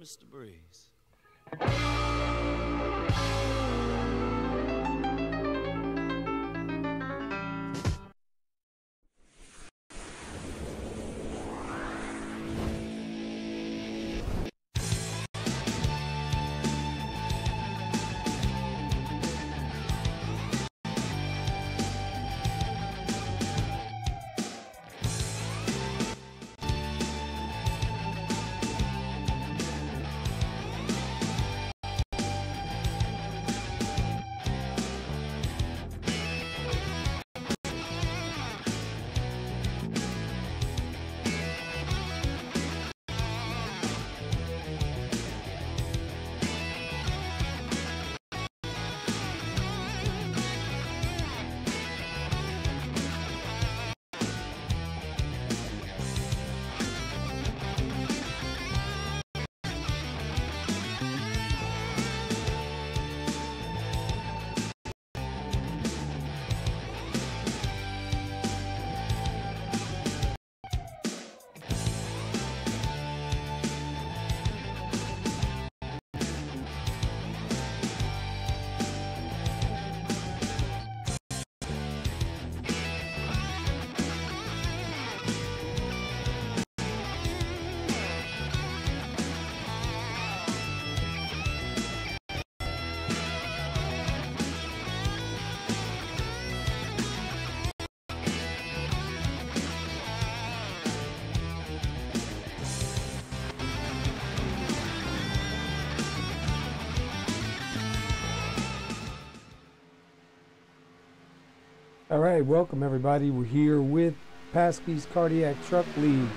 Mr. Breeze. All right, welcome everybody. We're here with PASKY'S Cardiac Truck League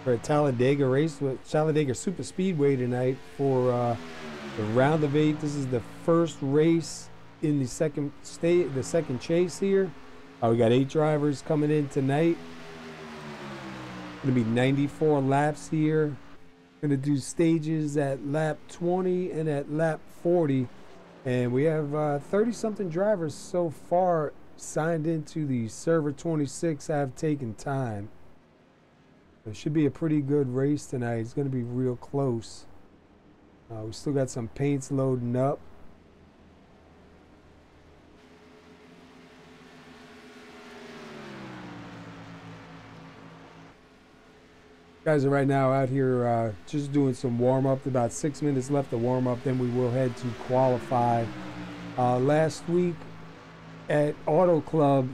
for a Talladega race with Talladega Super Speedway tonight for the round of 8. This is the first race in the second chase here. We got 8 drivers coming in tonight. Gonna be 94 laps here. Gonna do stages at lap 20 and at lap 40, and we have 30-something drivers so far signed into the server 26 have taken time. It should be a pretty good race tonight. It's going to be real close. We still got some paints loading up. Guys are right now out here just doing some warm-up. About 6 minutes left to warm up, then we will head to qualify. Last week at Auto Club,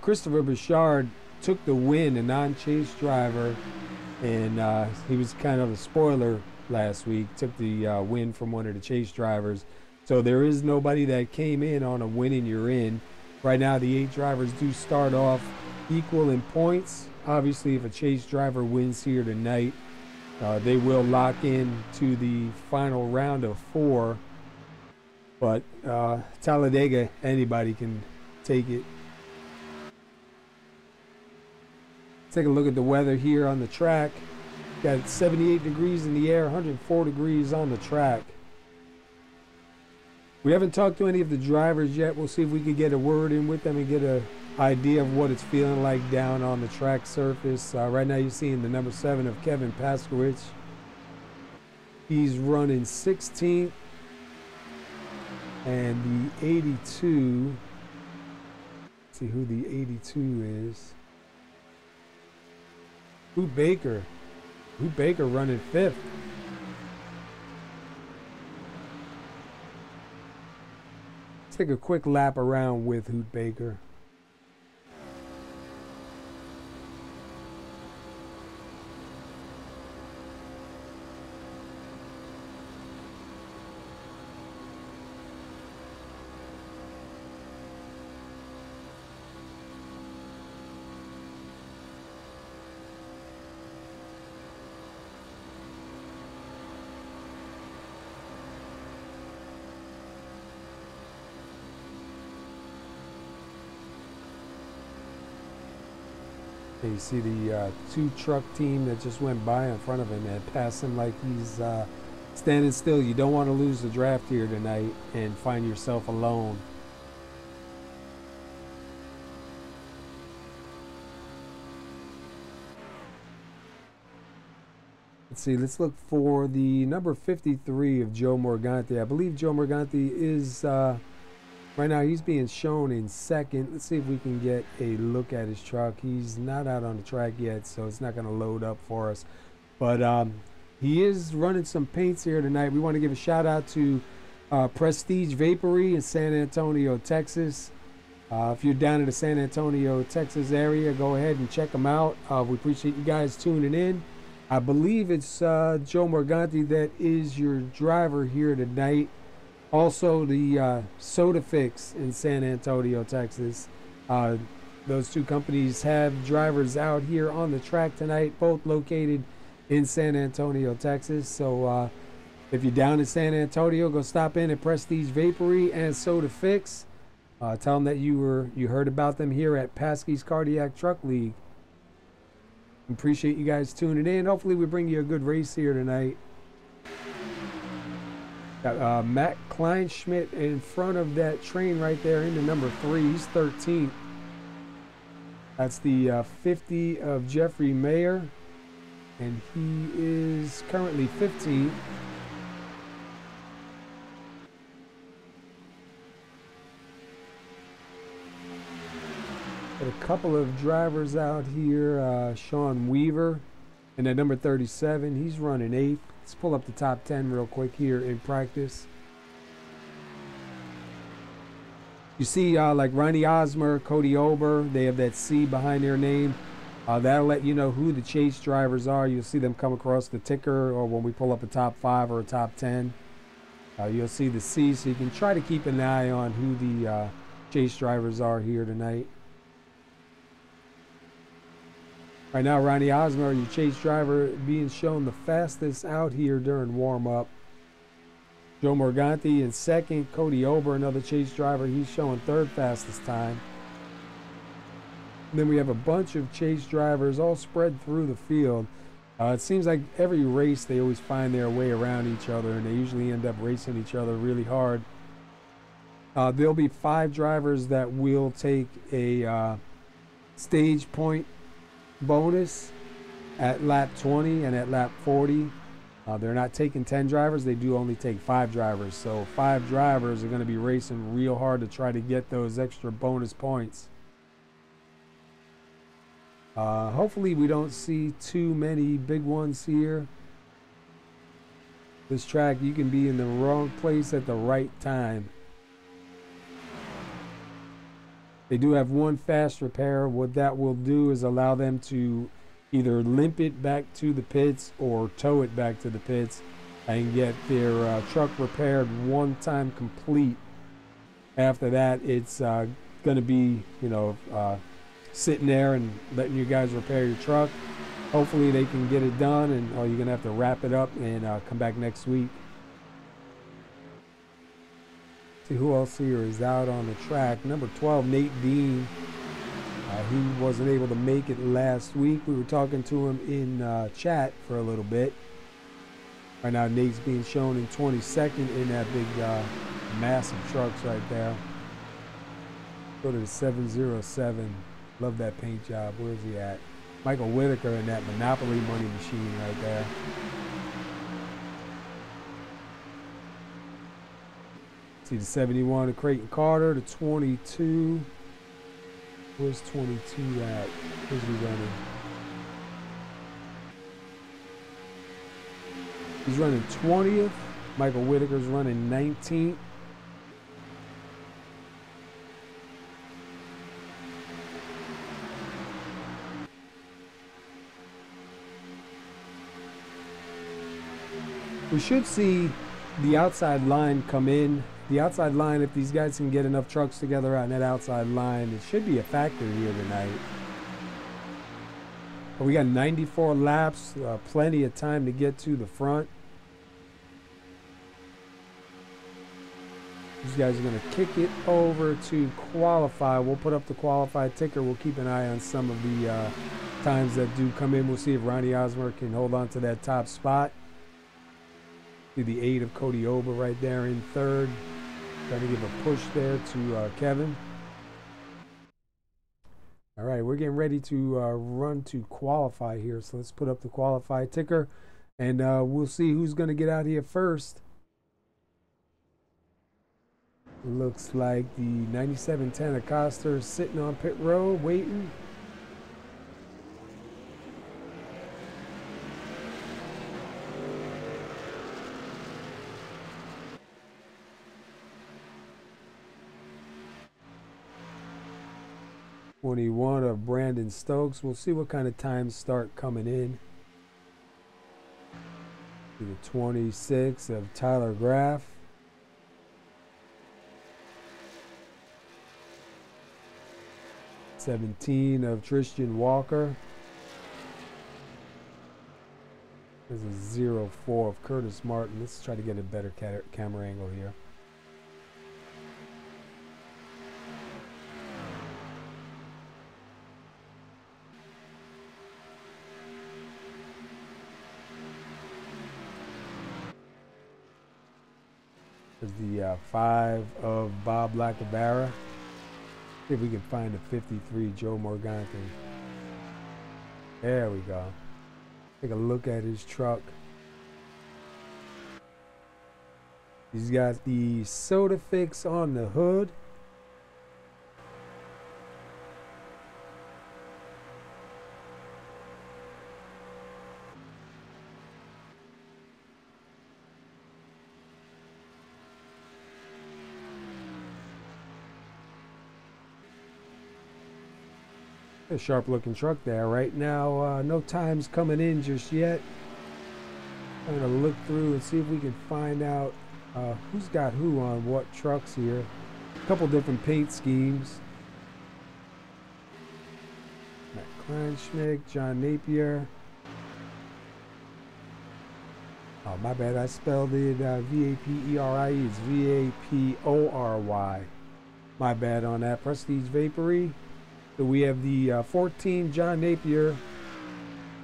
Christopher Bouchard took the win, a non-chase driver, and he was kind of a spoiler last week. Took the win from one of the chase drivers. So there is nobody that came in on a win and you're in. Right now the 8 drivers do start off equal in points. Obviously if a chase driver wins here tonight, they will lock in to the final round of 4. But Talladega, anybody can take it. Take a look at the weather here on the track. Got 78 degrees in the air, 104 degrees on the track. We haven't talked to any of the drivers yet. We'll see if we can get a word in with them and get an idea of what it's feeling like down on the track surface. Right now you're seeing the number 7 of Kevin Moskowitz. He's running 16th. And the 82, let's see who the 82 is. Whittaker. Whittaker running 5th. Let's take a quick lap around with Whittaker. You see the 2 truck team that just went by in front of him and passed him like he's standing still. You don't want to lose the draft here tonight and find yourself alone. Let's see, let's look for the number 53 of Joe Morganti. I believe Joe Morganti is right now he's being shown in 2nd. Let's see if we can get a look at his truck. He's not out on the track yet, so it's not going to load up for us. But he is running some paints here tonight. We want to give a shout out to Prestige Vapory in San Antonio, Texas. If you're down in the San Antonio, Texas area, go ahead and check them out. We appreciate you guys tuning in. I believe it's Joe Morganti that is your driver here tonight. Also, the Soda Fix in San Antonio, Texas. Those 2 companies have drivers out here on the track tonight, both located in San Antonio, Texas. So if you're down in San Antonio, go stop in at Prestige Vapory and Soda Fix. Tell them that you heard about them here at PASKY'S Cardiac Truck League. Appreciate you guys tuning in. Hopefully we bring you a good race here tonight. Got Matt Kleinschmidt in front of that train right there into number 3. He's 13th. That's the 50 of Jeffrey Mayer, and he is currently 15th. Got a couple of drivers out here. Sean Weaver and at number 37, he's running 8th. Let's pull up the top 10 real quick here in practice. You see like Ronnie Osmer, Cody Ober, they have that C behind their name. That'll let you know who the chase drivers are. You'll see them come across the ticker, or when we pull up a top 5 or a top 10. You'll see the C, so you can try to keep an eye on who chase drivers are here tonight. Right now, Ronnie Osmer, your chase driver, being shown the fastest out here during warm-up. Joe Morganti in second. Cody Ober, another chase driver, he's showing third fastest time. And then we have a bunch of chase drivers all spread through the field. It seems like every race they always find their way around each other, and they usually end up racing each other really hard. There'll be 5 drivers that will take a stage point bonus at lap 20 and at lap 40. They're not taking 10 drivers, they do only take 5 drivers. So 5 drivers are going to be racing real hard to try to get those extra bonus points. Hopefully we don't see too many big ones here. This track, you can be in the wrong place at the right time. They do have one fast repair. What that will do is allow them to either limp it back to the pits or tow it back to the pits and get their truck repaired one time complete. After that, it's going to be, you know, sitting there and letting you guys repair your truck. Hopefully they can get it done, and you're going to have to wrap it up and come back next week. See who else here is out on the track. Number 12, Nate Dean. He wasn't able to make it last week. We were talking to him in chat for a little bit. Right now, Nate's being shown in 22nd in that big, massive trucks right there. Go to the 707. Love that paint job. Where's he at? Michael Whittaker in that Monopoly money machine right there. See the 71 of Creighton Carter, the 22. Where's 22 at? Where's he running? He's running 20th. Michael Whittaker's running 19th. We should see the outside line come in. The outside line, if these guys can get enough trucks together on that outside line, it should be a factor here tonight. But we got 94 laps, plenty of time to get to the front. These guys are going to kick it over to qualify. We'll put up the qualified ticker. We'll keep an eye on some of the times that do come in. We'll see if Ronnie Osmer can hold on to that top spot. See the 8 of Cody Ober right there in third. Trying to give a push there to Kevin. All right, we're getting ready to run to qualify here. So let's put up the qualify ticker, and we'll see who's going to get out here first. Looks like the 9710 Acosta is sitting on pit road waiting. '21 of Brandon Stokes. We'll see what kind of times start coming in. The 26 of Tyler Graff. '17 of Tristan Walker. There's a 04 of Curtis Martin. Let's try to get a better camera angle here. There's the 5 of Bob Lacabara. See if we can find a 53 Joe Morganti. There we go. Take a look at his truck. He's got the Soda Fix on the hood. A sharp looking truck there. Right now, no times coming in just yet. I'm going to look through and see if we can find out who's got who on what trucks here. A couple different paint schemes. Matt Kleinschmidt, John Napier. Oh, my bad. I spelled it V-A-P-E-R-I-E. It's V-A-P-O-R-Y. My bad on that. Prestige Vapory. So we have the 14 John Napier,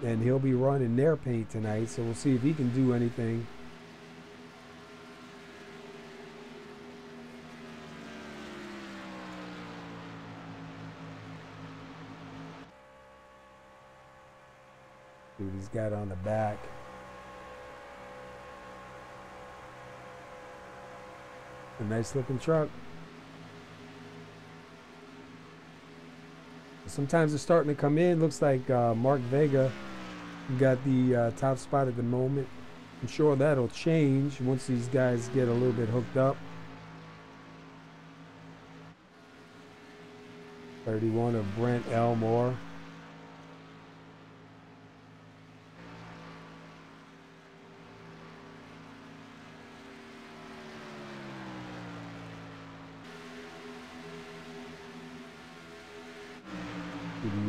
and he'll be running their paint tonight. So we'll see if he can do anything. See what he's got on the back. A nice looking truck. Sometimes it's starting to come in. Looks like Mark Vega got the top spot at the moment. I'm sure that'll change once these guys get a little bit hooked up. 31 of Brent Elmore.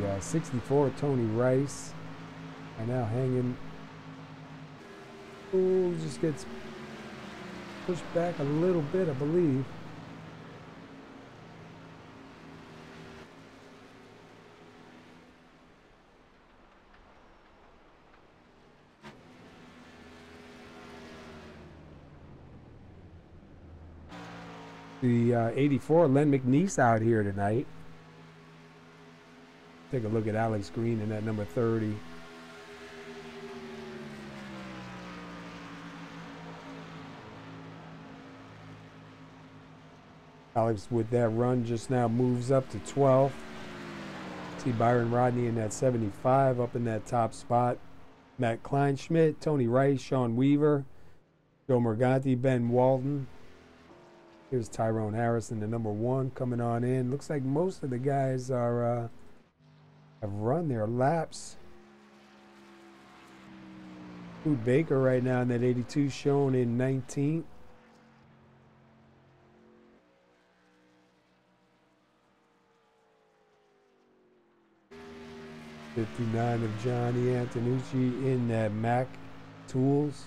The 64 Tony Rice are now hanging. Ooh, just gets pushed back a little bit, I believe. The 84 Len McNeese out here tonight. Take a look at Alex Greene in that number 30. Alex with that run just now moves up to 12th. See Byron Rodney in that 75 up in that top spot. Matt Kleinschmidt, Tony Rice, Sean Weaver, Joe Morganti, Ben Walton. Here's Tyrone Harrison, the number 1 coming on in. Looks like most of the guys are have run their laps. Food Baker right now in that 82 shown in 19th. '59 of Johnny Antonucci in that Mac Tools.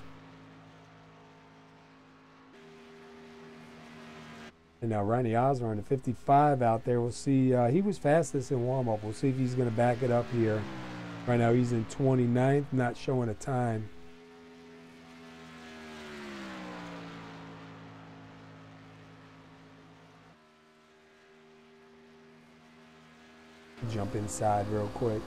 And now Ronnie Osmer in the 55 out there. We'll see. He was fastest in warm-up. We'll see if he's going to back it up here. Right now he's in 29th, not showing a time. Jump inside real quick.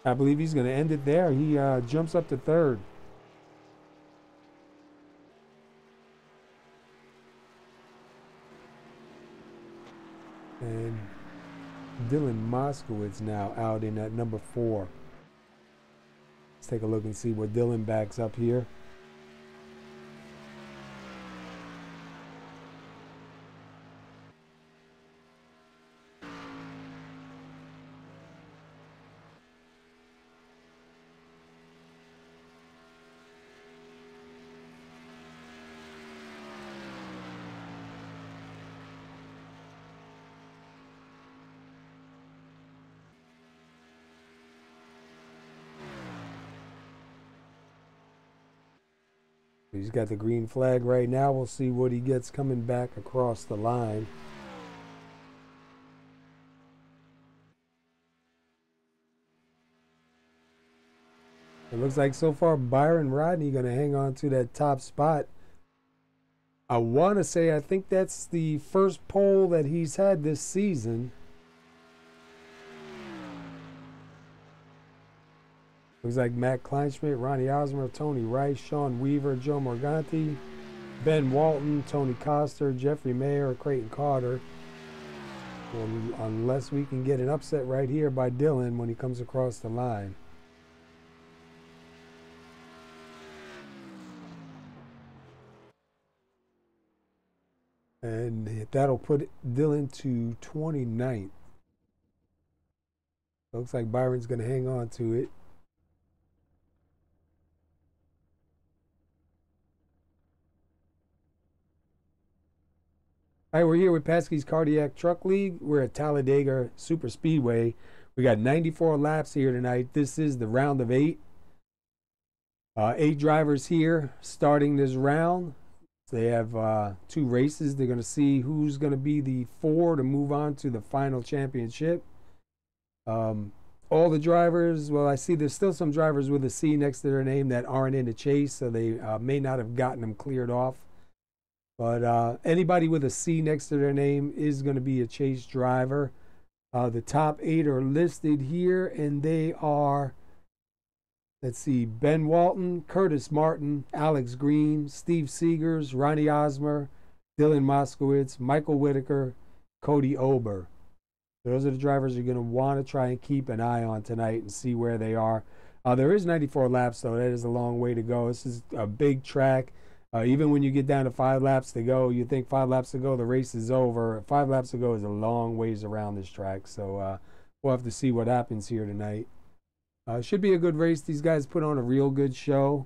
I believe he's going to end it there. He jumps up to 3rd. And Dylan Moskowitz now out in at number 4. Let's take a look and see what Dylan backs up here. He's got the green flag right now. We'll see what he gets coming back across the line. It looks like so far Byron Rodney going to hang on to that top spot. I want to say I think that's the first pole that he's had this season. Looks like Matt Kleinschmidt, Ronnie Osmer, Tony Rice, Sean Weaver, Joe Morganti, Ben Walton, Tony Coster, Jeffrey Mayer, Creighton Carter. Unless we can get an upset right here by Dylan when he comes across the line. And that'll put Dylan to 29th. Looks like Byron's going to hang on to it. All right, we're here with Paskey's Cardiac Truck League. We're at Talladega Super Speedway. We got 94 laps here tonight. This is the round of 8. 8 drivers here starting this round. They have 2 races. They're going to see who's going to be the 4 to move on to the final championship. All the drivers, well, I see there's still some drivers with a C next to their name that aren't in the chase, so they may not have gotten them cleared off. But anybody with a C next to their name is going to be a chase driver. The top 8 are listed here, and they are, let's see, Ben Walton, Curtis Martin, Alex Greene, Steve Segars, Ronnie Osmer, Dylan Moskowitz, Michael Whittaker, Cody Ober. Those are the drivers you're going to want to try and keep an eye on tonight and see where they are. There is 94 laps, though. That is a long way to go. This is a big track. Even when you get down to 5 laps to go, you think 5 laps to go, the race is over. 5 laps to go is a long ways around this track. So we'll have to see what happens here tonight. Should be a good race. These guys put on a real good show.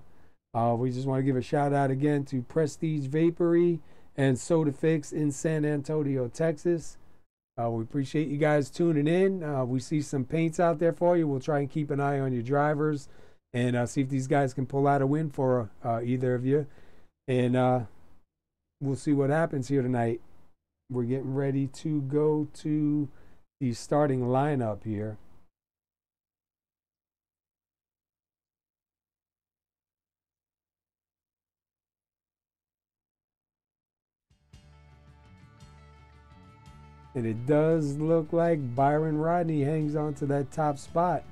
We just want to give a shout out again to Prestige Vapory and Soda Fix in San Antonio, Texas. We appreciate you guys tuning in. We see some paints out there for you. We'll try and keep an eye on your drivers and see if these guys can pull out a win for either of you. And we'll see what happens here tonight. We're getting ready to go to the starting lineup here. And it does look like Byron Rodney hangs on to that top spot.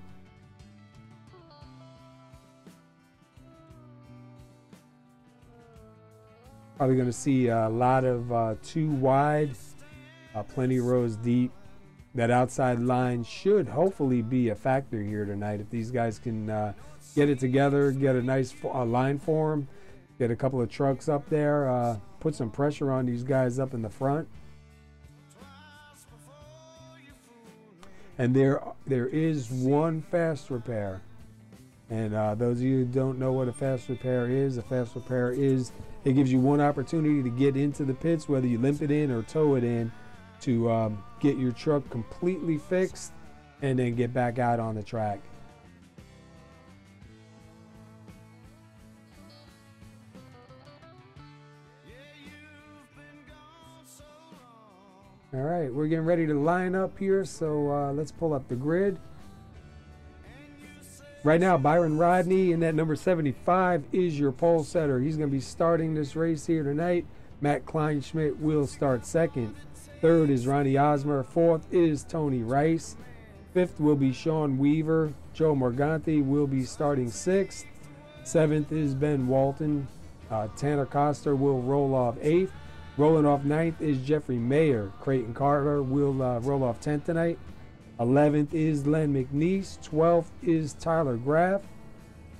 Probably going to see a lot of 2 wide, plenty of rows deep. That outside line should hopefully be a factor here tonight. If these guys can get it together, get a nice line for them, get a couple of trucks up there, put some pressure on these guys up in the front. And there is one fast repair. And those of you who don't know what a fast repair is, it gives you one opportunity to get into the pits, whether you limp it in or tow it in, to get your truck completely fixed and then get back out on the track. All right, we're getting ready to line up here, so let's pull up the grid. Right now, Byron Rodney in that number 75 is your pole setter. He's going to be starting this race here tonight. Matt Kleinschmidt will start second. Third is Ronnie Osmer. Fourth is Tony Rice. Fifth will be Sean Weaver. Joe Morganti will be starting sixth. Seventh is Ben Walton. Tanner Coster will roll off eighth. Rolling off ninth is Jeffrey Mayer. Creighton Carter will roll off 10th tonight. 11th is Len McNeese. 12th is Tyler Graff.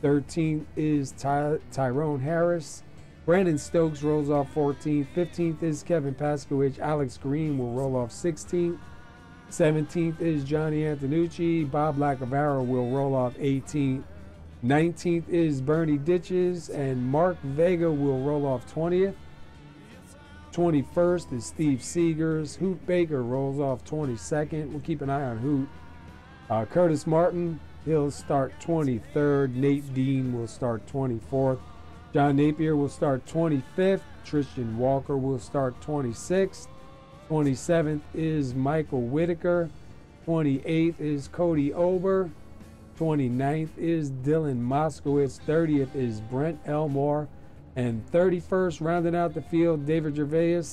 13th is Tyrone Harris. Brandon Stokes rolls off 14th. 15th is Kevin Paskowitz. Alex Greene will roll off 16th. 17th is Johnny Antonucci. Bob Lacavara will roll off 18th. 19th is Bernie Ditches, and Mark Vega will roll off 20th. 21st is Steve Segars. Hoot Baker rolls off 22nd. We'll keep an eye on Hoot. Curtis Martin, he'll start 23rd. Nate Dean will start 24th. John Napier will start 25th. Tristan Walker will start 26th. 27th is Michael Whittaker. 28th is Cody Ober. 29th is Dylan Moskowitz. 30th is Brent Elmore. And 31st, rounding out the field, David Gervais.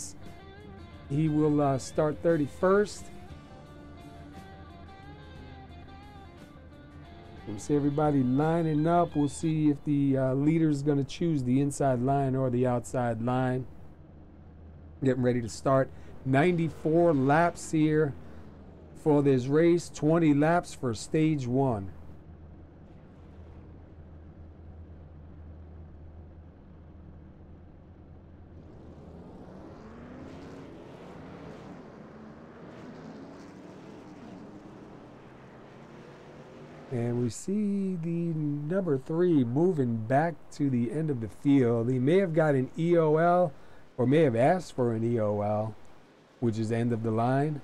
He will start 31st. We see everybody lining up. We'll see if the leader is going to choose the inside line or the outside line. Getting ready to start. 94 laps here for this race. 20 laps for stage 1. And we see the number 3 moving back to the end of the field. He may have got an EOL or may have asked for an EOL, which is the end of the line.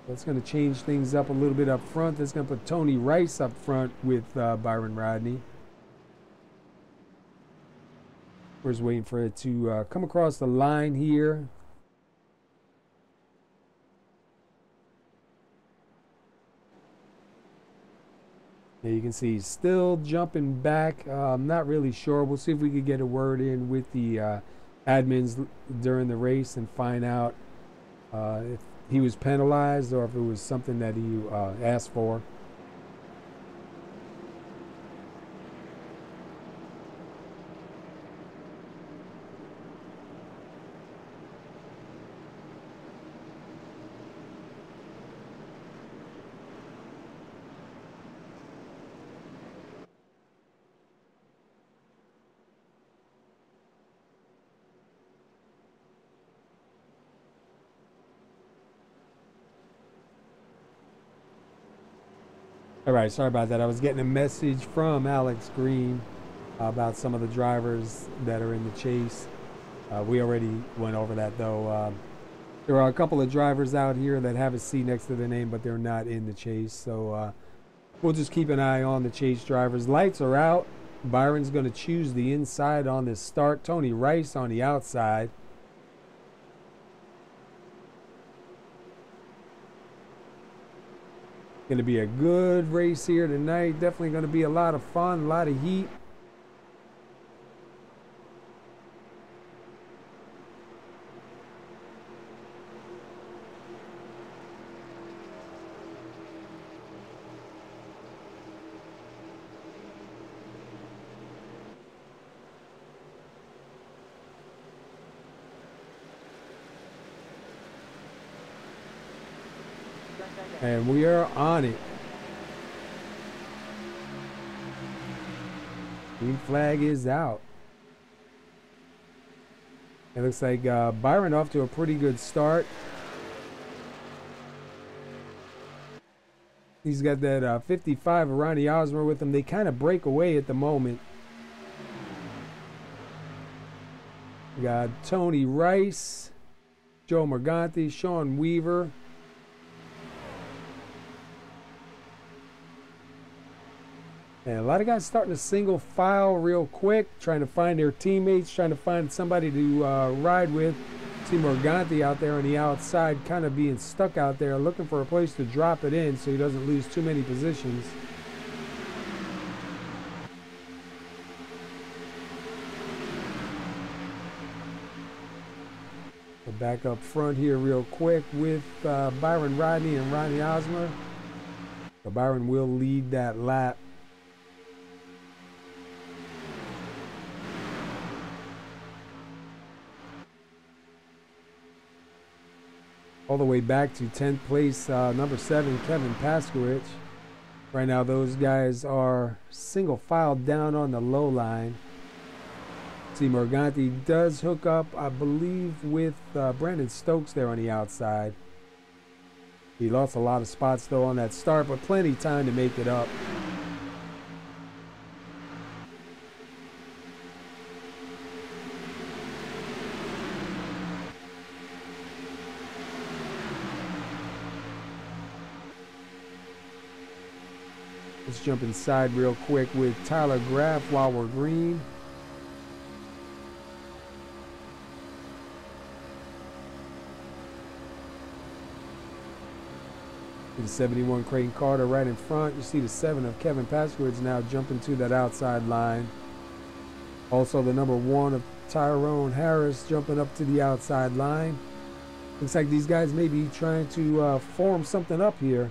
That's going to change things up a little bit up front. That's going to put Tony Rice up front with Byron Rodney. We're just waiting for it to come across the line here. You can see he's still jumping back. I'm not really sure. We'll see if we could get a word in with the admins during the race and find out if he was penalized or if it was something that he asked for. All right, sorry about that. I was getting a message from Alex Greene about some of the drivers that are in the chase. We already went over that, though. There are a couple of drivers out here that have a C next to their name, but they're not in the chase. So we'll just keep an eye on the chase drivers. Lights are out. Byron's going to choose the inside on this start. Tony Rice on the outside. Going to be a good race here tonight. Definitely going to be a lot of fun, a lot of heat. And we are on it. Green flag is out. It looks like Byron off to a pretty good start. He's got that 55 of Ronnie Osmer with him. They kind of break away at the moment. We got Tony Rice, Joe Morganti, Sean Weaver. And a lot of guys starting to single file real quick, trying to find their teammates, trying to find somebody to ride with. See Morganti out there on the outside, kind of being stuck out there, looking for a place to drop it in so he doesn't lose too many positions. So back up front here real quick with Byron Rodney and Ronnie Osmer. So Byron will lead that lap. All the way back to 10th place, number 7, Kevin Paskywitz. Right now, those guys are single file down on the low line. See, Morganti does hook up, I believe, with Brandon Stokes there on the outside. He lost a lot of spots, though, on that start, but plenty of time to make it up. Let's jump inside real quick with Tyler Graff while we're green. The 71 Creighton Carter right in front. You see the 7 of Kevin Paskywitz now jumping to that outside line. Also the number 1 of Tyrone Harris jumping up to the outside line. Looks like these guys may be trying to form something up here.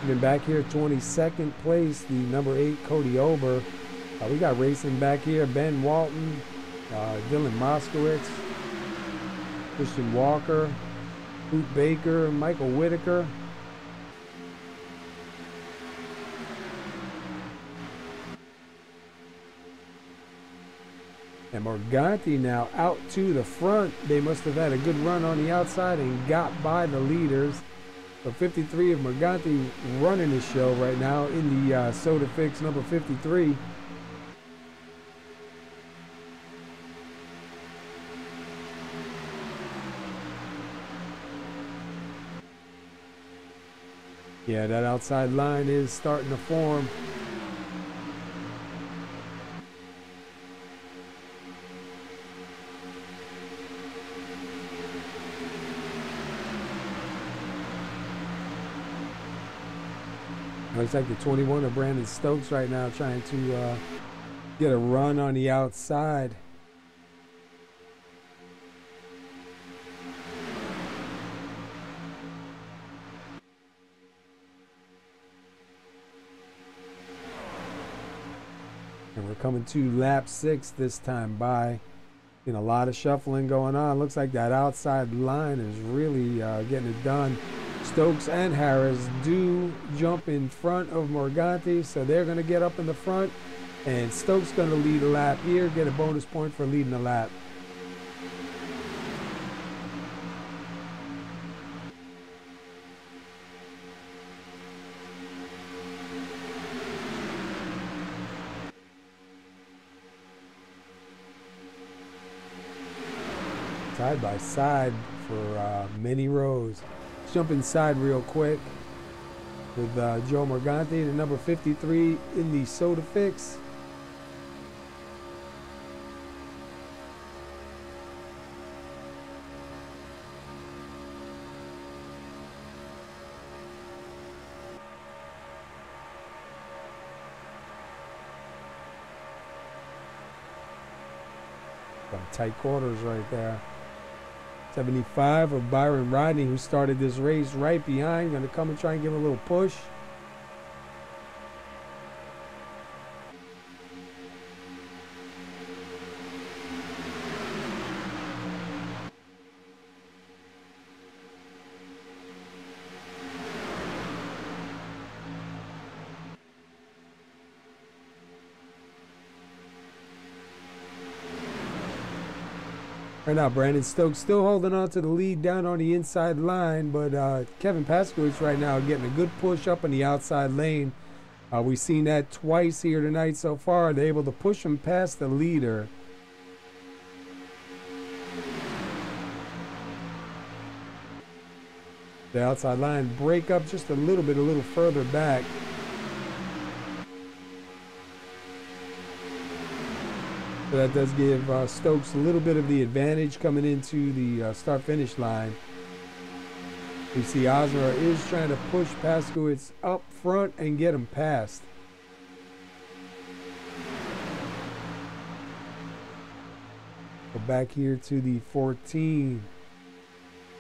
Then back here, 22nd place, the number 8, Cody Ober. We got racing back here, Ben Walton, Dylan Moskowitz, Christian Walker, Boot Baker, Michael Whittaker. And Morganti now out to the front. They must have had a good run on the outside and got by the leaders. So 53 of Morganti running the show right now in the Soda Fix number 53. Yeah, that outside line is starting to form. Looks like the 21 of Brandon Stokes right now trying to get a run on the outside. And we're coming to lap 6 this time by. You know, a lot of shuffling going on. Looks like that outside line is really getting it done. Stokes and Harris do jump in front of Morganti, so they're going to get up in the front. And Stokes going to lead a lap here, get a bonus point for leading the lap. Side by side for many rows. Let's jump inside real quick with Joe Morganti, the number 53 in the Soda Fix. Some tight quarters right there. 75 of Byron Rodney, who started this race right behind, going to come and try and give a little push. Right now, Brandon Stokes still holding on to the lead down on the inside line, but Kevin PASKY'S right now getting a good push up in the outside lane. We've seen that twice here tonight so far. They're able to push him past the leader. The outside line break up just a little further back. So that does give Stokes a little bit of the advantage coming into the start-finish line. You see Osmer is trying to push PASKY'S up front and get him past. Go back here to the 14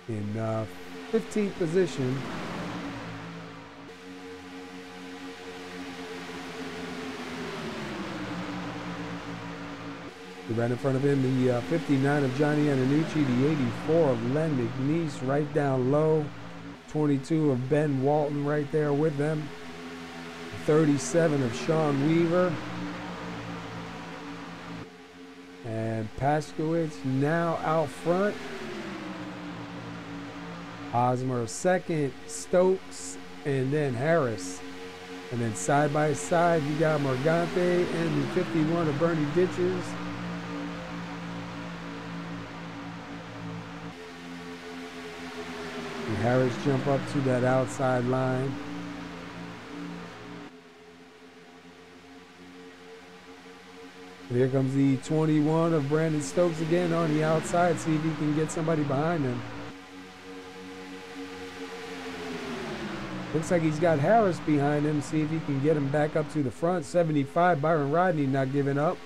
in 15th position. Right in front of him, the 59 of Johnny Antonucci, the 84 of Len McNeese right down low, 22 of Ben Walton right there with them, 37 of Sean Weaver, and PASKY'S now out front. Osmer second, Stokes, and then Harris. And then side by side, you got Morganti and the 51 of Bernie Ditches. Harris jump up to that outside line. Here comes the 21 of Brandon Stokes again on the outside. See if he can get somebody behind him. Looks like he's got Harris behind him. See if he can get him back up to the front. 75, Byron Rodney not giving up.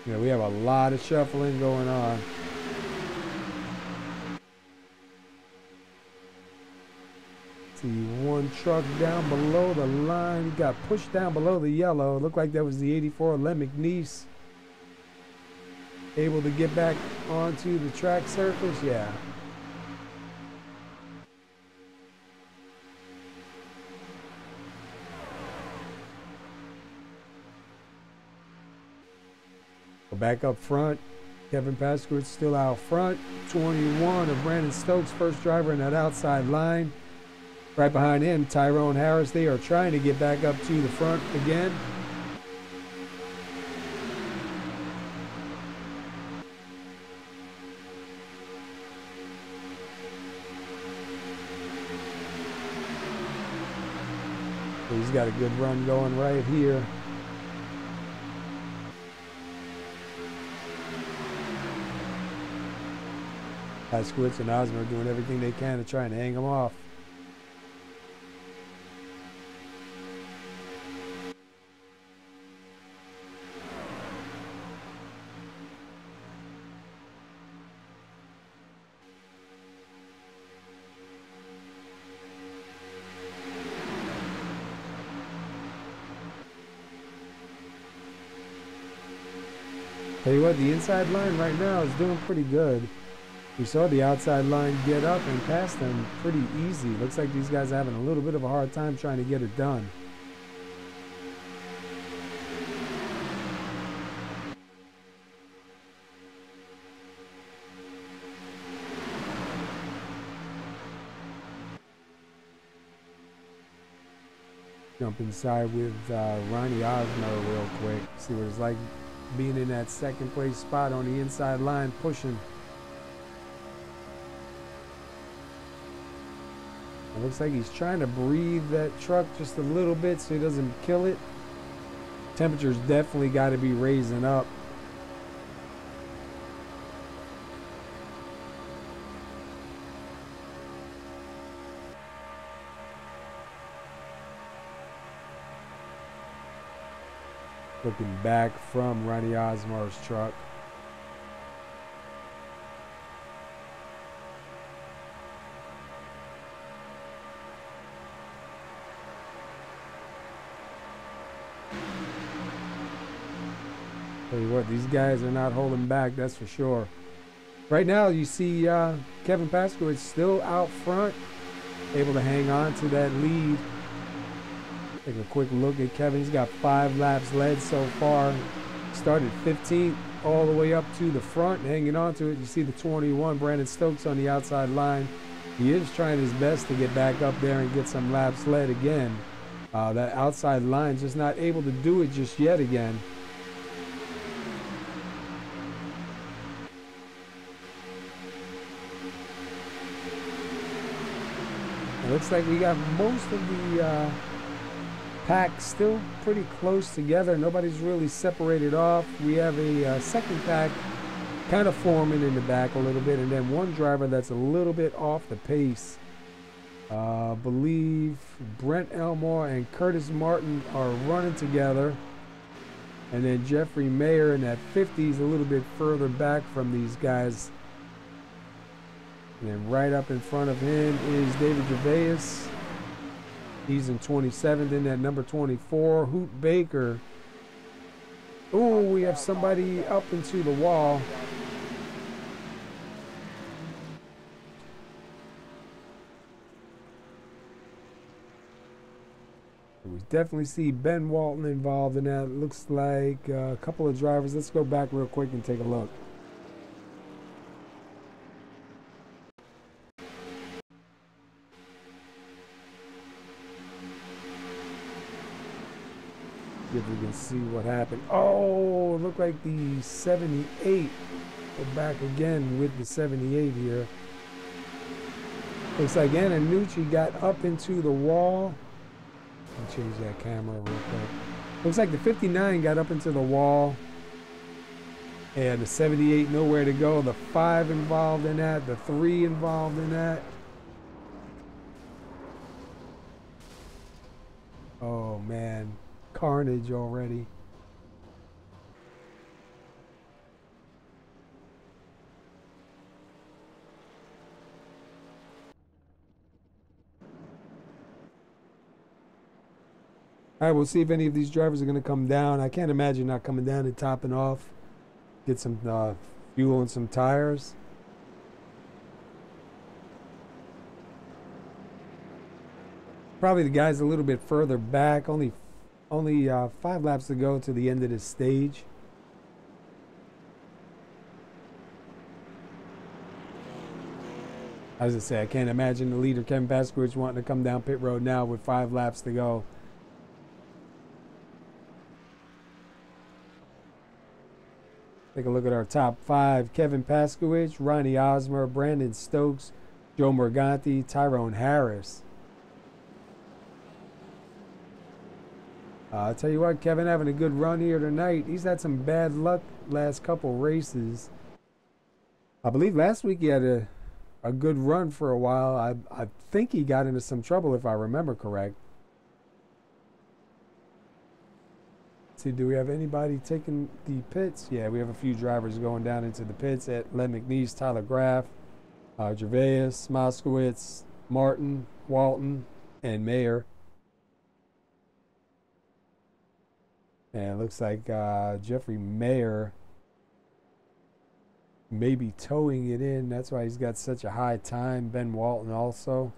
Yeah, we have a lot of shuffling going on. See one truck down below the line. He got pushed down below the yellow. It looked like that was the 84 Len McNeese. Able to get back onto the track surface. Yeah. Back up front, Kevin Paskowitz still out front. 21 of Brandon Stokes, first driver in that outside line. Right behind him, Tyrone Harris. They are trying to get back up to the front again. He's got a good run going right here. Moskowitz and Osmer doing everything they can to try and hang him off. Tell you what, the inside line right now is doing pretty good. We saw the outside line get up and pass them pretty easy. Looks like these guys are having a little bit of a hard time trying to get it done. Jump inside with Ronnie Osmer real quick. See what it's like being in that second place spot on the inside line pushing. It looks like he's trying to breathe that truck just a little bit so he doesn't kill it. Temperature's definitely got to be raising up. Looking back from Ronnie Osmer's truck. Tell you what, these guys are not holding back, that's for sure. Right now, you see Kevin Paskowitz still out front, able to hang on to that lead. Take a quick look at Kevin. He's got 5 laps led so far. Started 15th all the way up to the front, hanging on to it. You see the 21, Brandon Stokes, on the outside line. He is trying his best to get back up there and get some laps led again. That outside line just not able to do it just yet again. It looks like we got most of the pack still pretty close together. Nobody's really separated off. We have a second pack kind of forming in the back a little bit, and then one driver that's a little bit off the pace. Believe Brent Elmore and Curtis Martin are running together, and then Jeffrey Mayer in that 50s a little bit further back from these guys. And then right up in front of him is David Gervais. He's in 27th in that number 24. Hoot Baker. Oh, we have somebody up into the wall. We definitely see Ben Walton involved in that. Looks like a couple of drivers. Let's go back real quick and take a look. If we can see what happened. Oh, looked like the 78. Go back again with the 78 here. Looks like Antonucci got up into the wall. I'll change that camera real quick. Looks like the 59 got up into the wall. And the 78 nowhere to go. The 5 involved in that. The 3 involved in that. Oh, man. Carnage already. All right, we'll see if any of these drivers are going to come down. I can't imagine not coming down and topping off. Get some fuel and some tires. Probably the guys a little bit further back. Only 5 laps to go to the end of this stage. As I say, I can't imagine the leader, Kevin Paskowitz, wanting to come down pit road now with 5 laps to go. Take a look at our top 5. Kevin Paskowitz, Ronnie Osmer, Brandon Stokes, Joe Morganti, Tyrone Harris. I'll tell you what, Kevin having a good run here tonight. He's had some bad luck last couple races. I believe last week he had a good run for a while. I think he got into some trouble if I remember correct. Let's see, do we have anybody taking the pits? Yeah, we have a few drivers going down into the pits at Len McNeese, Tyler Graff, Gervais, Moskowitz, Martin, Walton, and Mayer. And it looks like Jeffrey Mayer may be towing it in. That's why he's got such a high time. Ben Walton also.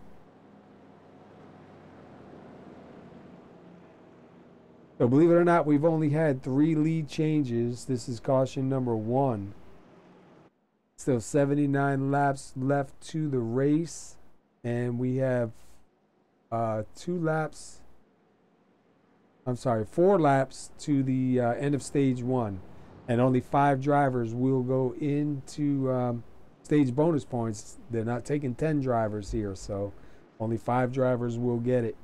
So believe it or not, we've only had 3 lead changes. This is caution number 1. Still 79 laps left to the race. And we have 4 laps to the end of stage 1. And only 5 drivers will go into stage bonus points. They're not taking 10 drivers here, so only 5 drivers will get it.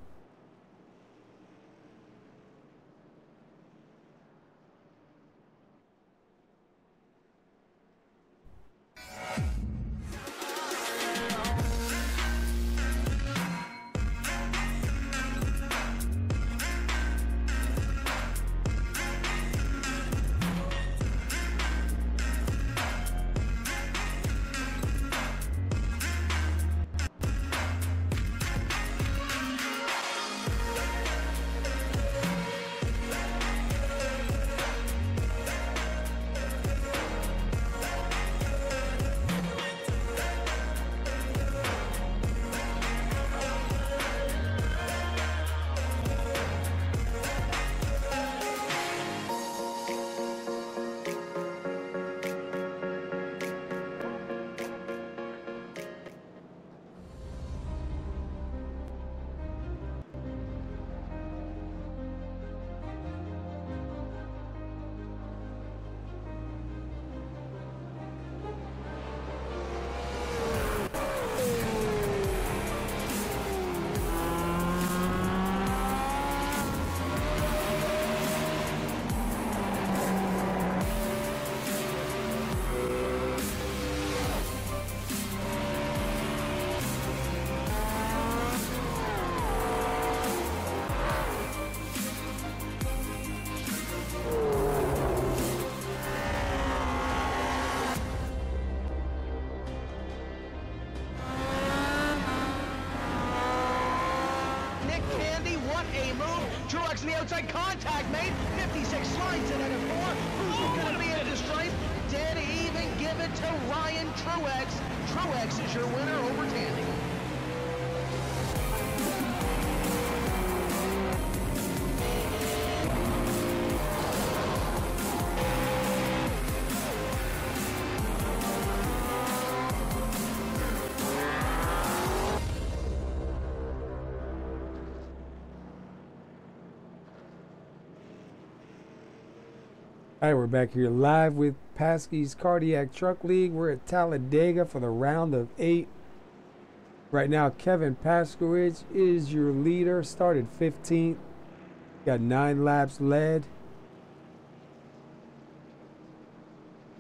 To the outside, contact made. 56 slides in at a 4. Who's going to be at the stripe? Dead even. Give it to Ryan Truex. Truex is your winner over Tandy. All right, we're back here live with PASKY'S Cardiac Truck League. We're at Talladega for the round of 8. Right now, Kevin Paskowitz is your leader. Started 15th. Got 9 laps led.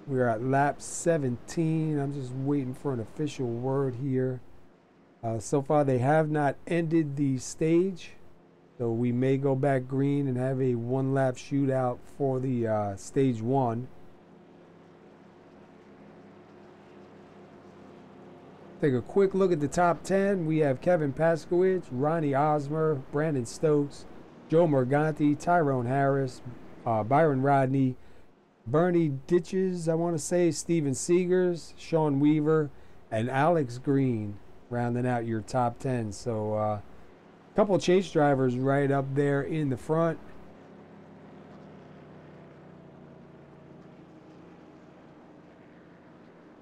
We're at lap 17. I'm just waiting for an official word here. So far, they have not ended the stage. So we may go back green and have a 1-lap shootout for the stage 1. Take a quick look at the top 10. We have Kevin Paskowitz, Ronnie Osmer, Brandon Stokes, Joe Morganti, Tyrone Harris, Byron Rodney, Bernie Ditches, I want to say, Steven Segars, Sean Weaver, and Alex Greene, rounding out your top 10. So a couple of chase drivers right up there in the front.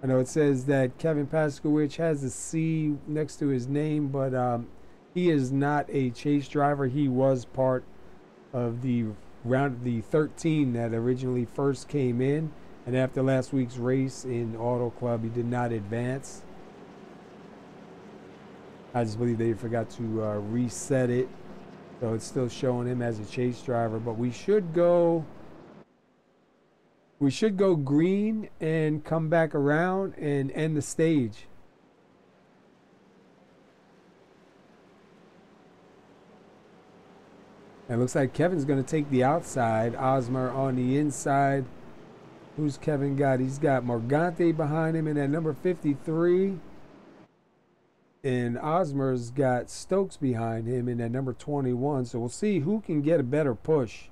I know it says that Kevin Paskyw'S has a C next to his name, but he is not a chase driver. He was part of the 13 that originally first came in, and after last week's race in Auto Club, he did not advance. I just believe they forgot to reset it, so it's still showing him as a chase driver. But we should go green and come back around and end the stage. It looks like Kevin's going to take the outside. Osmer on the inside. Who's Kevin got? He's got Morganti behind him in at number 53. And Osmer's got Stokes behind him in at number 21. So we'll see who can get a better push.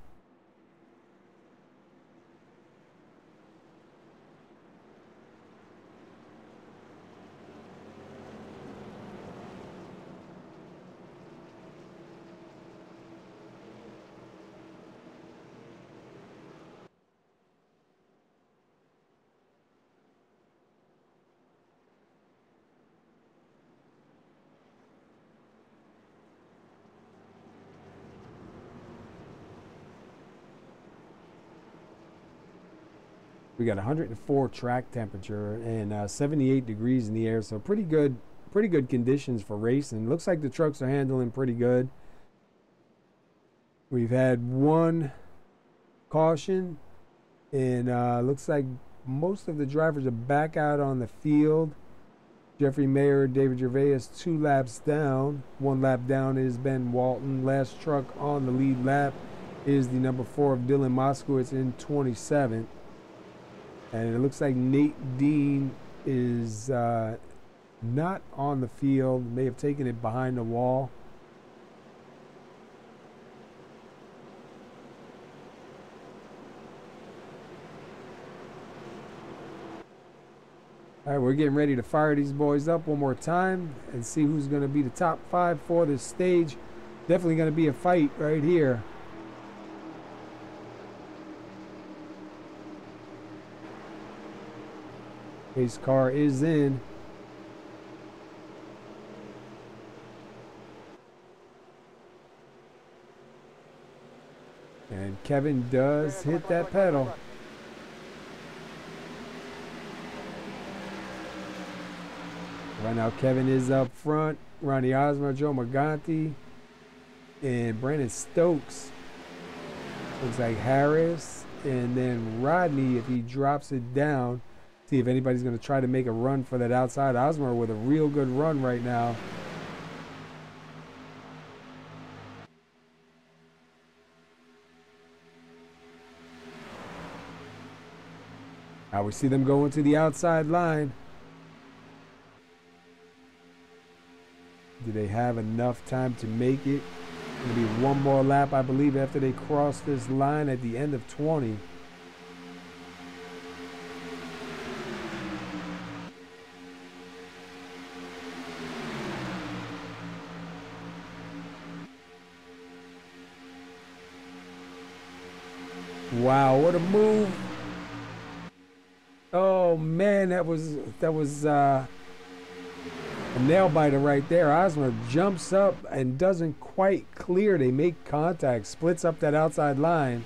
We got 104 track temperature and 78 degrees in the air, so pretty good conditions for racing. Looks like the trucks are handling pretty good. We've had one caution, and looks like most of the drivers are back out on the field. Jeffrey Mayer, David Gervais, 2 laps down. 1 lap down is Ben Walton. Last truck on the lead lap is the number 4 of Dylan Moskowitz in 27th. And it looks like Nate Dean is not on the field. May have taken it behind the wall. All right, we're getting ready to fire these boys up one more time and see who's going to be the top 5 for this stage. Definitely going to be a fight right here. His car is in. And Kevin does hit that pedal. Right now Kevin is up front. Ronnie Osmer, Joe Morganti, and Brandon Stokes. Looks like Harris, and then Rodney, if he drops it down. See if anybody's going to try to make a run for that outside. Osmer with a real good run right now. Now we see them going to the outside line. Do they have enough time to make it? Going to be one more lap, I believe, after they cross this line at the end of 20. Wow, what a move. Oh man, that was a nail biter right there. Osmer jumps up and doesn't quite clear. They make contact, splits up that outside line.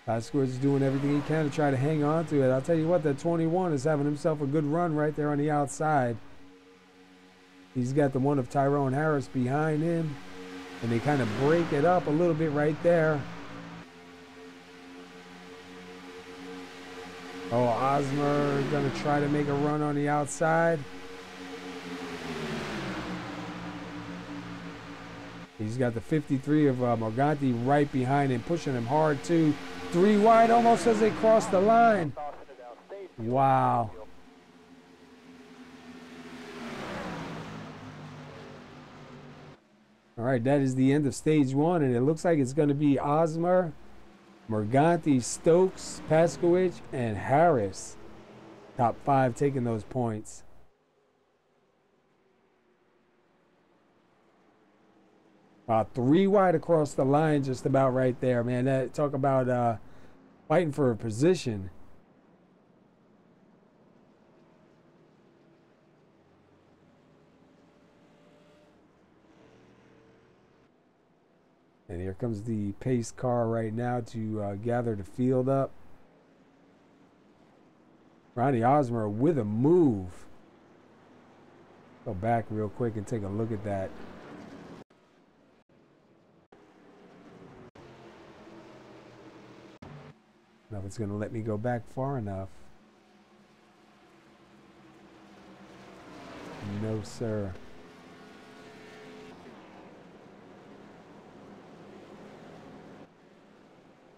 Paskyw'S is doing everything he can to try to hang on to it. I'll tell you what, that 21 is having himself a good run right there on the outside. He's got the one of Tyrone Harris behind him, and they kind of break it up a little bit right there. Oh, Osmer gonna try to make a run on the outside. He's got the 53 of Morganti right behind him, pushing him hard too. 3 wide almost as they cross the line. Wow. All right, that is the end of stage one, and it looks like it's going to be Osmer, Morganti, Stokes, Moskowitz, and Harris. Top 5 taking those points. About 3 wide across the line, just about right there, man. That talk about fighting for a position. And here comes the pace car right now to gather the field up. Ronnie Osmer with a move. Go back real quick and take a look at that. I don't know if it's going to let me go back far enough. No, sir.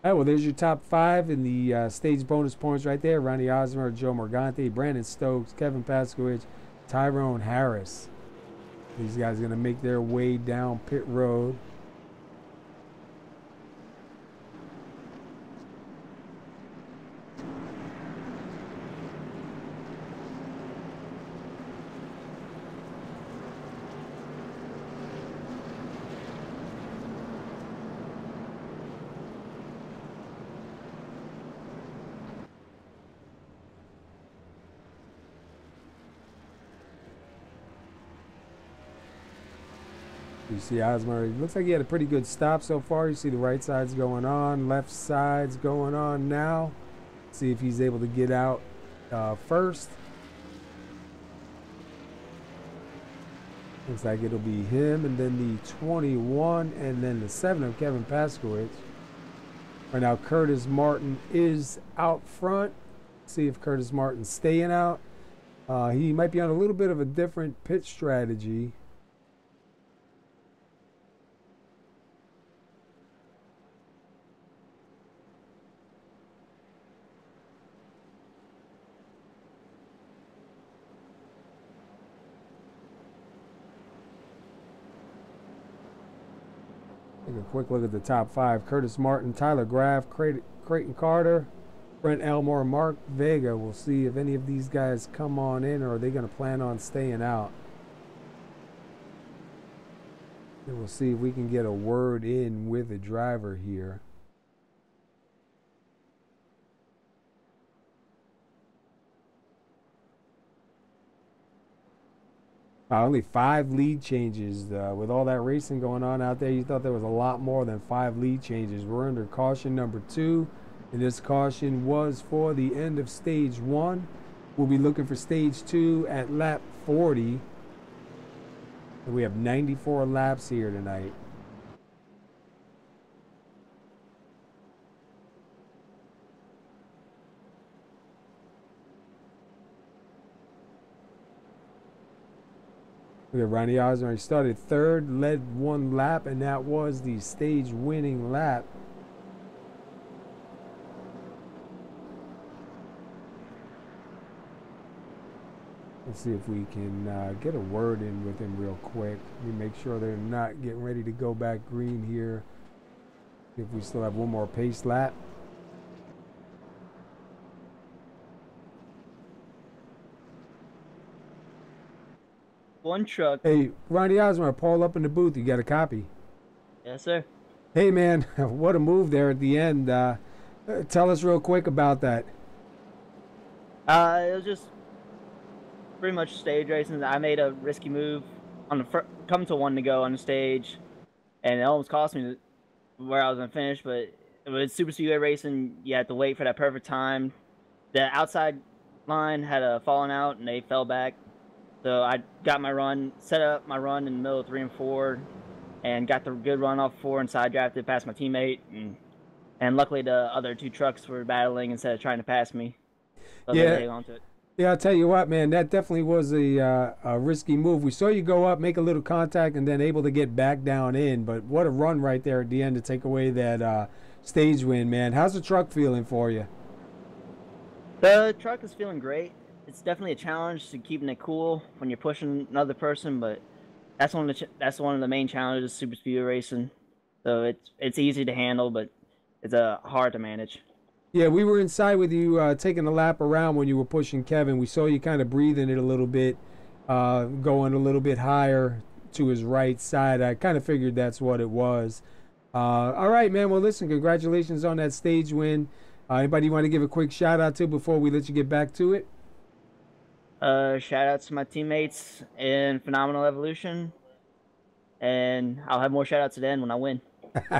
All right, well, there's your top 5 in the stage bonus points right there. Ronnie Osmer, Joe Morganti, Brandon Stokes, Kevin Moskowitz, Tyrone Harris. These guys are going to make their way down pit road. You see Osmer, it looks like he had a pretty good stop so far. You see the right side's going on, left side's going on now. See if he's able to get out first. Looks like it'll be him, and then the 21, and then the 7 of Kevin Moskowitz. Right now, Curtis Martin is out front. See if Curtis Martin's staying out. He might be on a little bit of a different pit strategy. Take a quick look at the top 5. Curtis Martin, Tyler Graff, Creighton Carter, Brent Elmore, Mark Vega. We'll see if any of these guys come on in, or are they going to plan on staying out. And we'll see if we can get a word in with the driver here. Only 5 lead changes. With all that racing going on out there, you thought there was a lot more than 5 lead changes. We're under caution number 2, and this caution was for the end of stage 1. We'll be looking for stage 2 at lap 40. And we have 94 laps here tonight. Look at Ronnie Osmer. He started 3rd, led 1 lap, and that was the stage winning lap. Let's see if we can get a word in with him real quick. We make sure they're not getting ready to go back green here. See if we still have 1 more pace lap. One truck. Hey, Ronnie Osmer, Paul up in the booth. You got a copy? Yes, sir. Hey, man, what a move there at the end. Tell us real quick about that. It was just pretty much stage racing. I made a risky move on the come to 1 to go on the stage, and it almost cost me where I was gonna finish. But it was super speedway racing. You had to wait for that perfect time. The outside line had a fallen out, and they fell back. So I got my run, set up my run in the middle of 3 and 4, and got the good run off 4 and side drafted past my teammate. And luckily the other 2 trucks were battling instead of trying to pass me. So yeah. they hang on to it. Yeah, I'll tell you what, man, that definitely was a risky move. We saw you go up, make a little contact, and then able to get back down in. But what a run right there at the end to take away that stage win, man. How's the truck feeling for you? The truck is feeling great. It's definitely a challenge to keeping it cool when you're pushing another person, but that's one of the main challenges of super speedway racing. So it's easy to handle, but it's hard to manage. Yeah, we were inside with you taking a lap around when you were pushing Kevin. We saw you kind of breathing it a little bit, going a little bit higher to his right side. I kind of figured that's what it was. All right, man. Well, listen, congratulations on that stage win. Anybody you want to give a quick shout out to before we let you get back to it? Shout outs to my teammates in Phenomenal Evolution, and I'll have more shout outs at the end when I win.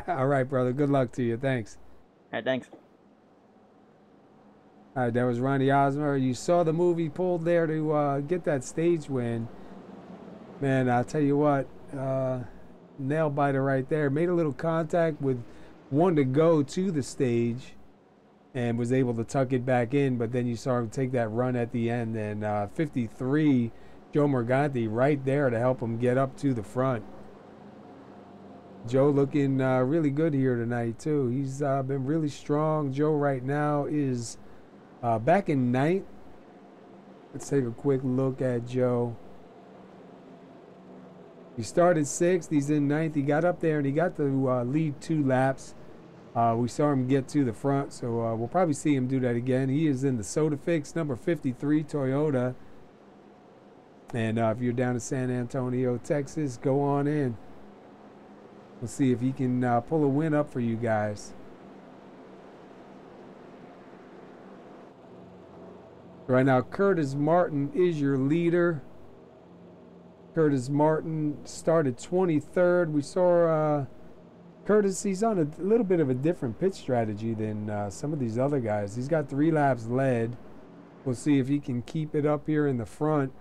All right, brother. Good luck to you. Thanks. All right, thanks. All right, that was Ronnie Osmer. You saw the move he pulled there to get that stage win. Man, I'll tell you what, nail biter right there. Made a little contact with one to go to the stage and was able to tuck it back in, but then you saw him take that run at the end. And 53, Joe Morganti right there to help him get up to the front. Joe looking really good here tonight, too. He's been really strong. Joe right now is back in ninth. Let's take a quick look at Joe. He started sixth. He's in ninth. He got up there and he got to lead 2 laps. We saw him get to the front, so we'll probably see him do that again. He is in the Soda Fix number 53 Toyota. And if you're down in San Antonio, Texas, go on in. We'll see if he can pull a win up for you guys. Right now, Curtis Martin is your leader. Curtis Martin started 23rd. We saw Curtis, he's on a little bit of a different pit strategy than some of these other guys. He's got 3 laps led. We'll see if he can keep it up here in the front.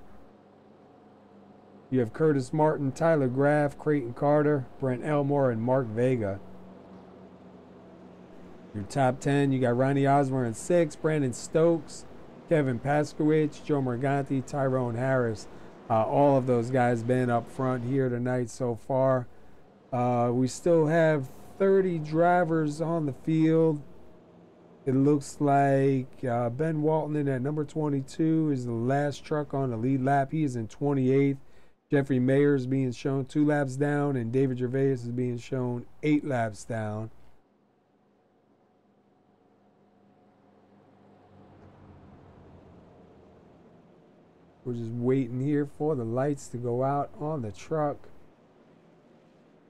You have Curtis Martin, Tyler Graff, Creighton Carter, Brent Elmore, and Mark Vega. Your top 10, you got Ronnie Osmer in 6, Brandon Stokes, Kevin Paskowitz, Joe Morganti, Tyrone Harris. All of those guys been up front here tonight so far. We still have 30 drivers on the field. It looks like Ben Walton in at number 22 is the last truck on the lead lap. He is in 28th. Jeffrey Mayer is being shown 2 laps down, and David Gervais is being shown 8 laps down. We're just waiting here for the lights to go out on the truck.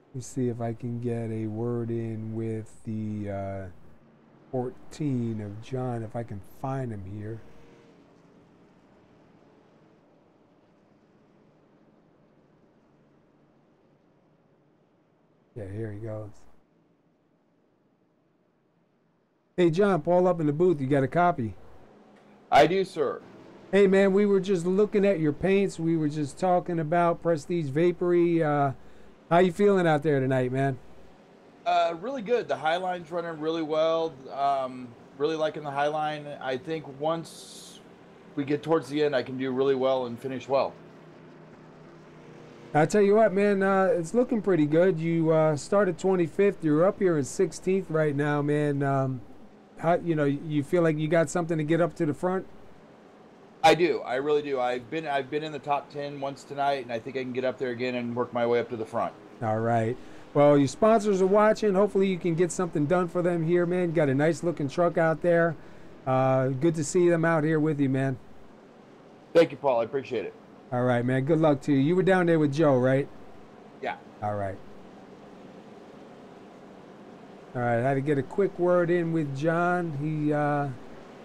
Let me see if I can get a word in with the 14 of John, if I can find him here. Yeah, here he goes. Hey, John, Paul up in the booth. You got a copy? I do, sir. Hey, man, we were just looking at your paints. We were just talking about Prestige Vapory. How you feeling out there tonight, man? Really good. The Highline's running really well. Really liking the Highline. I think once we get towards the end, I can do really well and finish well. I tell you what, man, it's looking pretty good. You started 25th. You're up here in 16th right now, man. You feel like you got something to get up to the front? I do. I really do. I've been in the top 10 once tonight, and I think I can get up there again and work my way up to the front. All right. Well, your sponsors are watching. Hopefully you can get something done for them here, man. Got a nice looking truck out there. Good to see them out here with you, man. Thank you, Paul. I appreciate it. All right, man. Good luck to you. You were down there with Joe, right? Yeah. All right. All right. I had to get a quick word in with John. He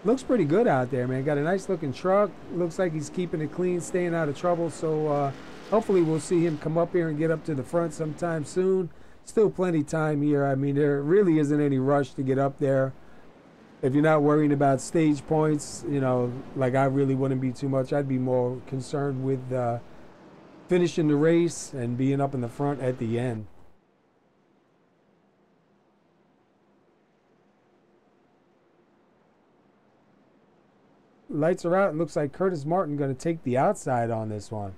looks pretty good out there, man. Got a nice looking truck. Looks like he's keeping it clean, staying out of trouble. So hopefully we'll see him come up here and get up to the front sometime soon. Still plenty time here. I mean, there really isn't any rush to get up there. If you're not worrying about stage points, you know, like I really wouldn't be too much. I'd be more concerned with finishing the race and being up in the front at the end. Lights are out. It looks like Curtis Martin going to take the outside on this one.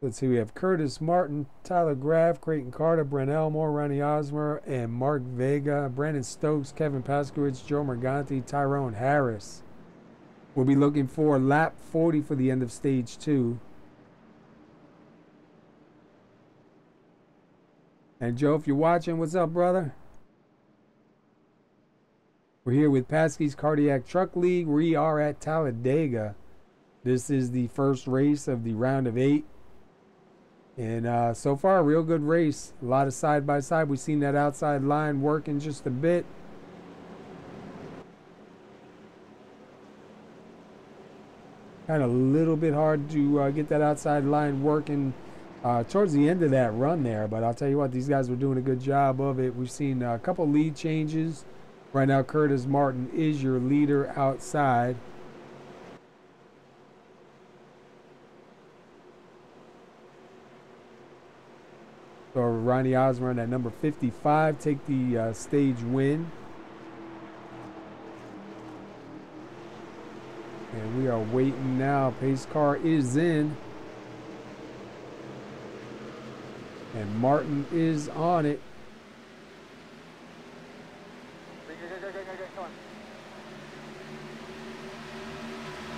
Let's see, we have Curtis Martin, Tyler Graff, Creighton Carter, Brent Elmore, Ronnie Osmer, and Mark Vega, Brandon Stokes, Kevin Paskowitz, Joe Morganti, Tyrone Harris. We'll be looking for lap 40 for the end of stage 2. And Joe, if you're watching, what's up, brother? We're here with Pasky's Cardiac Truck League. We are at Talladega. This is the first race of the round of 8. And so far, a real good race. A lot of side-by-side. We've seen that outside line working just a bit. Kind of a little bit hard to get that outside line working towards the end of that run there. But I'll tell you what, these guys were doing a good job of it. We've seen a couple lead changes. Right now, Curtis Martin is your leader outside. So Ronnie Osmer at number 55 take the stage win. And we are waiting now. Pace car is in. And Martin is on it.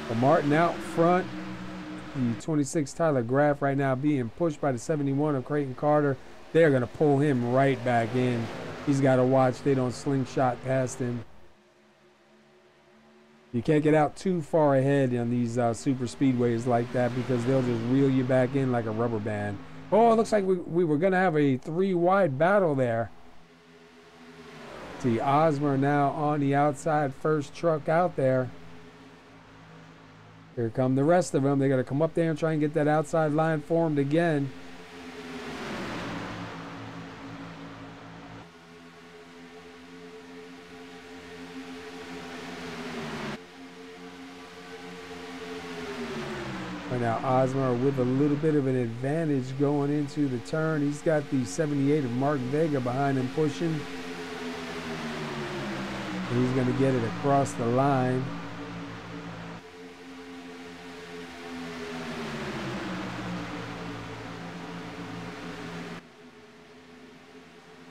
So Martin out front. The 26 Tyler Graff right now being pushed by the 71 of Creighton Carter. They're going to pull him right back in. He's got to watch they don't slingshot past him. You can't get out too far ahead on these super speedways like that because they'll just reel you back in like a rubber band. Oh, it looks like we were going to have a 3-wide battle there. See, Osmer now on the outside, first truck out there. Here come the rest of them. They got to come up there and try and get that outside line formed again. Right now, Osmer with a little bit of an advantage going into the turn. He's got the 78 of Mark Vega behind him pushing. And he's going to get it across the line.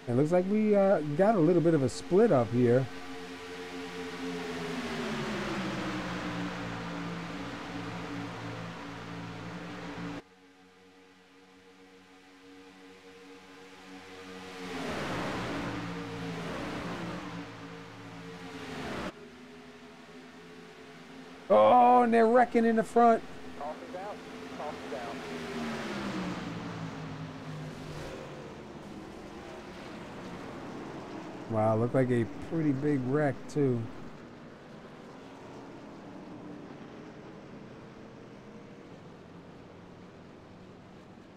It looks like we got a little bit of a split up here. Oh, and they're wrecking in the front. Wow, looked like a pretty big wreck too.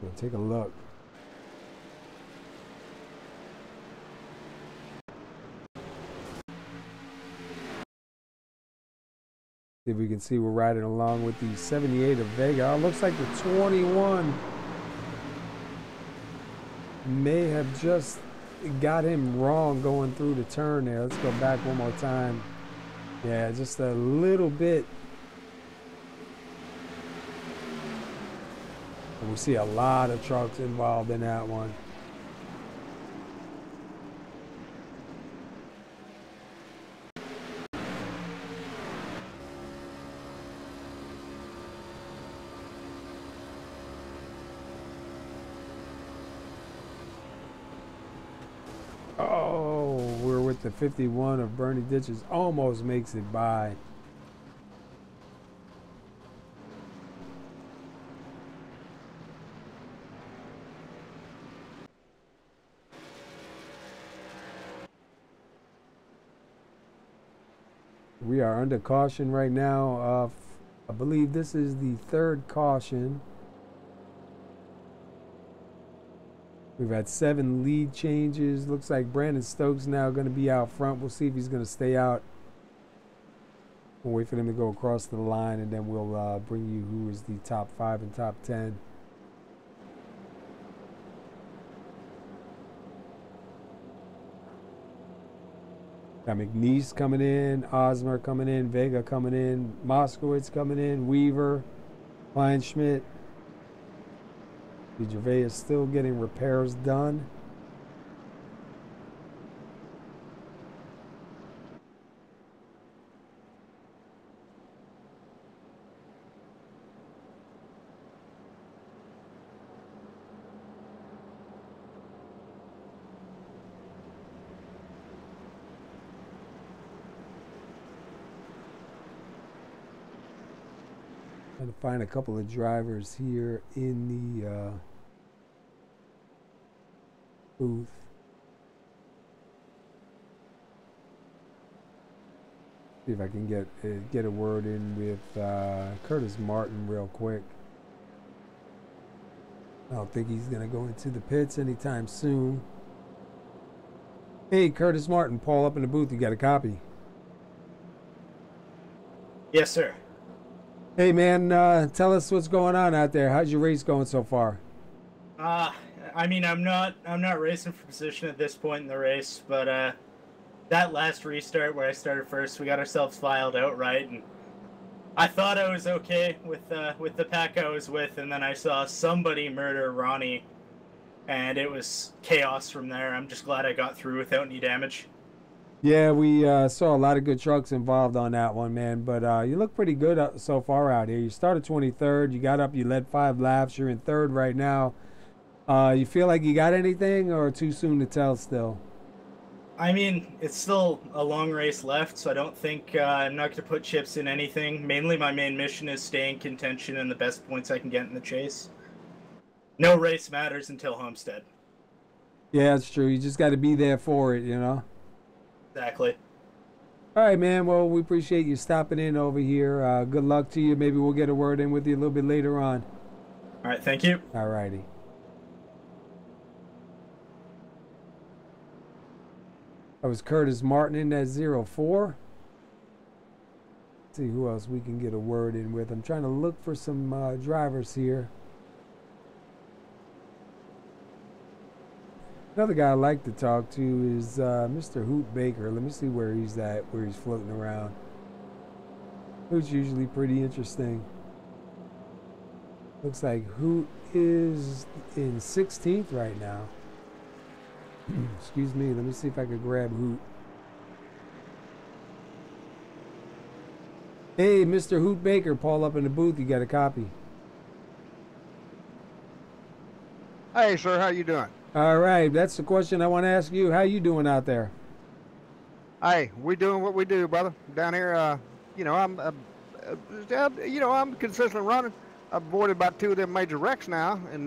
We'll take a look. See if we can see we're riding along with the 78 of Vega. Oh, looks like the 21 may have just got him wrong going through the turn there. Let's go back one more time. Yeah, just a little bit. And we see a lot of trucks involved in that one. Oh, we're with the 51 of Bernie Ditches. Almost makes it by. We are under caution right now. I believe this is the third caution. We've had 7 lead changes. Looks like Brandon Stokes now going to be out front. We'll see if he's going to stay out. We'll wait for them to go across the line, and then we'll bring you who is the top 5 and top 10. Got McNeese coming in, Osmer coming in, Vega coming in, Moskowitz coming in, Weaver, Kleinschmidt. Gervais is still getting repairs done. Trying to find a couple of drivers here in the booth. See if I can get a word in with Curtis Martin real quick. I don't think he's gonna go into the pits anytime soon. Hey, Curtis Martin, Paul up in the booth. You got a copy? Yes, sir. Hey man, tell us what's going on out there. How's your race going so far? I mean, I'm not racing for position at this point in the race, but that last restart where I started first, we got ourselves filed out right, and I thought I was okay with the pack I was with, and then I saw somebody murder Ronnie, and it was chaos from there. I'm just glad I got through without any damage. Yeah, we saw a lot of good trucks involved on that one, man. But you look pretty good so far out here. You started 23rd. You got up. You led 5 laps. You're in 3rd right now. You feel like you got anything, or too soon to tell still? I mean, it's still a long race left, so I don't think I'm not going to put chips in anything. Mainly, my main mission is stay in contention and the best points I can get in the chase. No race matters until Homestead. Yeah, that's true. You just got to be there for it, you know? Exactly. All right, man. Well, we appreciate you stopping in over here. Good luck to you. Maybe we'll get a word in with you a little bit later on. All right, thank you. All righty. That was Curtis Martin in that 04. Let's see who else we can get a word in with. I'm trying to look for some drivers here. Another guy I like to talk to is Mr. Hoot Baker. Let me see where he's at, where he's floating around. Hoot's usually pretty interesting. Looks like Hoot is in 16th right now. Excuse me, let me see if I could grab Hoot. Hey, Mr. Hoot Baker, Paul up in the booth, you got a copy. Hey, sir, how you doing? All right, that's the question I want to ask you. How you doing out there? Hey, we doing what we do, brother. Down here, you know, I'm consistently running. I've avoided about 2 of them major wrecks now, and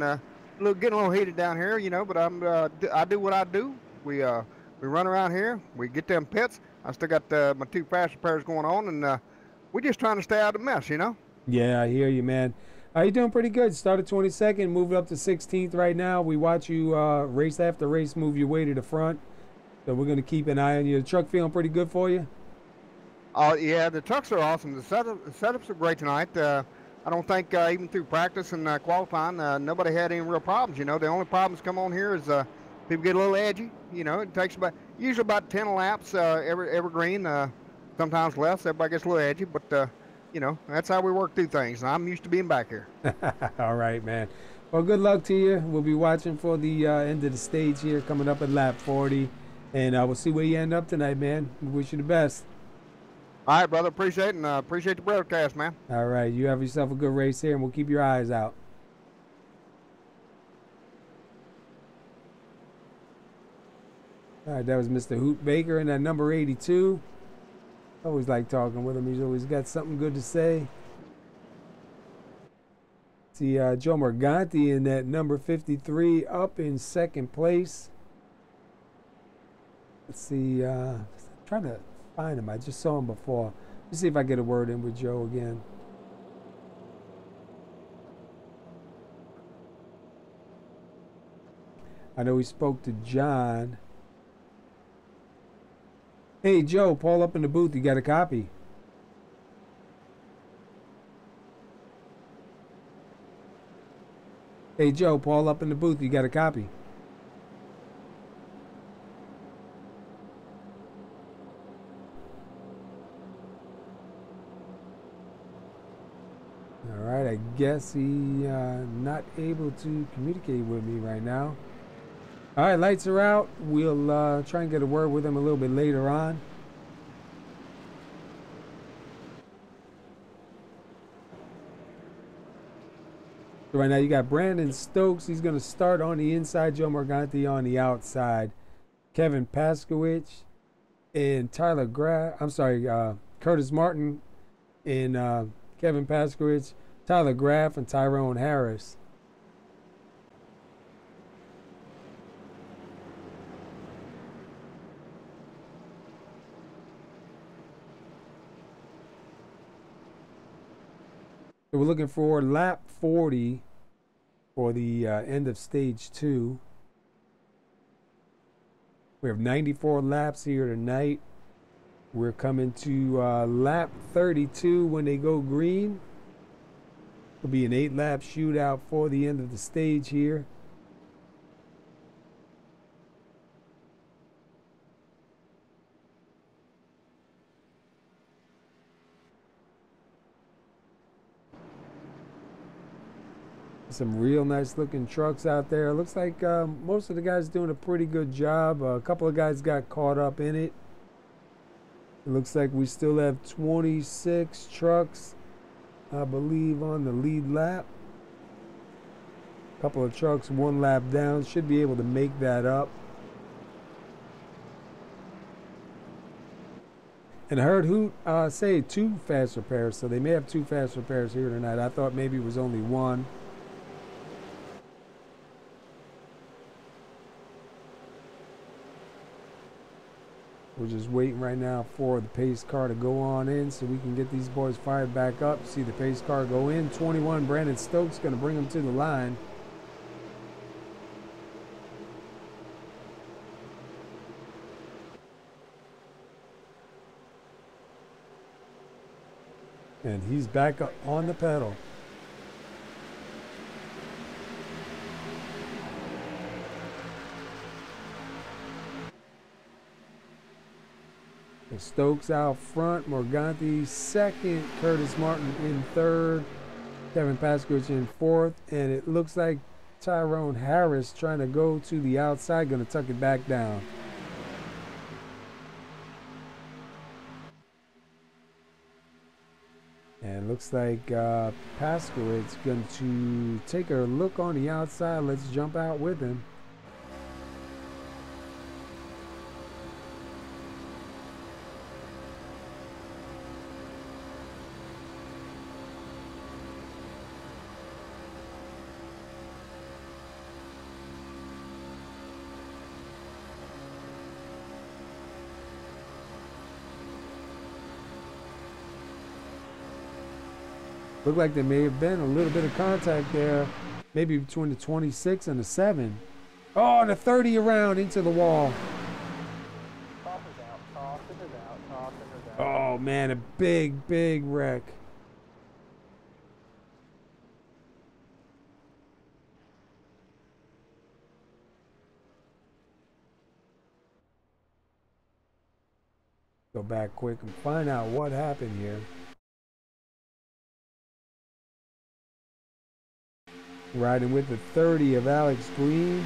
getting a little heated down here, you know. But I do what I do. We run around here. We get them pits. I still got my 2 fast repairs going on, and we're just trying to stay out of the mess, you know. Yeah, I hear you, man. You're doing pretty good. Started 22nd, moved up to 16th right now. We watch you race after race move your way to the front. So we're going to keep an eye on you. The truck feeling pretty good for you? Yeah, the trucks are awesome. The setups are great tonight. I don't think even through practice and qualifying, nobody had any real problems. You know, the only problems come on here is people get a little edgy. You know, it takes usually about 10 laps every Greene, sometimes less. Everybody gets a little edgy, but you know, that's how we work through things. I'm used to being back here. All right, man. Well, good luck to you. We'll be watching for the end of the stage here coming up at lap 40. And we'll see where you end up tonight, man. We wish you the best. All right, brother. Appreciate it, and appreciate the broadcast, man. All right. You have yourself a good race here, and we'll keep your eyes out. All right, that was Mr. Hoot Baker in that number 82. Always like talking with him. He's always got something good to say. See Joe Morganti in that number 53 up in 2nd place. Let's see. I'm trying to find him. I just saw him before. Let's see if I get a word in with Joe again. I know he spoke to John. Hey, Joe, Paul up in the booth. You got a copy? Hey, Joe, Paul up in the booth. You got a copy? All right, I guess he not able to communicate with me right now. All right, lights are out. We'll try and get a word with him a little bit later on. So right now you got Brandon Stokes. He's going to start on the inside. Joe Morganti on the outside. Kevin Paskowitz and Curtis Martin and Kevin Paskowitz, Tyler Graff, and Tyrone Harris. So we're looking for lap 40 for the end of stage 2. We have 94 laps here tonight. We're coming to lap 32 when they go green. It'll be an 8-lap shootout for the end of the stage here. Some real nice looking trucks out there. Looks like most of the guys doing a pretty good job. A couple of guys got caught up in it. It looks like we still have 26 trucks, I believe, on the lead lap. A couple of trucks 1 lap down. Should be able to make that up. And I heard Hoot say 2 fast repairs, so they may have 2 fast repairs here tonight. I thought maybe it was only 1. We're just waiting right now for the pace car to go on in so we can get these boys fired back up. See the pace car go in. 21, Brandon Stokes going to bring them to the line. And he's back up on the pedal. Stokes out front, Morganti second, Curtis Martin in third, Kevin Paskowitz in fourth, and it looks like Tyrone Harris trying to go to the outside, going to tuck it back down. And looks like Paskowitz going to take a look on the outside. Let's jump out with him. Looked like there may have been a little bit of contact there, maybe between the 26 and the 7. Oh, and a 30 around into the wall. Oh, man, a big, big wreck. Go back quick and find out what happened here. Riding with the 30 of Alex Greene.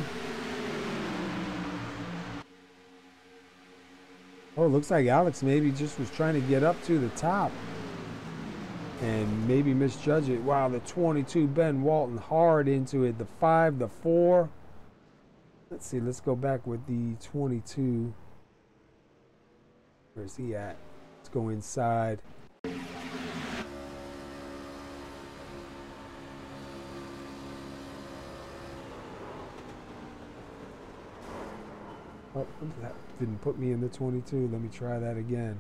Oh, looks like Alex maybe just was trying to get up to the top and maybe misjudge it. Wow, the 22 Ben Walton hard into it. The 5, the 4. Let's see, let's go back with the 22. Where's he at? Let's go inside. Oh, that didn't put me in the 22. Let me try that again.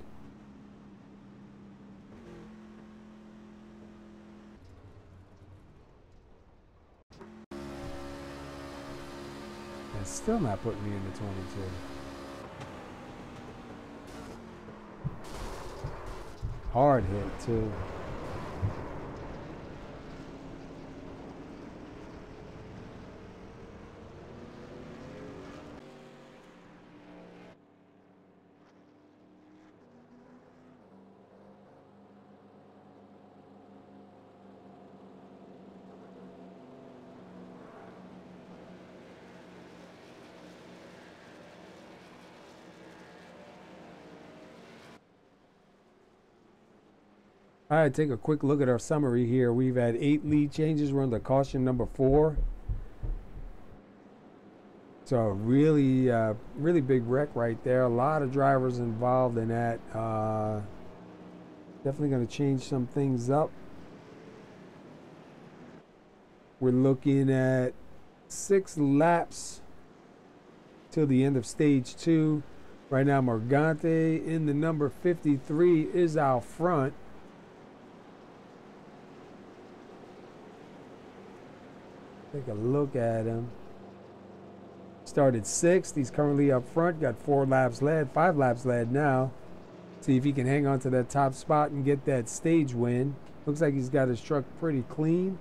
It's still not putting me in the 22. Hard hit, too. All right, take a quick look at our summary here. We've had 8 lead changes. We're under caution number 4. So really, really big wreck right there. A lot of drivers involved in that. Definitely going to change some things up. We're looking at 6 laps till the end of stage 2. Right now, Morgante in the number 53 is out front. Take a look at him. Started 6th. He's currently up front. Got 4 laps led, 5 laps led now. See if he can hang on to that top spot and get that stage win. Looks like he's got his truck pretty clean.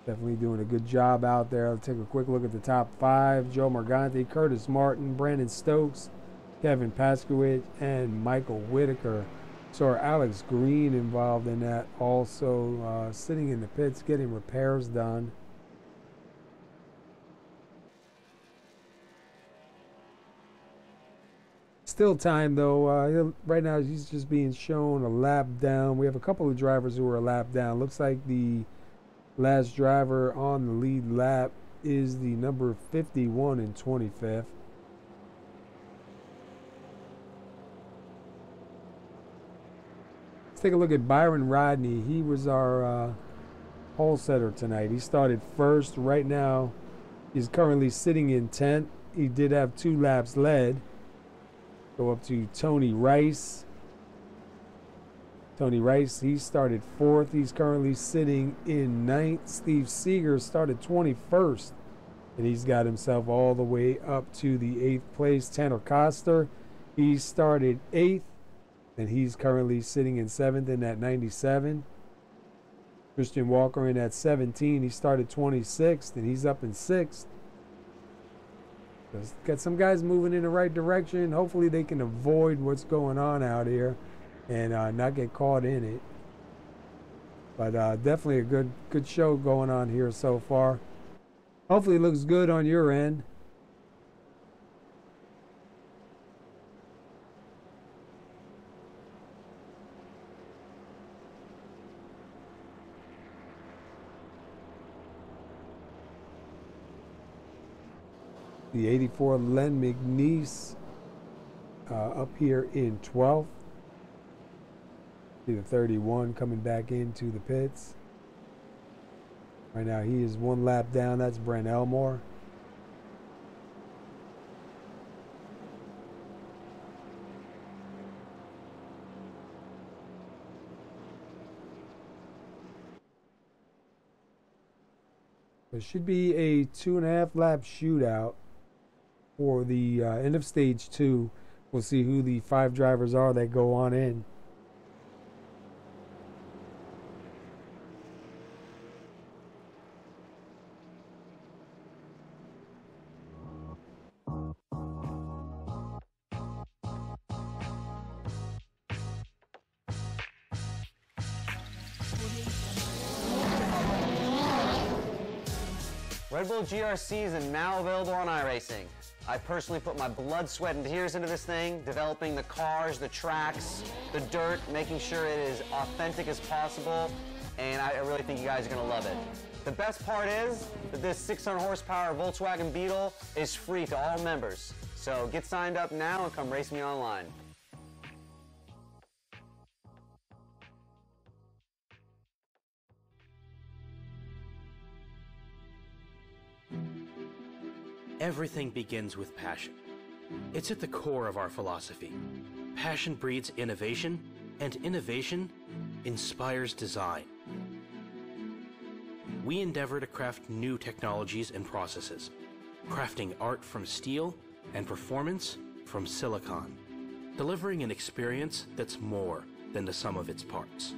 Definitely doing a good job out there. Let's take a quick look at the top 5. Joe Morgante, Curtis Martin, Brandon Stokes, Kevin Paskywitz, and Michael Whittaker. So Alex Greene involved in that also, sitting in the pits getting repairs done. Still time though. Right now he's just being shown a lap down. We have a couple of drivers who are a lap down. Looks like the last driver on the lead lap is the number 51 and 25th. Let's take a look at Byron Rodney. He was our pole setter tonight. He started first. Right now he's currently sitting in 10th. He did have 2 laps led. Go up to Tony Rice. Tony Rice, he started 4th. He's currently sitting in 9th. Steve Segars started 21st. And he's got himself all the way up to the 8th place. Tanner Coster, he started 8th. And he's currently sitting in 7th in that 97. Christian Walker in at 17. He started 26th. And he's up in 6th. Got some guys moving in the right direction. Hopefully they can avoid what's going on out here and not get caught in it. But definitely a good show going on here so far. Hopefully it looks good on your end. The 84 Len McNeese up here in 12th. See the 31 coming back into the pits. Right now he is 1 lap down. That's Brent Elmore. There should be a 2.5 lap shootout for the end of stage 2. We'll see who the 5 drivers are that go on in. Red Bull GRCs are now available on iRacing. I personally put my blood, sweat, and tears into this thing, developing the cars, the tracks, the dirt, making sure it is authentic as possible, and I really think you guys are going to love it. The best part is that this 600 horsepower Volkswagen Beetle is free to all members. So get signed up now and come race me online. Everything begins with passion. It's at the core of our philosophy. Passion breeds innovation, and innovation inspires design. We endeavor to craft new technologies and processes, crafting art from steel and performance from silicon, delivering an experience that's more than the sum of its parts.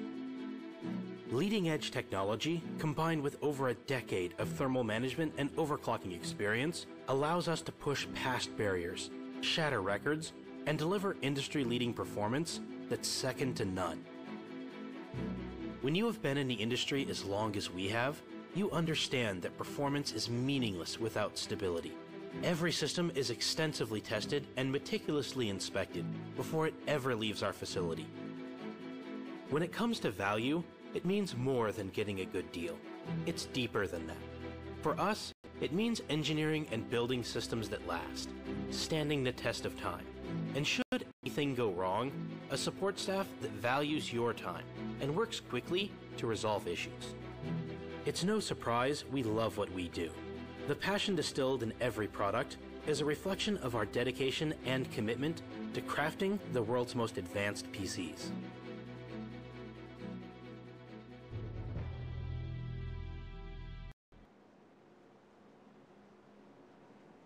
Leading-edge technology, combined with over a decade of thermal management and overclocking experience, allows us to push past barriers, shatter records, and deliver industry-leading performance that's second to none. When you have been in the industry as long as we have, you understand that performance is meaningless without stability. Every system is extensively tested and meticulously inspected before it ever leaves our facility. When it comes to value, it means more than getting a good deal. It's deeper than that. For us, it means engineering and building systems that last, standing the test of time. And should anything go wrong, a support staff that values your time and works quickly to resolve issues. It's no surprise we love what we do. The passion distilled in every product is a reflection of our dedication and commitment to crafting the world's most advanced PCs.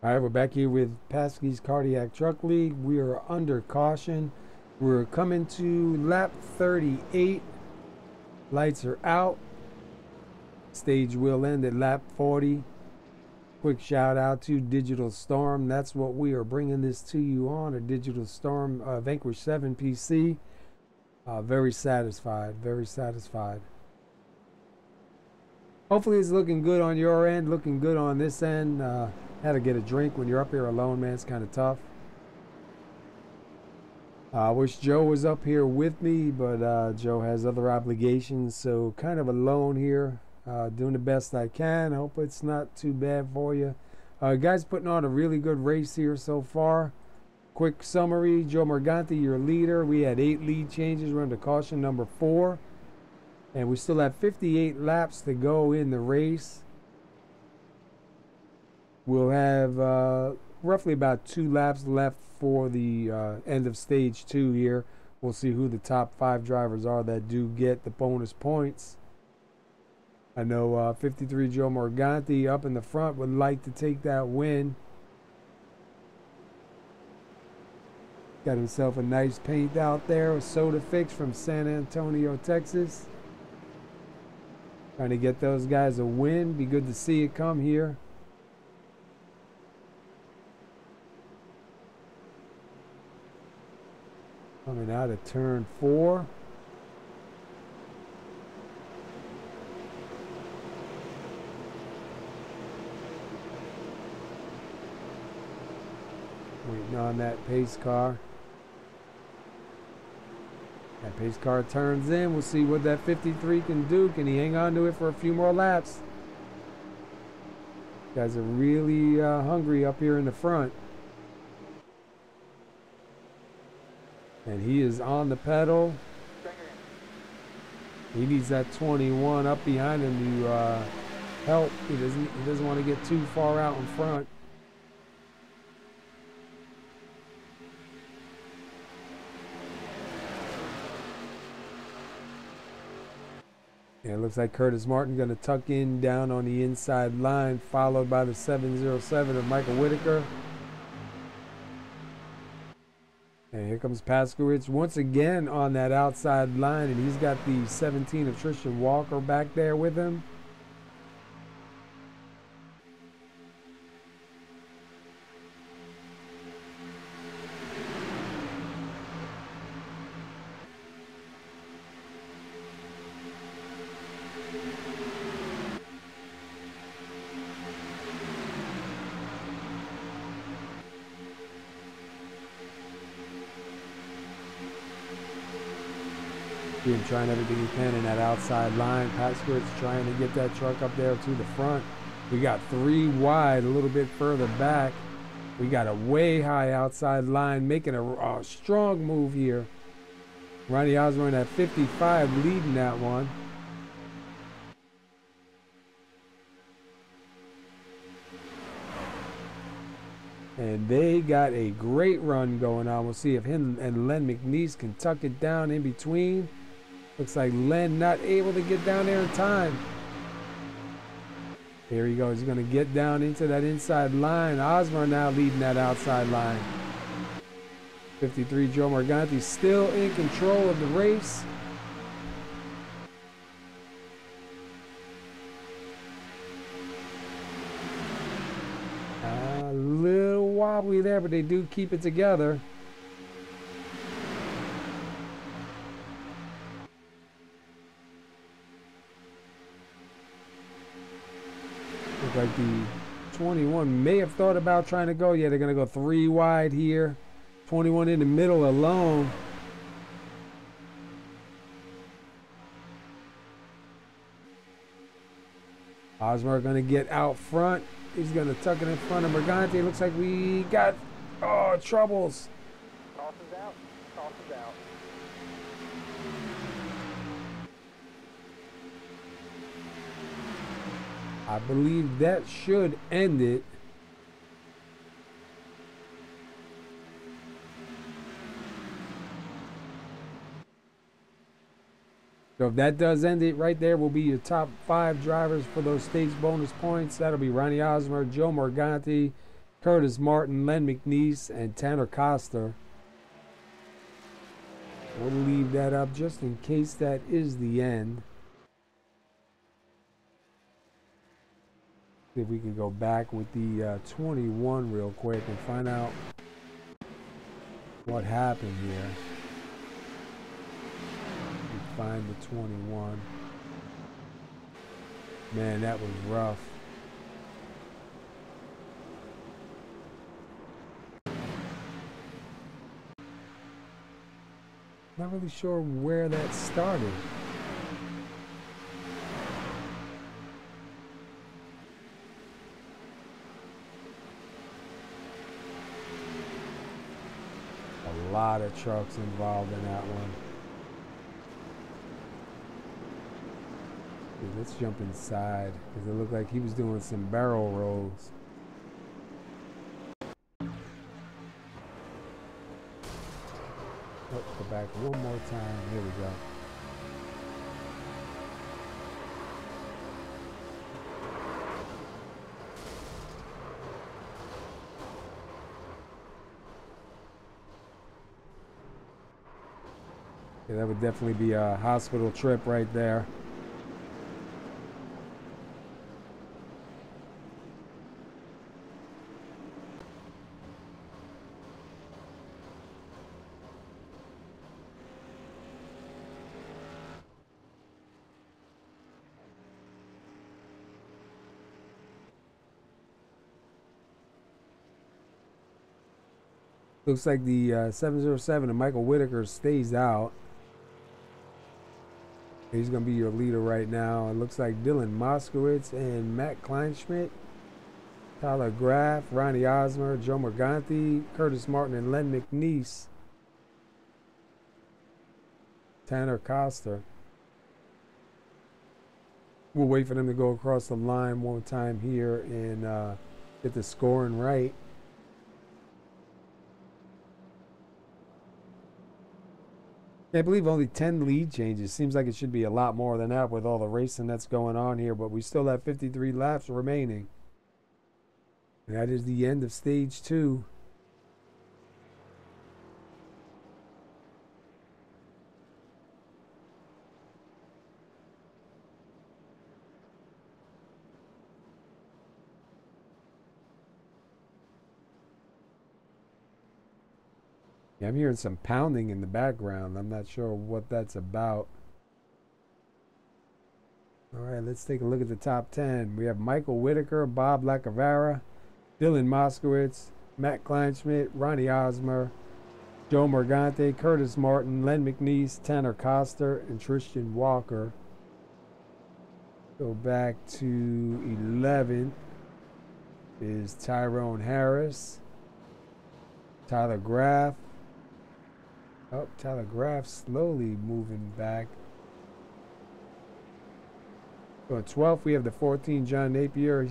All right, we're back here with PASKY'S Cardiac Truck League. We are under caution. We're coming to lap 38. Lights are out. Stage will end at lap 40. Quick shout out to Digital Storm. That's what we are bringing this to you on, a Digital Storm Vanquish 7 PC. Very satisfied, very satisfied. Hopefully it's looking good on your end, looking good on this end. Had to get a drink when you're up here alone, man. It's kind of tough. I wish Joe was up here with me, but Joe has other obligations, so kind of alone here. Doing the best I can. Hope it's not too bad for you. Guys putting on a really good race here so far. Quick summary. Joe Morganti, your leader. We had 8 lead changes. We're under caution number 4. And we still have 58 laps to go in the race. We'll have roughly about 2 laps left for the end of stage 2 here. We'll see who the top 5 drivers are that do get the bonus points. I know 53 Joe Morganti up in the front would like to take that win. Got himself a nice paint out there, a soda fix from San Antonio, Texas. Trying to get those guys a win. Be good to see it come here. Coming out of turn 4. Waiting on that pace car. That pace car turns in. We'll see what that 53 can do. Can he hang on to it for a few more laps? Guys are really hungry up here in the front. And he is on the pedal. He needs that 21 up behind him to help. He doesn't want to get too far out in front. Yeah, it looks like Curtis Martin going to tuck in down on the inside line, followed by the 707 of Michael Whittaker. And here comes Moskowitz once again on that outside line, and he's got the 17 of Tristan Walker back there with him. Him trying everything he can in that outside line. Moskowitz trying to get that truck up there to the front. We got 3 wide, a little bit further back. We got a way high outside line, making a strong move here. Ronnie Osmer at 55 leading that one. And they got a great run going on. We'll see if him and Len McNeese can tuck it down in between. Looks like Len not able to get down there in time. Here he goes. He's going to get down into that inside line. Osmer now leading that outside line. 53 Joe Morganti still in control of the race. A little wobbly there, but they do keep it together. Like the 21 may have thought about trying to go. Yeah, they're going to go 3 wide here. 21 in the middle alone. Osmer going to get out front. He's going to tuck it in front of Morgante. Looks like we got, troubles. Caution's out. Caution's out. I believe that should end it. So if that does end it, right there will be your top 5 drivers for those stage bonus points. That'll be Ronnie Osmer, Joe Morgante, Curtis Martin, Len McNeese, and Tanner Coster. We'll leave that up just in case that is the end. See if we can go back with the 21 real quick and find out what happened here. Find the 21. Man, that was rough. Not really sure where that started. A lot of trucks involved in that one. Let's jump inside because it looked like he was doing some barrel rolls. Oh, go back one more time. Here we go. Yeah, that would definitely be a hospital trip right there. Looks like the 707 and Michael Whittaker stays out. He's going to be your leader right now. It looks like Dylan Moskowitz and Matt Kleinschmidt, Tyler Graff, Ronnie Osmer, Joe Morgante, Curtis Martin, and Len McNeese. Tanner Coster. We'll wait for them to go across the line one time here and get the scoring right. I believe only 10 lead changes. Seems like it should be a lot more than that with all the racing that's going on here, but we still have 53 laps remaining. And that is the end of stage 2. Yeah, I'm hearing some pounding in the background. I'm not sure what that's about. All right, let's take a look at the top 10. We have Michael Whittaker, Bob Lacavara, Dylan Moskowitz, Matt Kleinschmidt, Ronnie Osmer, Joe Morgante, Curtis Martin, Len McNeese, Tanner Coster, and Tristan Walker. Go back to 11 is Tyrone Harris, Tyler Graff. Oh, Tyler Graff slowly moving back. So at 12th, we have the 14, John Napier.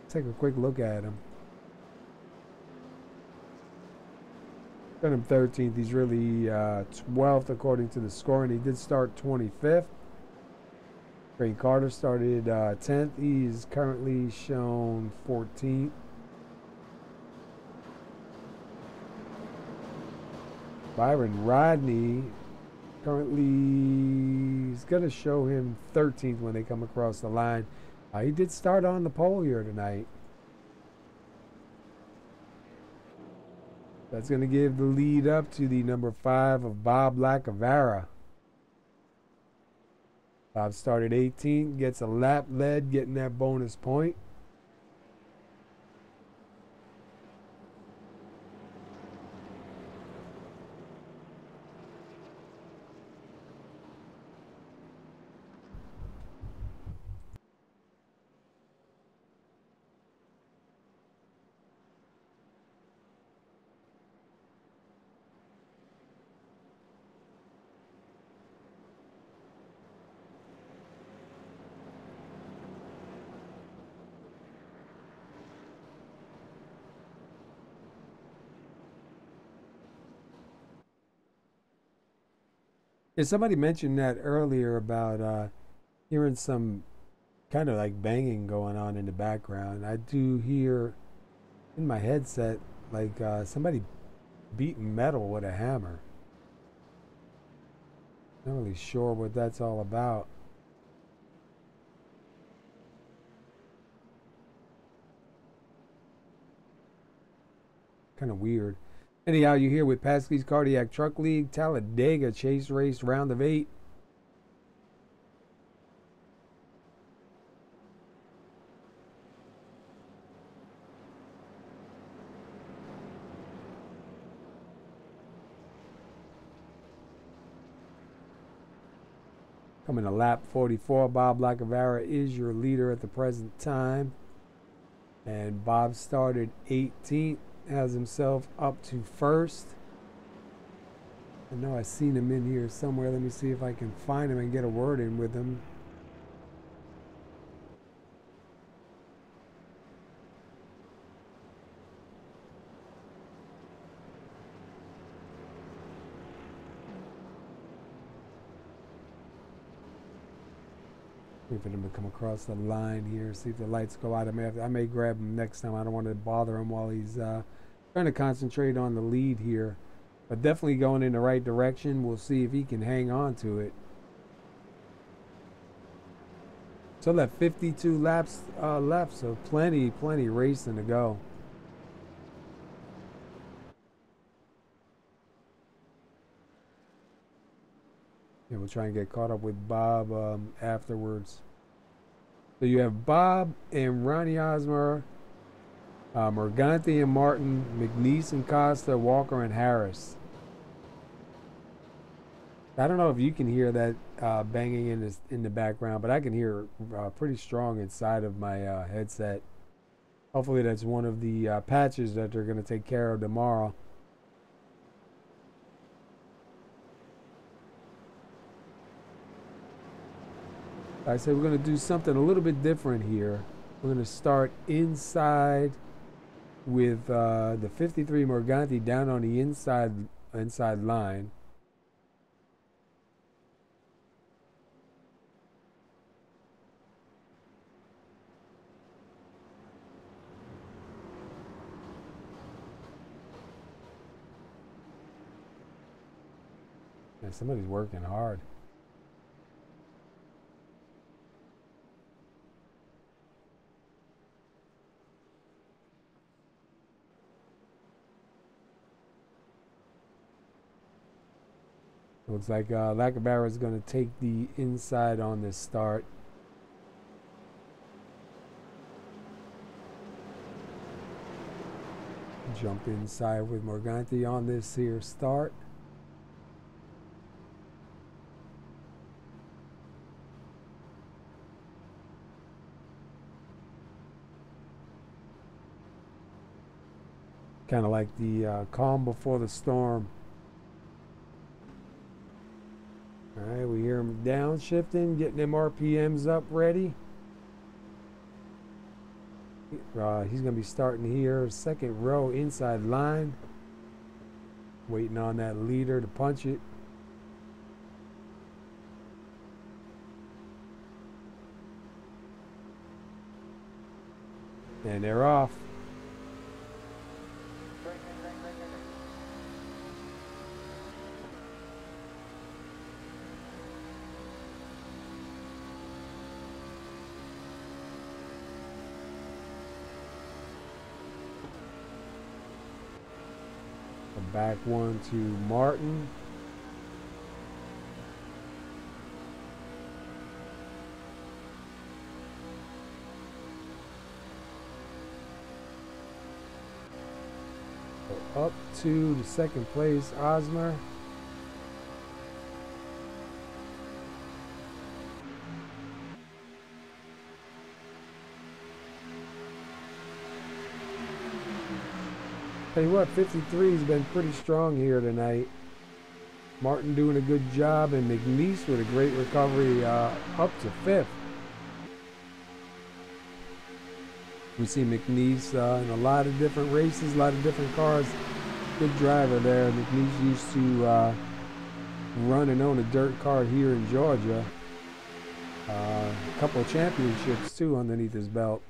Take a quick look at him. Got him 13th. He's really 12th according to the scoring. He did start 25th. Ray Carter started 10th. He's currently shown 14th. Byron Rodney currently is going to show him 13th when they come across the line. He did start on the pole here tonight. That's going to give the lead up to the number 5 of Bob Lacavara. Bob started 18th, gets a lap lead, getting that bonus point. Yeah, somebody mentioned that earlier about hearing some kind of like banging going on in the background. I do hear in my headset like somebody beating metal with a hammer. Not really sure what that's all about. Kind of weird. Anyhow, you're here with PASKY'S Cardiac Truck League, Talladega Chase Race, round of 8. Coming to lap 44, Bob Lacavera is your leader at the present time. And Bob started 18th, has himself up to first. I know I've seen him in here somewhere. Let me see if I can find him and get a word in with him. Wait for them to come across the line here, see if the lights go out. I may grab him next time. I don't want to bother him while he's trying to concentrate on the lead here. But definitely going in the right direction. We'll see if he can hang on to it. So that 52 laps left, so plenty racing to go. Yeah, we'll try and get caught up with Bob afterwards. So you have Bob and Ronnie Osmer, Morganti and Martin, McNeese and Costa, Walker and Harris. I don't know if you can hear that banging in the background, but I can hear pretty strong inside of my headset. Hopefully that's one of the patches that they're going to take care of tomorrow. I said we're going to do something a little bit different here. We're going to start inside with the 53 Morganti down on the inside line. Man, somebody's working hard. Looks like Lacavera is going to take the inside on this start. Jump inside with Morganti on this here start. Kind of like the calm before the storm. All right, we hear him downshifting, getting them RPMs up ready. He's going to be starting here, second row inside line. Waiting on that leader to punch it. And they're off. Back one to Martin. Up to the second place, Osmer. Tell you what, 53 has been pretty strong here tonight. Martin doing a good job, and McNeese with a great recovery up to 5th. We see McNeese in a lot of different races, a lot of different cars. Good driver there. McNeese used to running on a dirt car here in Georgia. A couple of championships too underneath his belt.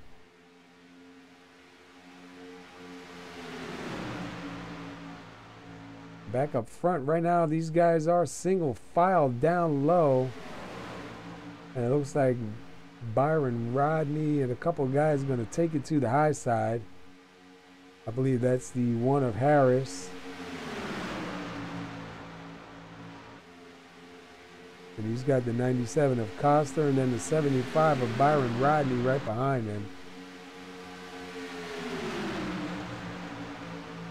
Back up front right now, these guys are single file down low. And it looks like Byron Rodney and a couple of guys going to take it to the high side. I believe that's the one of Harris. And he's got the 97 of Coster and then the 75 of Byron Rodney right behind him.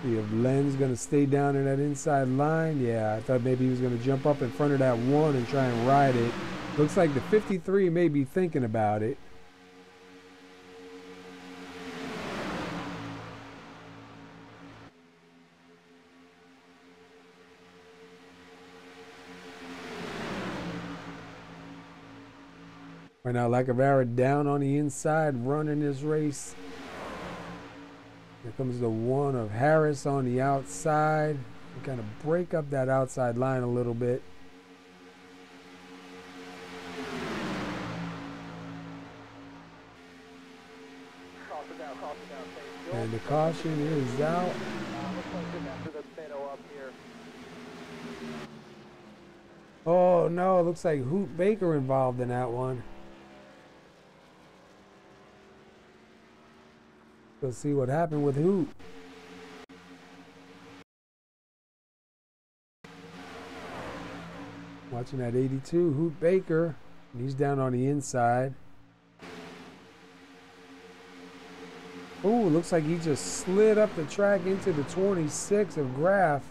See if Len's going to stay down in that inside line. Yeah, I thought maybe he was going to jump up in front of that one and try and ride it. Looks like the 53 may be thinking about it. Right now, Lacavera down on the inside, running this race. Here comes the one of Harris on the outside. Kind of break up that outside line a little bit. And the caution is out. Oh no, it looks like Whittaker involved in that one. Let's see what happened with Hoot. Watching that 82, Whittaker, and he's down on the inside. Oh, looks like he just slid up the track into the 26 of Graff.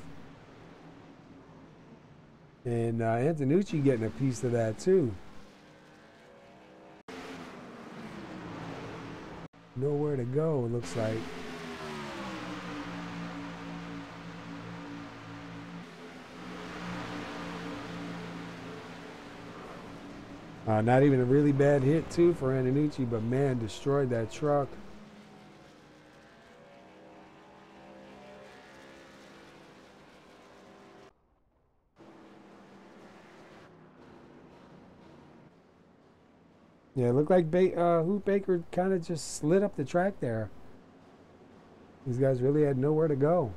And Antonucci getting a piece of that too. Nowhere to go, it looks like. Not even a really bad hit too for Antonucci, but man, destroyed that truck. Yeah, it looked like Whittaker kind of just slid up the track there. These guys really had nowhere to go.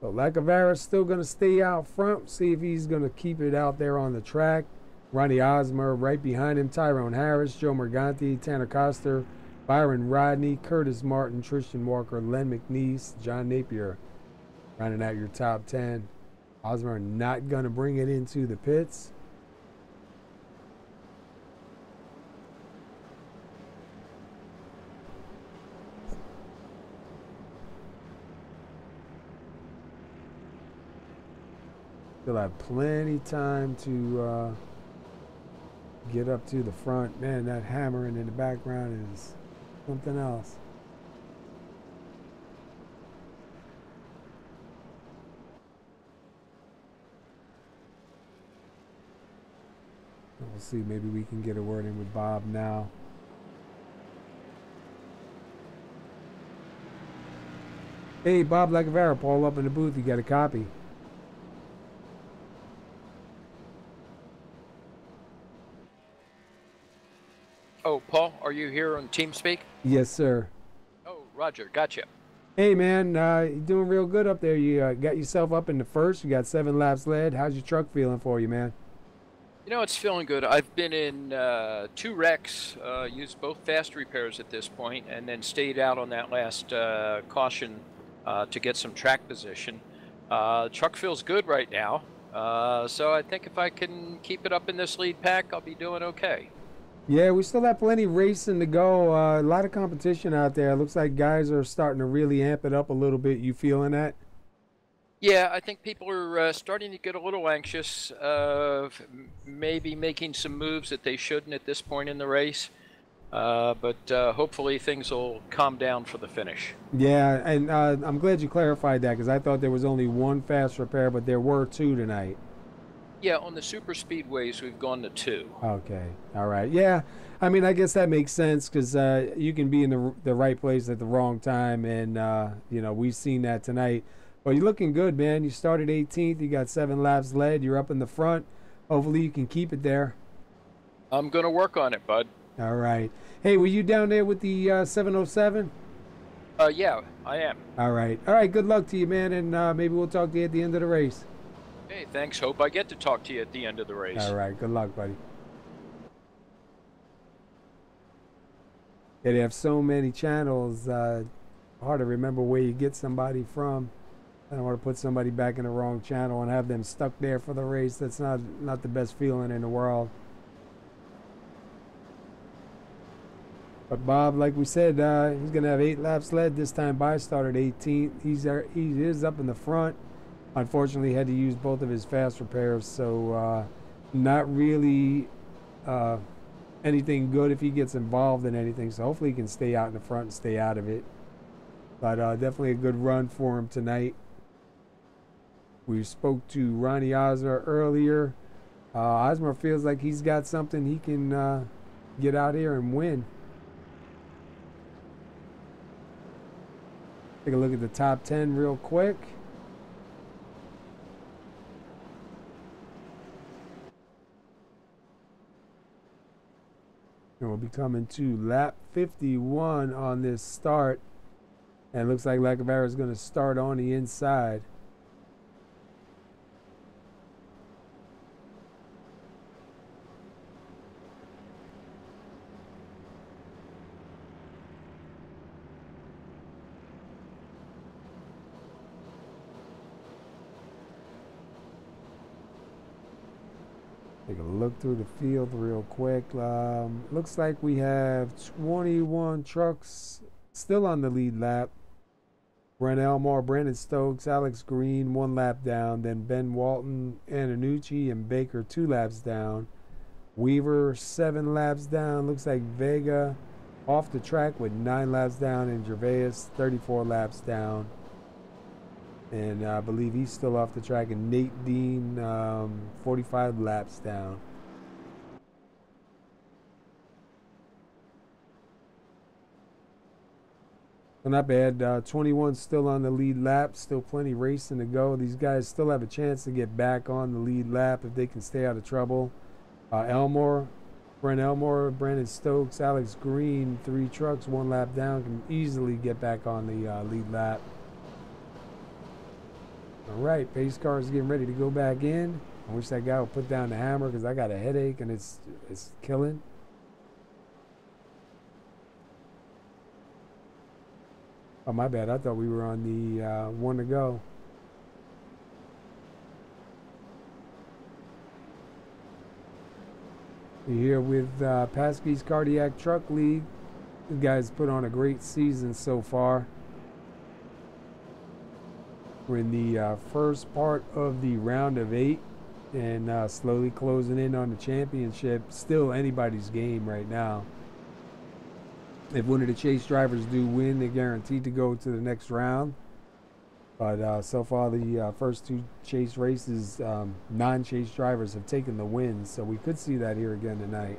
So Lacavera's still going to stay out front. See if he's going to keep it out there on the track. Ronnie Osmer right behind him. Tyrone Harris, Joe Morganti, Tanner Coster, Byron Rodney, Curtis Martin, Tristan Walker, Len McNeese, John Napier. Rounding out your top 10. Osmer not going to bring it into the pits. Still have plenty time to get up to the front. Man, that hammering in the background is something else. We'll see, maybe we can get a word in with Bob now. Hey, Bob Lacavera, Paul up in the booth, you got a copy. Oh, Paul, are you here on TeamSpeak? Yes, sir. Oh, Roger, gotcha. Hey, man, you're doing real good up there. You got yourself up in the first. You got 7 laps led. How's your truck feeling for you, man? You know, it's feeling good. I've been in 2 wrecks, used both fast repairs at this point, and then stayed out on that last caution to get some track position. Truck feels good right now, so I think if I can keep it up in this lead pack, I'll be doing okay. Yeah, we still have plenty racing to go. A lot of competition out there. Looks like guys are starting to really amp it up a little bit. You feeling that? Yeah, I think people are starting to get a little anxious of maybe making some moves that they shouldn't at this point in the race. But hopefully things will calm down for the finish. Yeah, and I'm glad you clarified that because I thought there was only 1 fast repair, but there were 2 tonight. Yeah, on the super speedways, we've gone to 2. Okay. All right. Yeah. I mean, I guess that makes sense because you can be in the right place at the wrong time, and you know, we've seen that tonight. But you're looking good, man. You started 18th. You got 7 laps led. You're up in the front. Hopefully, you can keep it there. I'm gonna work on it, bud. All right. Hey, were you down there with the 707? Yeah, I am. All right. All right. Good luck to you, man, and maybe we'll talk to you at the end of the race. Hey, thanks. Hope I get to talk to you at the end of the race. All right. Good luck, buddy. Yeah, they have so many channels. Hard to remember where you get somebody from. I don't want to put somebody back in the wrong channel and have them stuck there for the race. That's not the best feeling in the world. But Bob, like we said, he's gonna have 8 laps led this time by. Started 18th. He is up in the front. Unfortunately, had to use both of his fast repairs, so not really anything good if he gets involved in anything. So hopefully he can stay out in the front and stay out of it. But definitely a good run for him tonight. We spoke to Ronnie Osmer earlier. Osmer feels like he's got something he can get out here and win. Take a look at the top 10 real quick. And we'll be coming to lap 51 on this start. And it looks like Lacavera is going to start on the inside. Take a look through the field real quick. Looks like we have 21 trucks still on the lead lap. Brent Elmore, Brandon Stokes, Alex Greene 1 lap down. Then Ben Walton, Antonucci, and Baker 2 laps down. Weaver 7 laps down. Looks like Vega off the track with 9 laps down, and Gervais 34 laps down. And I believe he's still off the track. And Nate Dean, 45 laps down. So not bad. 21 still on the lead lap. Still plenty racing to go. These guys still have a chance to get back on the lead lap if they can stay out of trouble. Elmore, Brent Elmore, Brandon Stokes, Alex Greene, 3 trucks, 1 lap down, can easily get back on the lead lap. All right, pace car is getting ready to go back in. I wish that guy would put down the hammer because I got a headache and it's killing. Oh, my bad. I thought we were on the 1 to go. We're here with PASKY'S Cardiac Truck League. The guys put on a great season so far. We're in the first part of the round of 8 and slowly closing in on the championship. Still anybody's game right now. If one of the chase drivers do win, they're guaranteed to go to the next round. But so far, the first 2 chase races, non-chase drivers have taken the win. So we could see that here again tonight.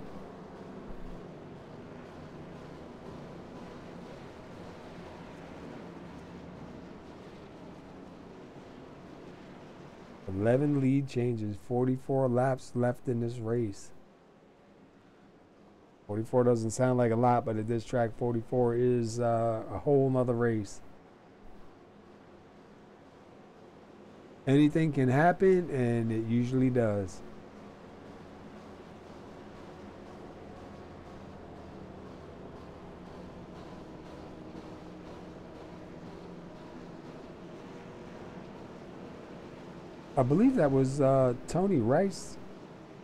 $11 lead changes, 44 laps left in this race. 44 doesn't sound like a lot, but at this track, 44 is a whole nother race. Anything can happen, and it usually does. I believe that was Tony Rice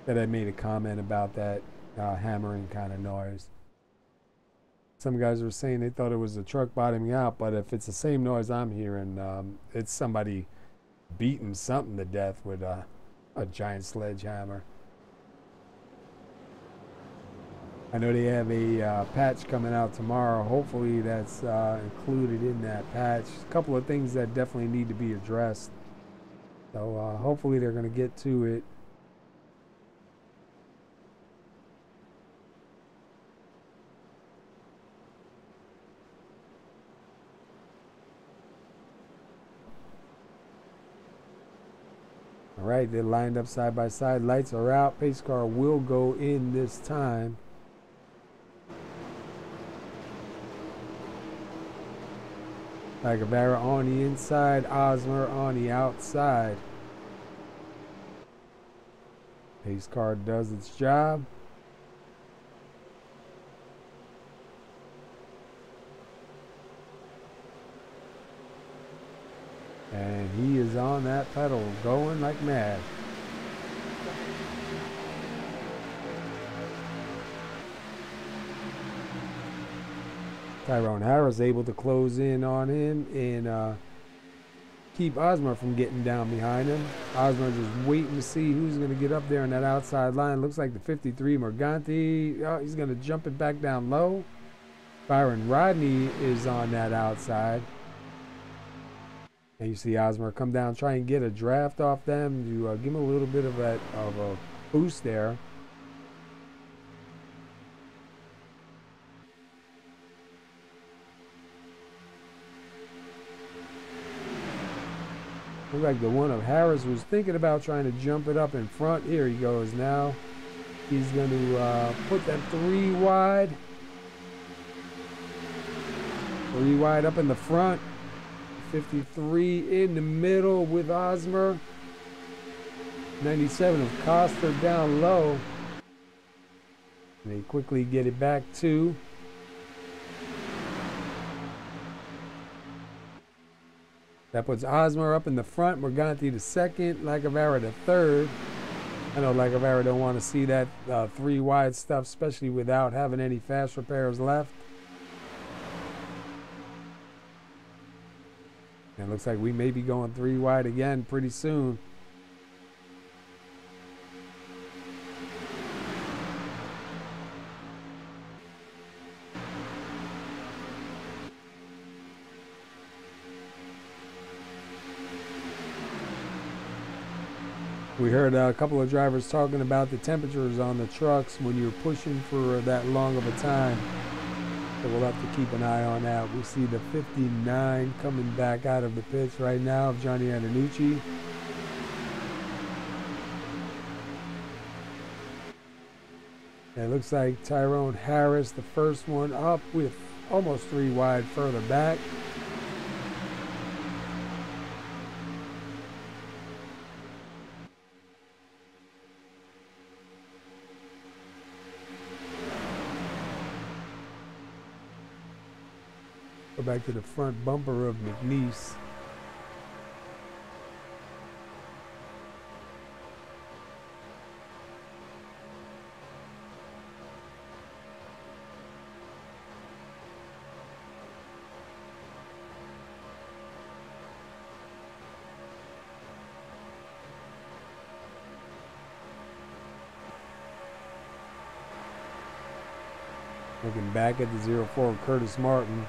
that had made a comment about that hammering kind of noise. Some guys were saying they thought it was a truck bottoming out, but if it's the same noise I'm hearing, it's somebody beating something to death with a giant sledgehammer. I know they have a patch coming out tomorrow. Hopefully that's included in that patch. A couple of things that definitely need to be addressed. So hopefully they're going to get to it All right, they're lined up side by side. Lights are out. Pace car will go in this time. Guevara on the inside, Osmer on the outside. Pace car does its job. And he is on that pedal, going like mad. Tyrone Harris able to close in on him and keep Osmer from getting down behind him. Osmer just waiting to see who's going to get up there on that outside line. Looks like the 53 Morganti. Oh, he's going to jump it back down low. Byron Rodney is on that outside. And you see Osmer come down, try and get a draft off them to give him a little bit of a boost there. Looks like the one of Harris was thinking about trying to jump it up in front. Here he goes now. He's going to put that 3 wide. 3 wide up in the front. 53 in the middle with Osmer. 97 of Coster down low. And they quickly get it back to. That puts Osmer up in the front. Morganti the second. Lacavara the third. I know Lacavara don't want to see that 3 wide stuff, especially without having any fast repairs left. And it looks like we may be going 3 wide again pretty soon. We heard a couple of drivers talking about the temperatures on the trucks when you're pushing for that long of a time. So we'll have to keep an eye on that. We see the 59 coming back out of the pits right now of Johnny Antonucci. It looks like Tyrone Harris, the first one up with almost 3 wide further back. Go back to the front bumper of McNeese. Looking back at the 04 Curtis Martin.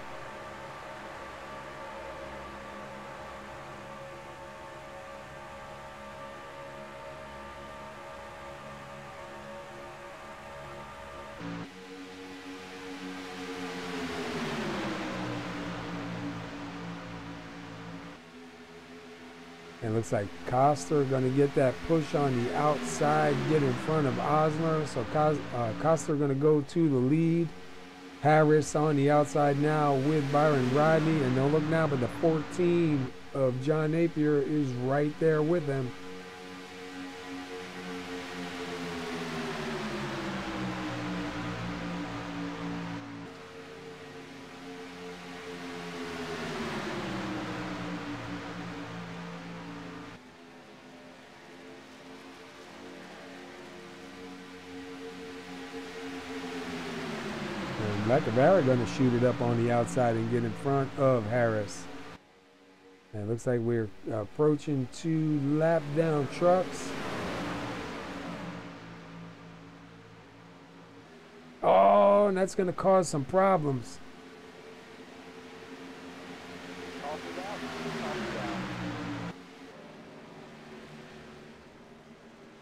It looks like Coster going to get that push on the outside, get in front of Osmer. So Coster going to go to the lead. Harris on the outside now with Byron Rodney. And don't look now, but the 14 of John Napier is right there with them. Lacavara going to shoot it up on the outside and get in front of Harris. And it looks like we're approaching 2 lap down trucks. Oh, and that's going to cause some problems.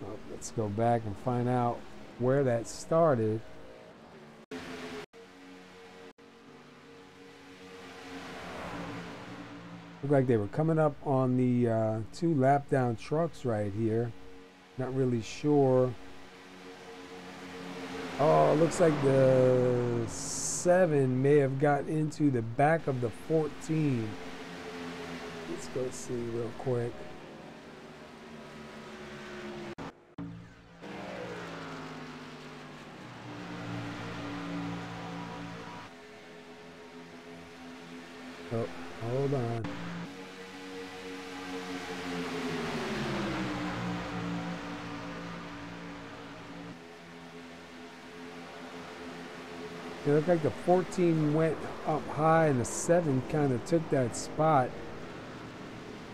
Well, let's go back and find out where that started. Looked like they were coming up on the 2 lap down trucks right here. Not really sure. Oh, it looks like the 7 may have got into the back of the 14. Let's go see real quick. Oh, hold on. It looked like the 14 went up high and the 7 kind of took that spot.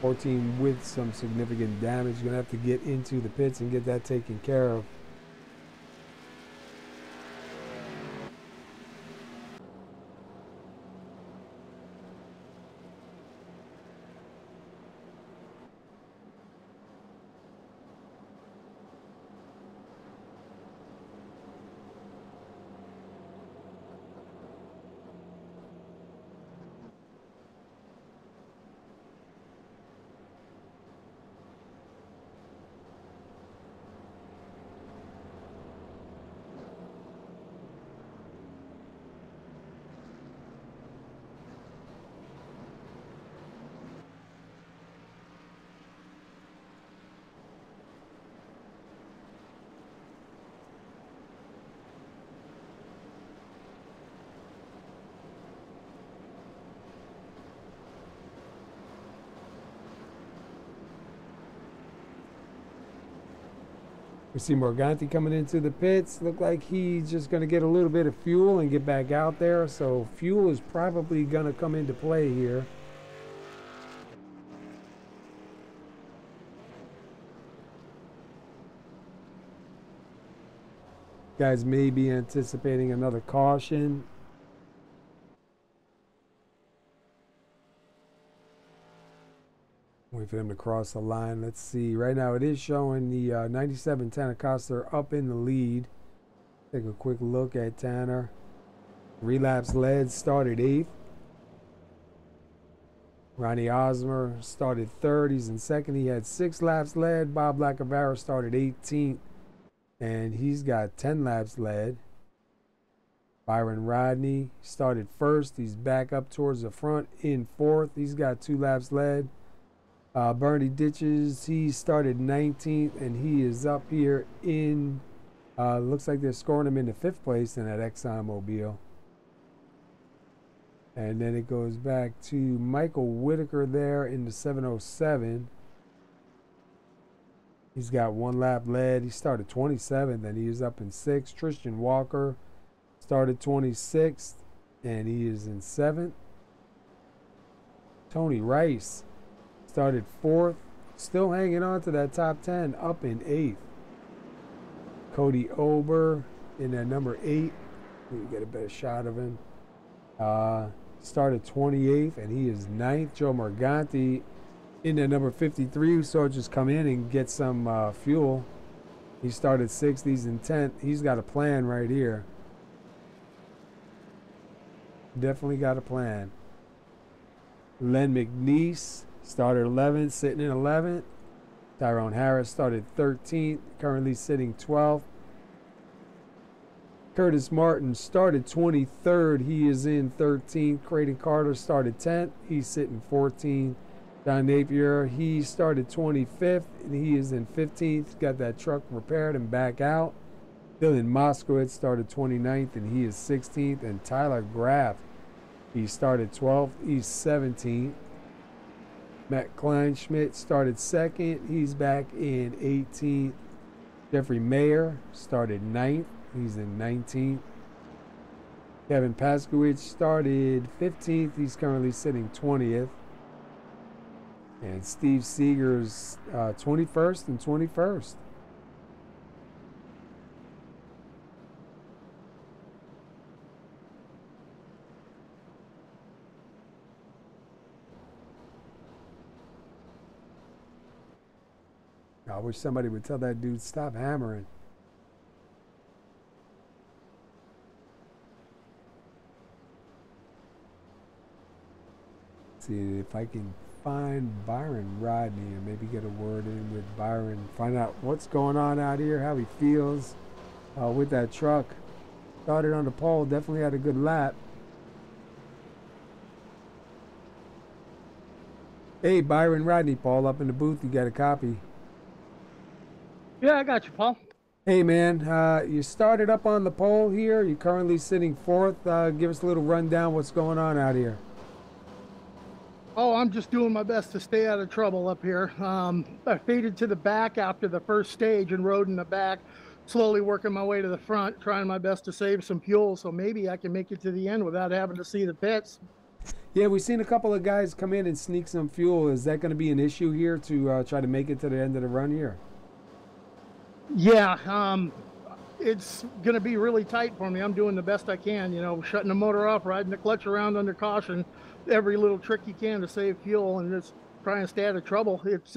14 with some significant damage. You're going to have to get into the pits and get that taken care of. We see Morganti coming into the pits. Look like he's just going to get a little bit of fuel and get back out there. So fuel is probably going to come into play here. Guys may be anticipating another caution. Wait for them to cross the line. Let's see. Right now it is showing the 97 Tanner Coster up in the lead. Take a quick look at Tanner. Relapse led, started 8th. Ronnie Osmer started 3rd. He's in 2nd. He had 6 laps led. Bob Lacavera started 18th. And he's got 10 laps led. Byron Rodney started 1st. He's back up towards the front in 4th. He's got 2 laps led. Bernie Ditches, he started 19th, and he is up here in, looks like they're scoring him into 5th place in that ExxonMobil. And then it goes back to Michael Whittaker there in the 707. He's got 1 lap led. He started 27th, and he is up in 6th. Tristan Walker started 26th, and he is in 7th. Tony Rice started 4th, still hanging on to that top 10, up in 8th. Cody Ober in at number 8. We get a better shot of him. Started 28th, and he is 9th. Joe Morganti in at number 53, who saw just come in and get some fuel. He started 6th. He's in 10th. He's got a plan right here. Definitely got a plan. Len McNeese started 11th, sitting in 11th. Tyrone Harris started 13th, currently sitting 12th. Curtis Martin started 23rd. He is in 13th. Creighton Carter started 10th. He's sitting 14th. Don Napier, he started 25th, and he is in 15th. Got that truck repaired and back out. Dylan Moskowitz started 29th, and he is 16th. And Tyler Graff, he started 12th. He's 17th. Matt Kleinschmidt started 2nd. He's back in 18th. Jeffrey Mayer started 9th. He's in 19th. Kevin Paskywitz started 15th. He's currently sitting 20th. And Steve Segars 21st and 21st. I wish somebody would tell that dude stop hammering. See if I can find Byron Rodney and maybe get a word in with Byron. Find out what's going on out here, how he feels with that truck. Started on the pole, definitely had a good lap. Hey, Byron Rodney, Paul, up in the booth. You got a copy? Yeah, I got you, Paul. Hey, man, you started up on the pole here. You're currently sitting fourth. Give us a little rundown. What's going on out here? Oh, I'm just doing my best to stay out of trouble up here. I faded to the back after the first stage and rode in the back, slowly working my way to the front, trying my best to save some fuel so maybe I can make it to the end without having to see the pits. Yeah, we've seen a couple of guys come in and sneak some fuel. Is that going to be an issue here to try to make it to the end of the run here? Yeah, it's going to be really tight for me. I'm doing the best I can, you know, shutting the motor off, riding the clutch around under caution, every little trick you can to save fuel and just trying to stay out of trouble. It's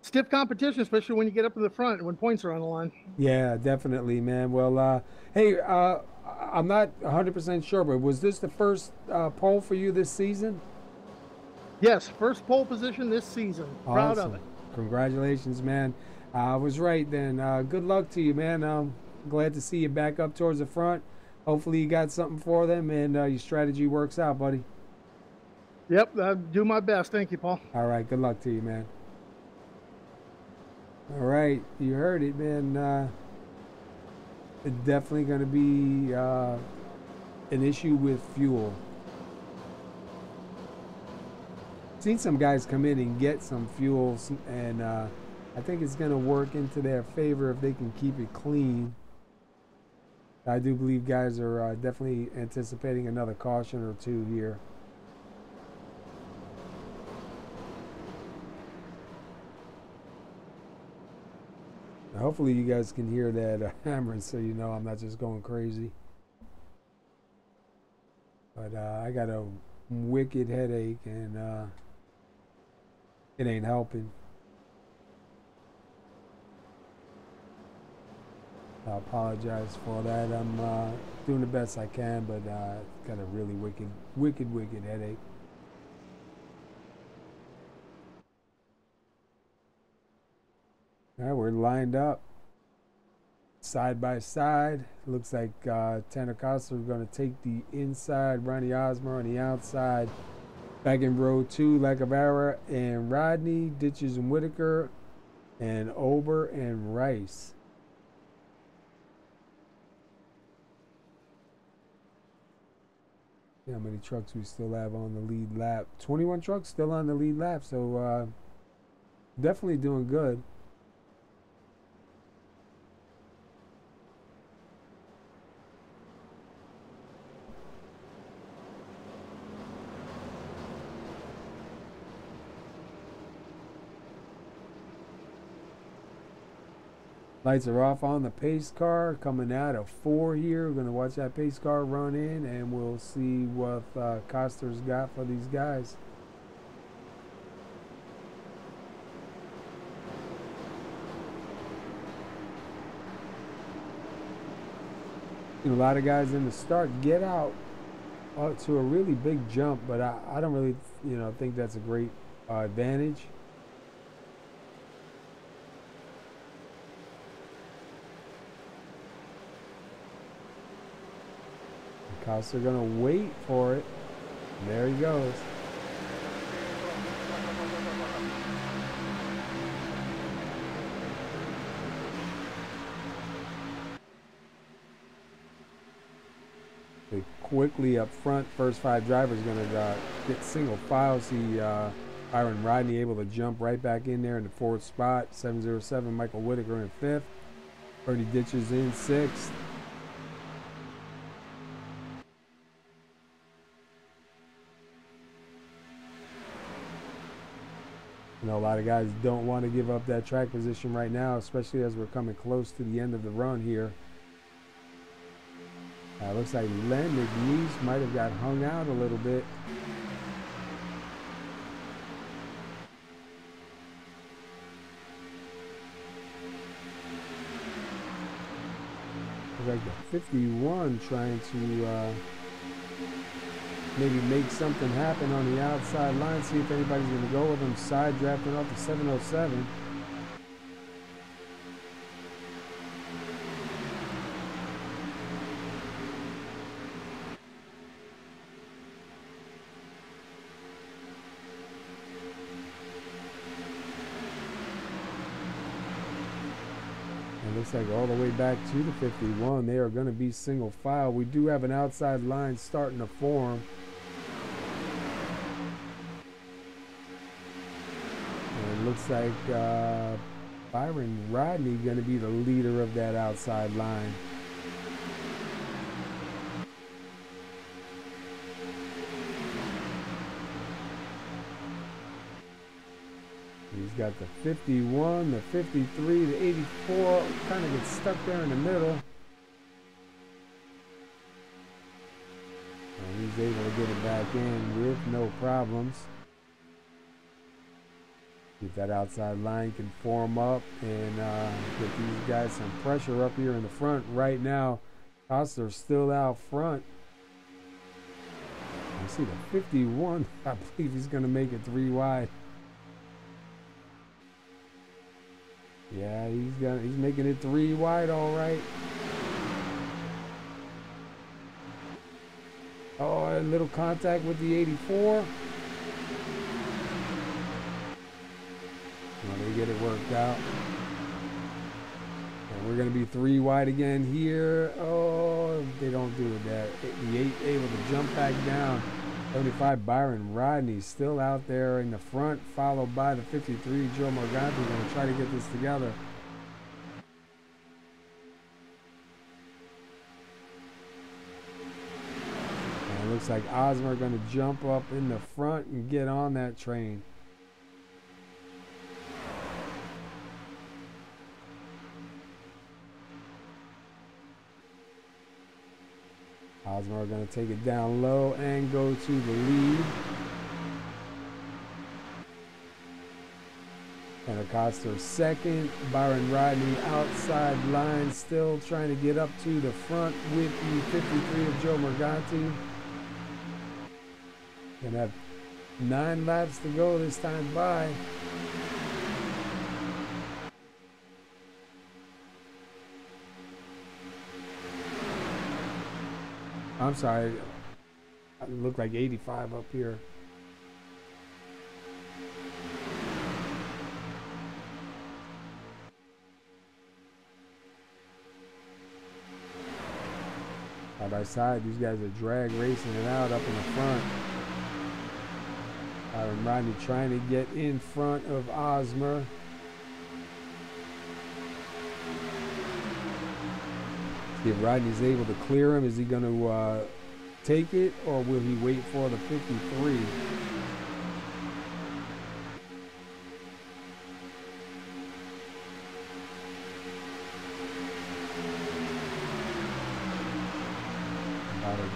stiff competition, especially when you get up in the front when points are on the line. Yeah, definitely, man. Well, hey, I'm not 100% sure, but was this the first pole for you this season? Yes, first pole position this season. Awesome. Proud of it. Congratulations, man. I was right then. Good luck to you, man. I'm glad to see you back up towards the front. Hopefully you got something for them and your strategy works out, buddy. Yep, I'll do my best. Thank you, Paul. All right, good luck to you, man. All right, you heard it, man. It's definitely going to be an issue with fuel. Seen some guys come in and get some fuel, and I think it's going to work into their favor if they can keep it clean. I do believe guys are definitely anticipating another caution or two here. Hopefully you guys can hear that hammering so you know I'm not just going crazy. But I got a wicked headache and it ain't helping. I apologize for that. I'm doing the best I can, but got a really wicked headache. All right, we're lined up side by side. Looks like Tanner Costa is going to take the inside. Ronnie Osmer on the outside. Back in row 2, Lacavera and Rodney, Ditches and Whittaker, and Ober and Rice. See how many trucks we still have on the lead lap. 21 trucks still on the lead lap, so definitely doing good. Lights are off on the pace car, coming out of 4 here. We're going to watch that pace car run in, and we'll see what Costa's got for these guys. A lot of guys in the start get out to a really big jump, but I don't really, think that's a great advantage. Costa are going to wait for it. There he goes. They quickly up front. First 5 drivers going to get single file. See Byron Rodney able to jump right back in there in the 4th spot. 707 Michael Whittaker in 5th. Bernie Ditches in 6th. A lot of guys don't want to give up that track position right now, especially as we're coming close to the end of the run here. Looks like Len McNeese might have got hung out a little bit. Looks like the 51 trying to maybe make something happen on the outside line, see if anybody's going to go with him. Side drafting off the 707. Looks like all the way back to the 51, they are going to be single file. We do have an outside line starting to form. And it looks like Byron Rodney going to be the leader of that outside line. He's got the 51, the 53, the 84, kind of gets stuck there in the middle. And he's able to get it back in with no problems. See if that outside line can form up and get these guys some pressure up here in the front. Right now, Coster's still out front. You see the 51, I believe he's going to make it 3 wide. Yeah, he's making it 3 wide, all right. Oh, a little contact with the 84. Well, they get it worked out. And we're going to be 3 wide again here. Oh, they don't do that. The 8 able to jump back down. 75 Byron Rodney still out there in the front, followed by the 53 Joe Morganti. Going to try to get this together. And it looks like Osmer going to jump up in the front and get on that train. Osmer going to take it down low and go to the lead. And Acosta second. Byron Rodney outside line, still trying to get up to the front with the 53 of Joe Morganti. Gonna have 9 laps to go this time by. I'm sorry, it looked like 85 up here. Side by side, these guys are drag racing it out up in the front. Byron Rodney trying to get in front of Osmer. See if Rodney's able to clear him. Is he going to take it, or will he wait for the 53?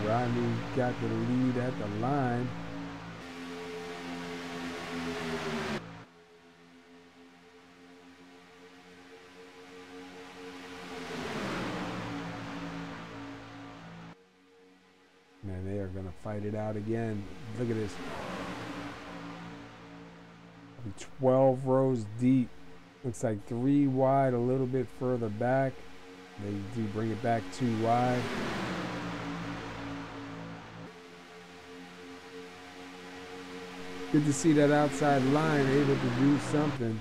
Rodney got the lead at the line. Man, they are going to fight it out again. Look at this. 12 rows deep. Looks like 3 wide, a little bit further back. They do bring it back 2 wide. Good to see that outside line able to do something.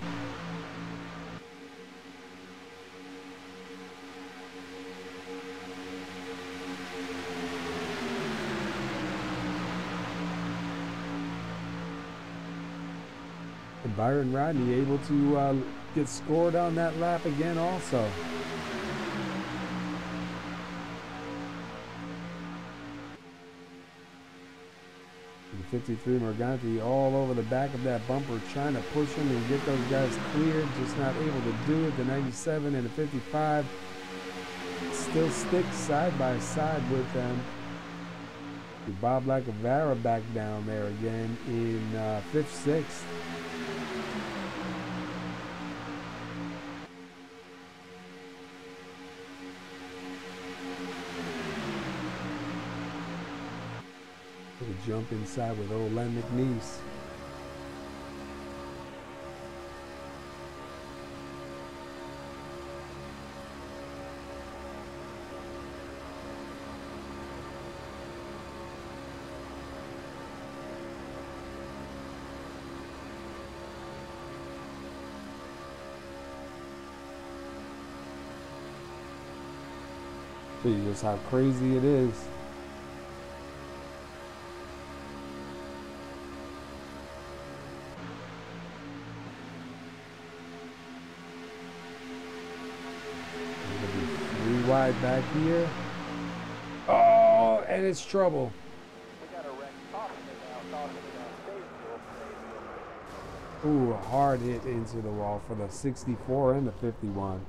And Byron Rodney able to get scored on that lap again also. The 53 Morganti all over the back of that bumper, trying to push him and get those guys cleared, just not able to do it. The 97 and the 55 still stick side by side with them. Bob Lacavera back down there again in 5th, 6th. to jump inside with old Len McNeese. See just how crazy it is. Three wide back here. Oh, and it's trouble. Ooh, a hard hit into the wall for the 64 and the 51.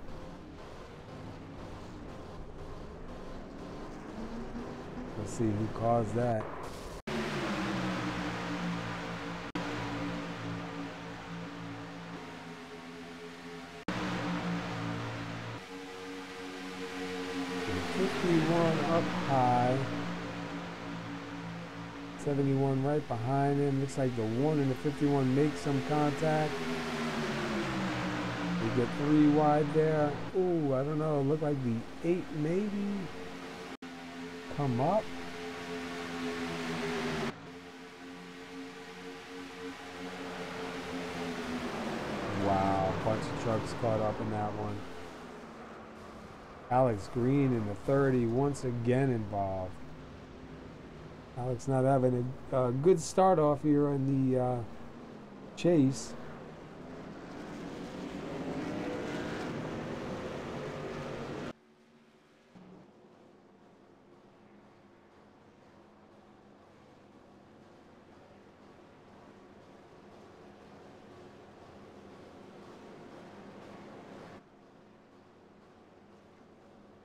Let's see who caused that. The 51 up high. 71 right behind him. Looks like the 1 and the 51 make some contact. We get 3 wide there. Ooh, I don't know. Look like the 8 maybe come up. Wow, a bunch of trucks caught up in that one. Alex Greene in the 30 once again involved. Alex not having a good start off here in the chase.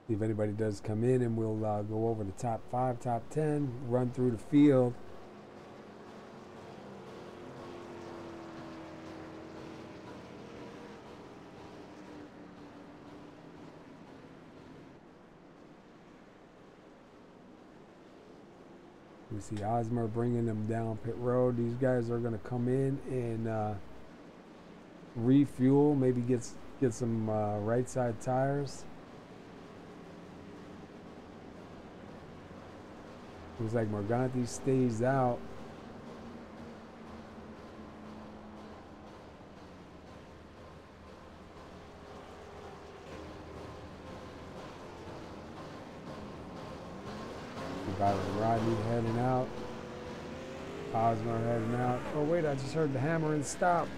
See if anybody does come in, and we'll go over the top 5, top 10, run through the field. We see Osmer bringing them down pit road. These guys are going to come in and refuel, maybe get some right side tires. Looks like Morganti stays out. Rodney heading out. Osmer heading out. Oh wait, I just heard the hammer and stop.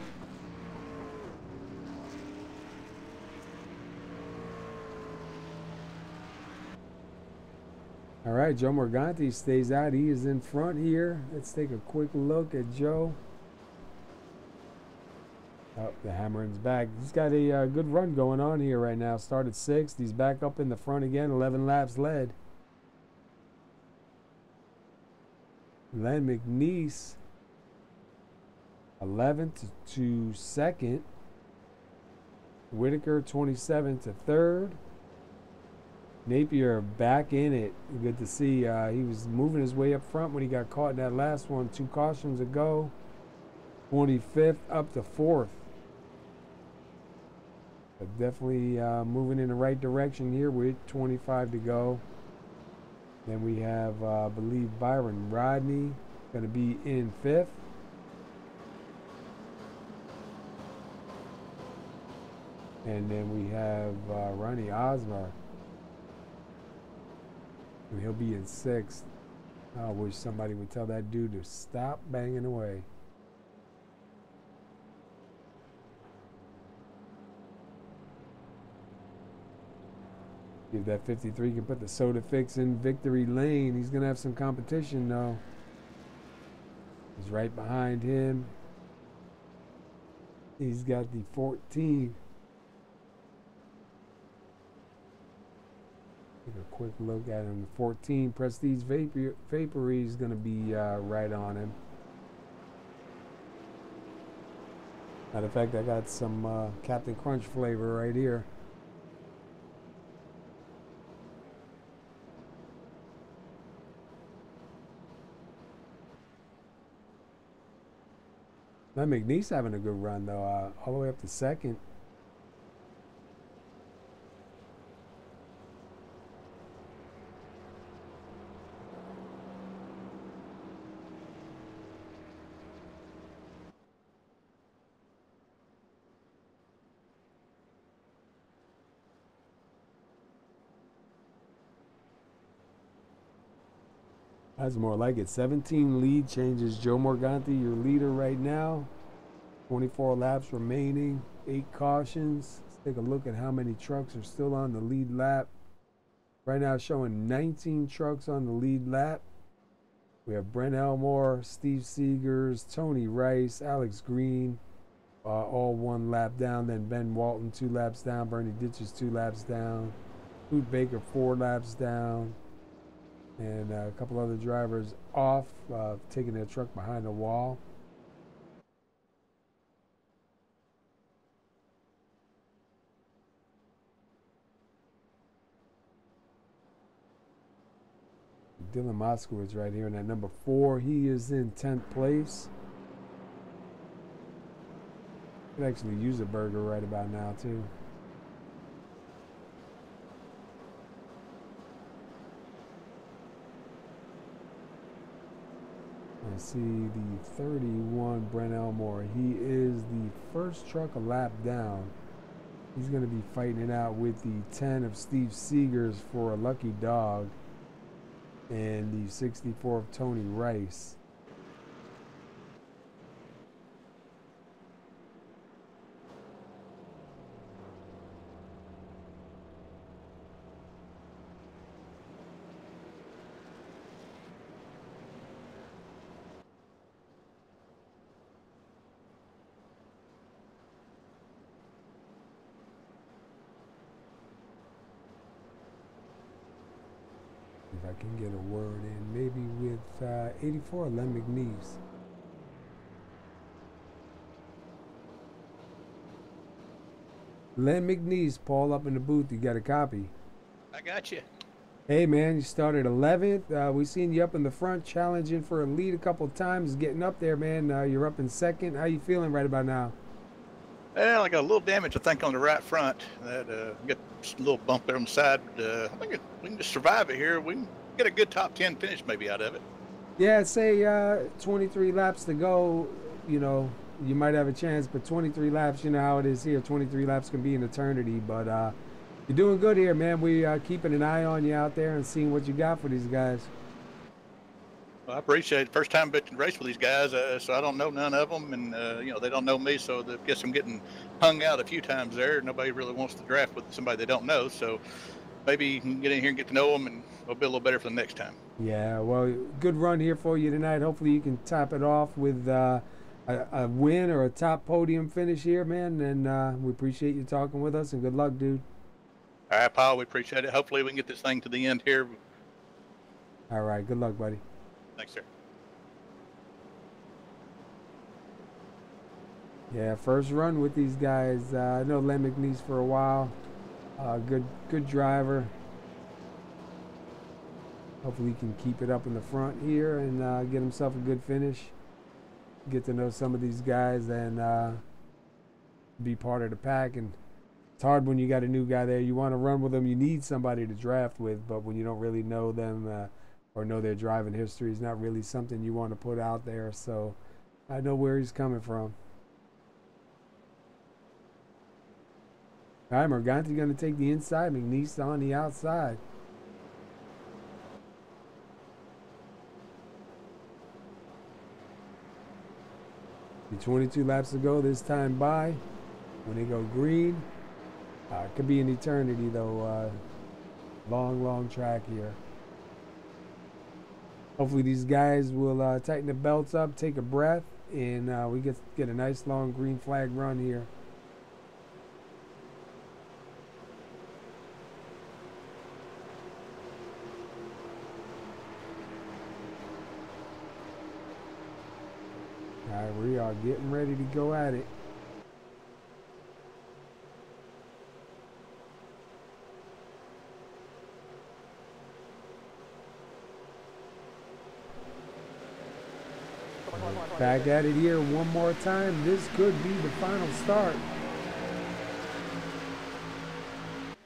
All right, Joe Morganti stays out. He is in front here. Let's take a quick look at Joe. Oh, the Hammering's back. He's got a good run going on here right now. Started 6th. He's back up in the front again. 11 laps led. Len McNeese, 11th to 2nd. Whittaker, 27th to 3rd. Napier back in it. Good to see. He was moving his way up front when he got caught in that last one 2 cautions ago. 25th up to 4th. But definitely moving in the right direction here with 25 to go. Then we have, I believe, Byron Rodney going to be in 5th. And then we have Ronnie Osmer. And he'll be in 6th. I wish somebody would tell that dude to stop banging away. If that 53 can put the soda fix in victory lane, he's going to have some competition, though. He's right behind him. He's got the 14. Take a quick look at him. 14, Prestige Vapory is going to be right on him. Matter of fact, I got some Captain Crunch flavor right here. Now McNeese having a good run though, all the way up to second. That's more like it. 17 lead changes. Joe Morganti, your leader right now. 24 laps remaining. 8 cautions. Let's take a look at how many trucks are still on the lead lap. Right now showing 19 trucks on the lead lap. We have Brent Elmore, Steve Segars, Tony Rice, Alex Greene, all 1 lap down. Then Ben Walton 2 laps down. Bernie Ditches 2 laps down. Whittaker 4 laps down. And a couple other drivers off, taking their truck behind the wall. Dylan Moskowitz right here in that number 4. He is in 10th place. Could actually use a burger right about now too. I see the 31 Brent Elmore. He is the first truck a lap down. He's going to be fighting it out with the 10 of Steve Segars for a lucky dog and the 64 of Tony Rice. If I can get a word in, maybe with 84, Len McNeese. Len McNeese, Paul, up in the booth. You got a copy? I got you. Hey, man, you started 11th. We seen you up in the front, challenging for a lead a couple times, getting up there, man. You're up in second. How you feeling right about now? Well, I got a little damage, I think, on the right front. That got just a little bump there on the side. I think we can just survive it here. We can get a good top 10 finish maybe out of it. Yeah, say 23 laps to go. You know, you might have a chance, but 23 laps, you know how it is here. 23 laps can be an eternity, but you're doing good here, man. We are keeping an eye on you out there and seeing what you got for these guys. Well, I appreciate it. First time been to race with these guys, so I don't know none of them, and you know, they don't know me, so I guess I'm getting hung out a few times there. Nobody really wants to draft with somebody they don't know, so maybe you can get in here and get to know them, and we'll be a little better for the next time. Yeah, well, good run here for you tonight. Hopefully you can top it off with a win or a top podium finish here, man, and we appreciate you talking with us, and good luck, dude. All right, Paul, we appreciate it. Hopefully we can get this thing to the end here. All right, good luck, buddy. Thanks, sir. Yeah, first run with these guys. I know Len McNeese for a while. Good driver. Hopefully he can keep it up in the front here and get himself a good finish. Get to know some of these guys and be part of the pack. And it's hard when you got a new guy there. You want to run with them. You need somebody to draft with, but when you don't really know them or know their driving history, it's not really something you want to put out there. So I know where he's coming from. All right, Morganti going to take the inside. McNeese on the outside. The 22 laps to go this time by. When they go green, it could be an eternity though. Long track here. Hopefully these guys will tighten the belts up, take a breath, and we get a nice long green flag run here. All right, we are getting ready to go at it. Back at it here one more time. This could be the final start.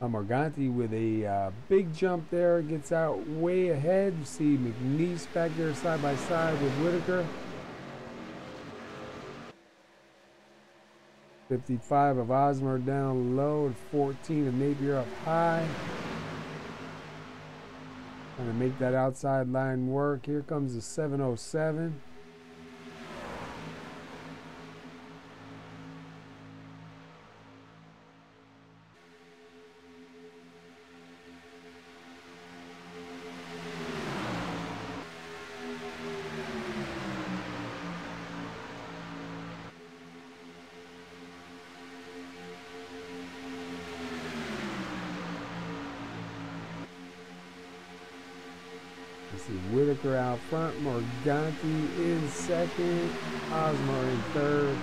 Morganti with a big jump there, gets out way ahead. You see McNeese back there side by side with Whittaker. 55 of Osmer down low, 14 of Napier up high. Trying to make that outside line work. Here comes the 707. Whittaker out front, Morganti in second, Osmer in third,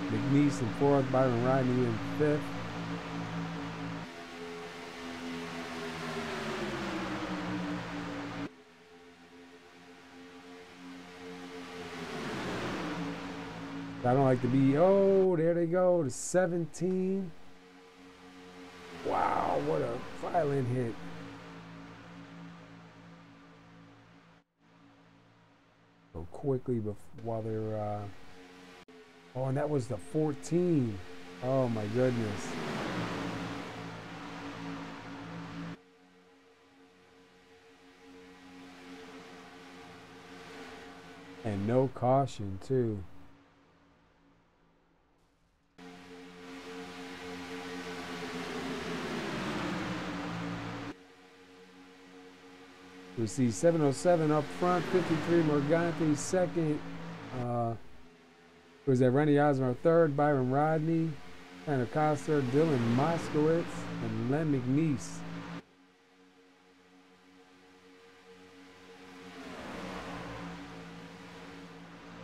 McNeese in fourth, Byron Rodney in fifth. I don't like to be, oh, there they go, to 17. Wow, what a violent hit. So quickly while they're, oh, and that was the 14. Oh my goodness. And no caution too. We see 707 up front, 53 Morganti second. Was that Randy Osmer third, Byron Rodney, Tanner Coster, Dylan Moskowitz, and Len McNeese.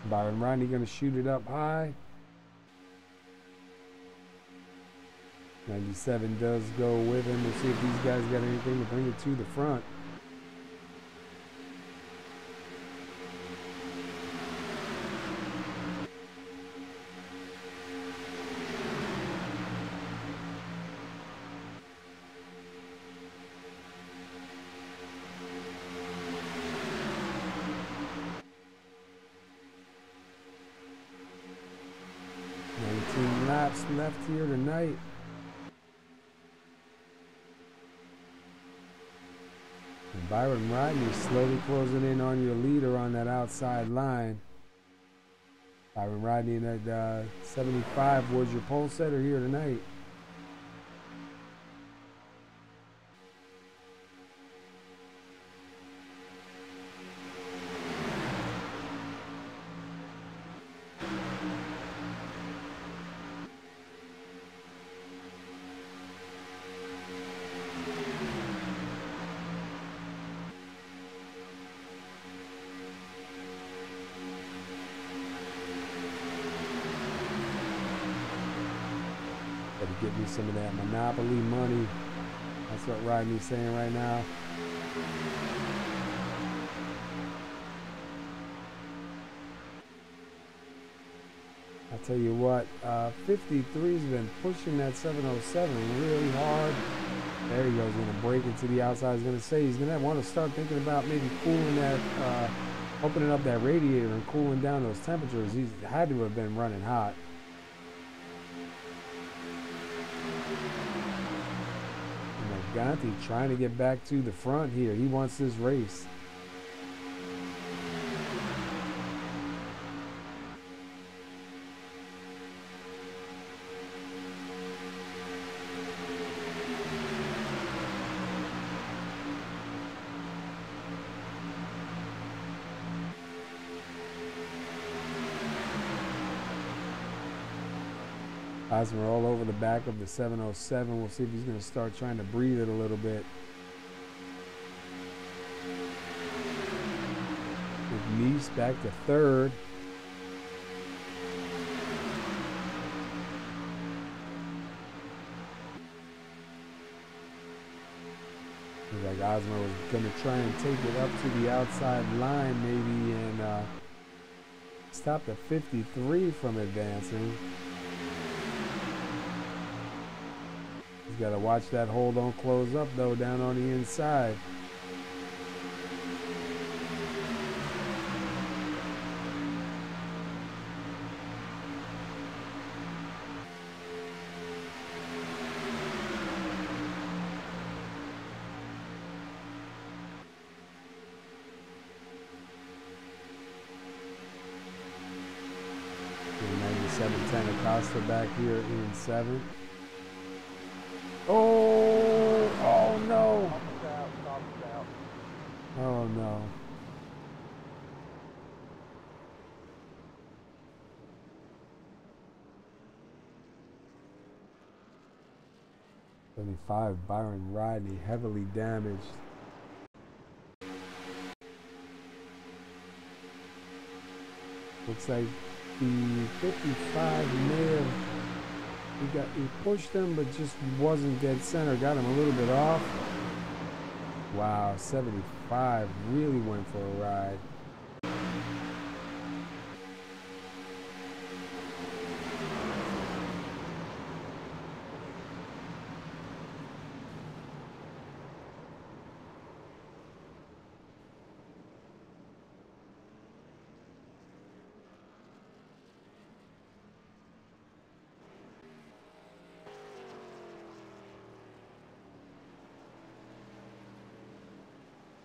Byron Rodney gonna shoot it up high. 97 does go with him. We'll see if these guys got anything to bring it to the front. Laps left here tonight. And Byron Rodney slowly closing in on your leader on that outside line. Byron Rodney at 75 was your pole setter here tonight. Get me some of that Monopoly money. That's what Rodney's saying right now. I'll tell you what, 53's been pushing that 707 really hard. There he goes, gonna break it to the outside. I was gonna say he's gonna want to start thinking about maybe cooling that, opening up that radiator and cooling down those temperatures. He's had to have been running hot. Morganti trying to get back to the front here. He wants this race. Osmer all over the back of the 707. We'll see if he's going to start trying to breathe it a little bit. McNeese back to third. Looks like Osmer was going to try and take it up to the outside line maybe and Stopped at 53 from advancing. He's got to watch that hole don't close up though down on the inside. Acosta back here in 7th. Oh no. Oh no. '75 Byron Rodney heavily damaged. Looks like the 55 may have, he pushed him but just wasn't dead center, got him a little bit off. Wow, 75 really went for a ride.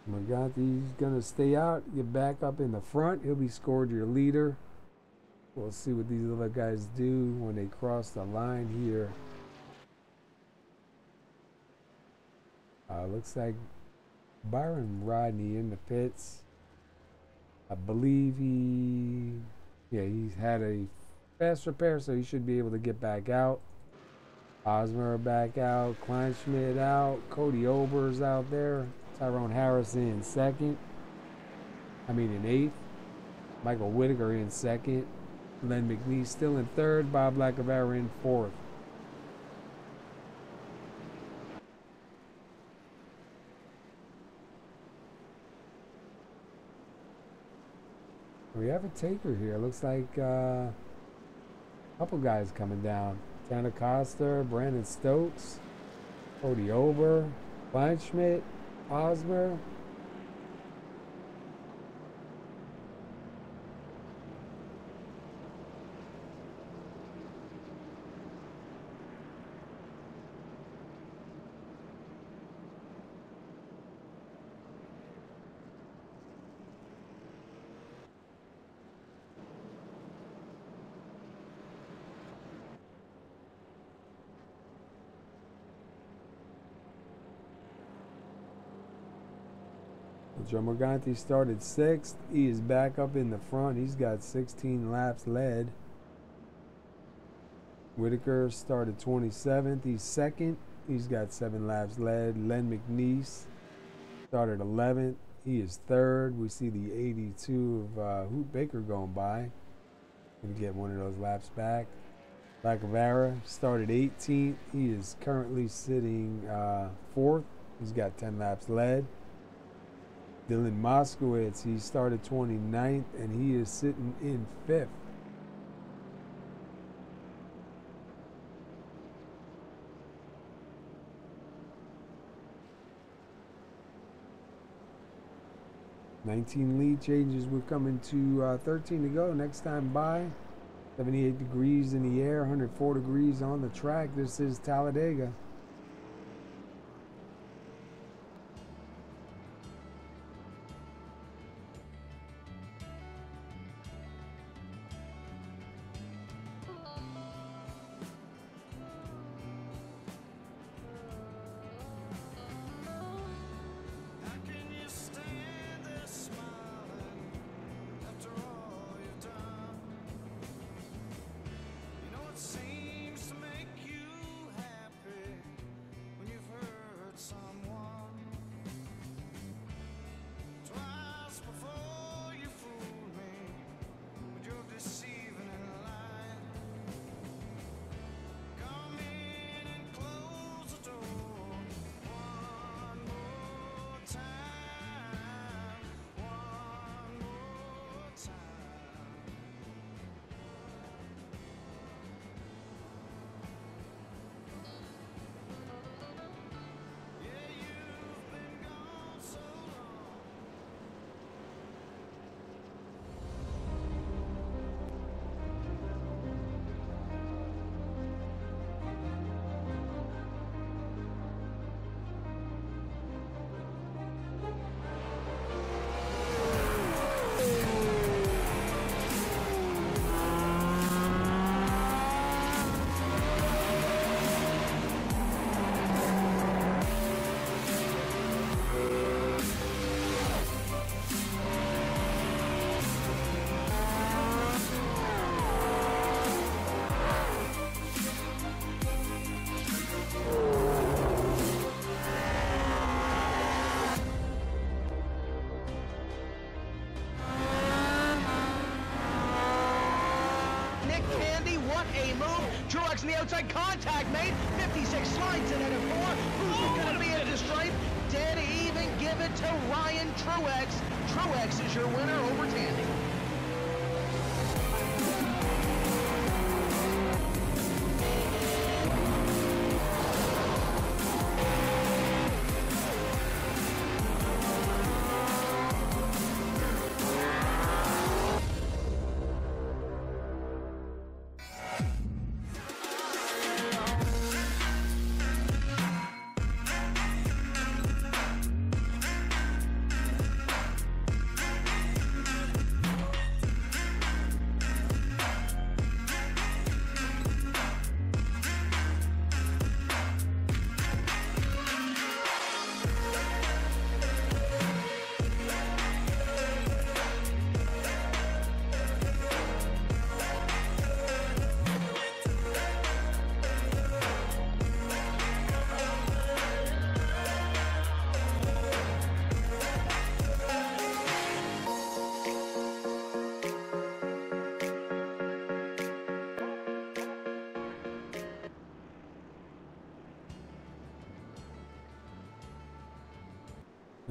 Morganti's gonna stay out, get back up in the front. He'll be scored your leader. We'll see what these other guys do when they cross the line here. Looks like Byron Rodney in the pits. I believe he's had a fast repair, so he should be able to get back out. Osmer back out, Kleinschmidt out, Cody Ober's out there. Tyrone Harrison in 2nd. In 8th. Michael Whittaker in 2nd. Len McNeese still in 3rd. Bob Lacavera in 4th. We have a taker here. Looks like a couple guys coming down. Tanner Coster, Brandon Stokes, Cody Ober, Kleinschmidt, Osmer. Joe Morganti started 6th. He is back up in the front. He's got 16 laps led. Whittaker started 27th. He's 2nd. He's got 7 laps led. Len McNeese started 11th. He is 3rd. We see the 82 of Hoot Baker going by. Gonna get one of those laps back. Lacavera started 18th. He is currently sitting 4th. He's got 10 laps led. Dylan Moskowitz, he started 29th and he is sitting in 5th. $19 lead changes. We're coming to 13 to go. Next time by, 78 degrees in the air, 104 degrees on the track. This is Talladega. Seems to make you happy. like candy. What a move. Truex on the outside. Contact made. 56 slides in at a 4. Who's going to be at the stripe? Dead even. Give it to Ryan Truex. Truex is your winner over Tandy.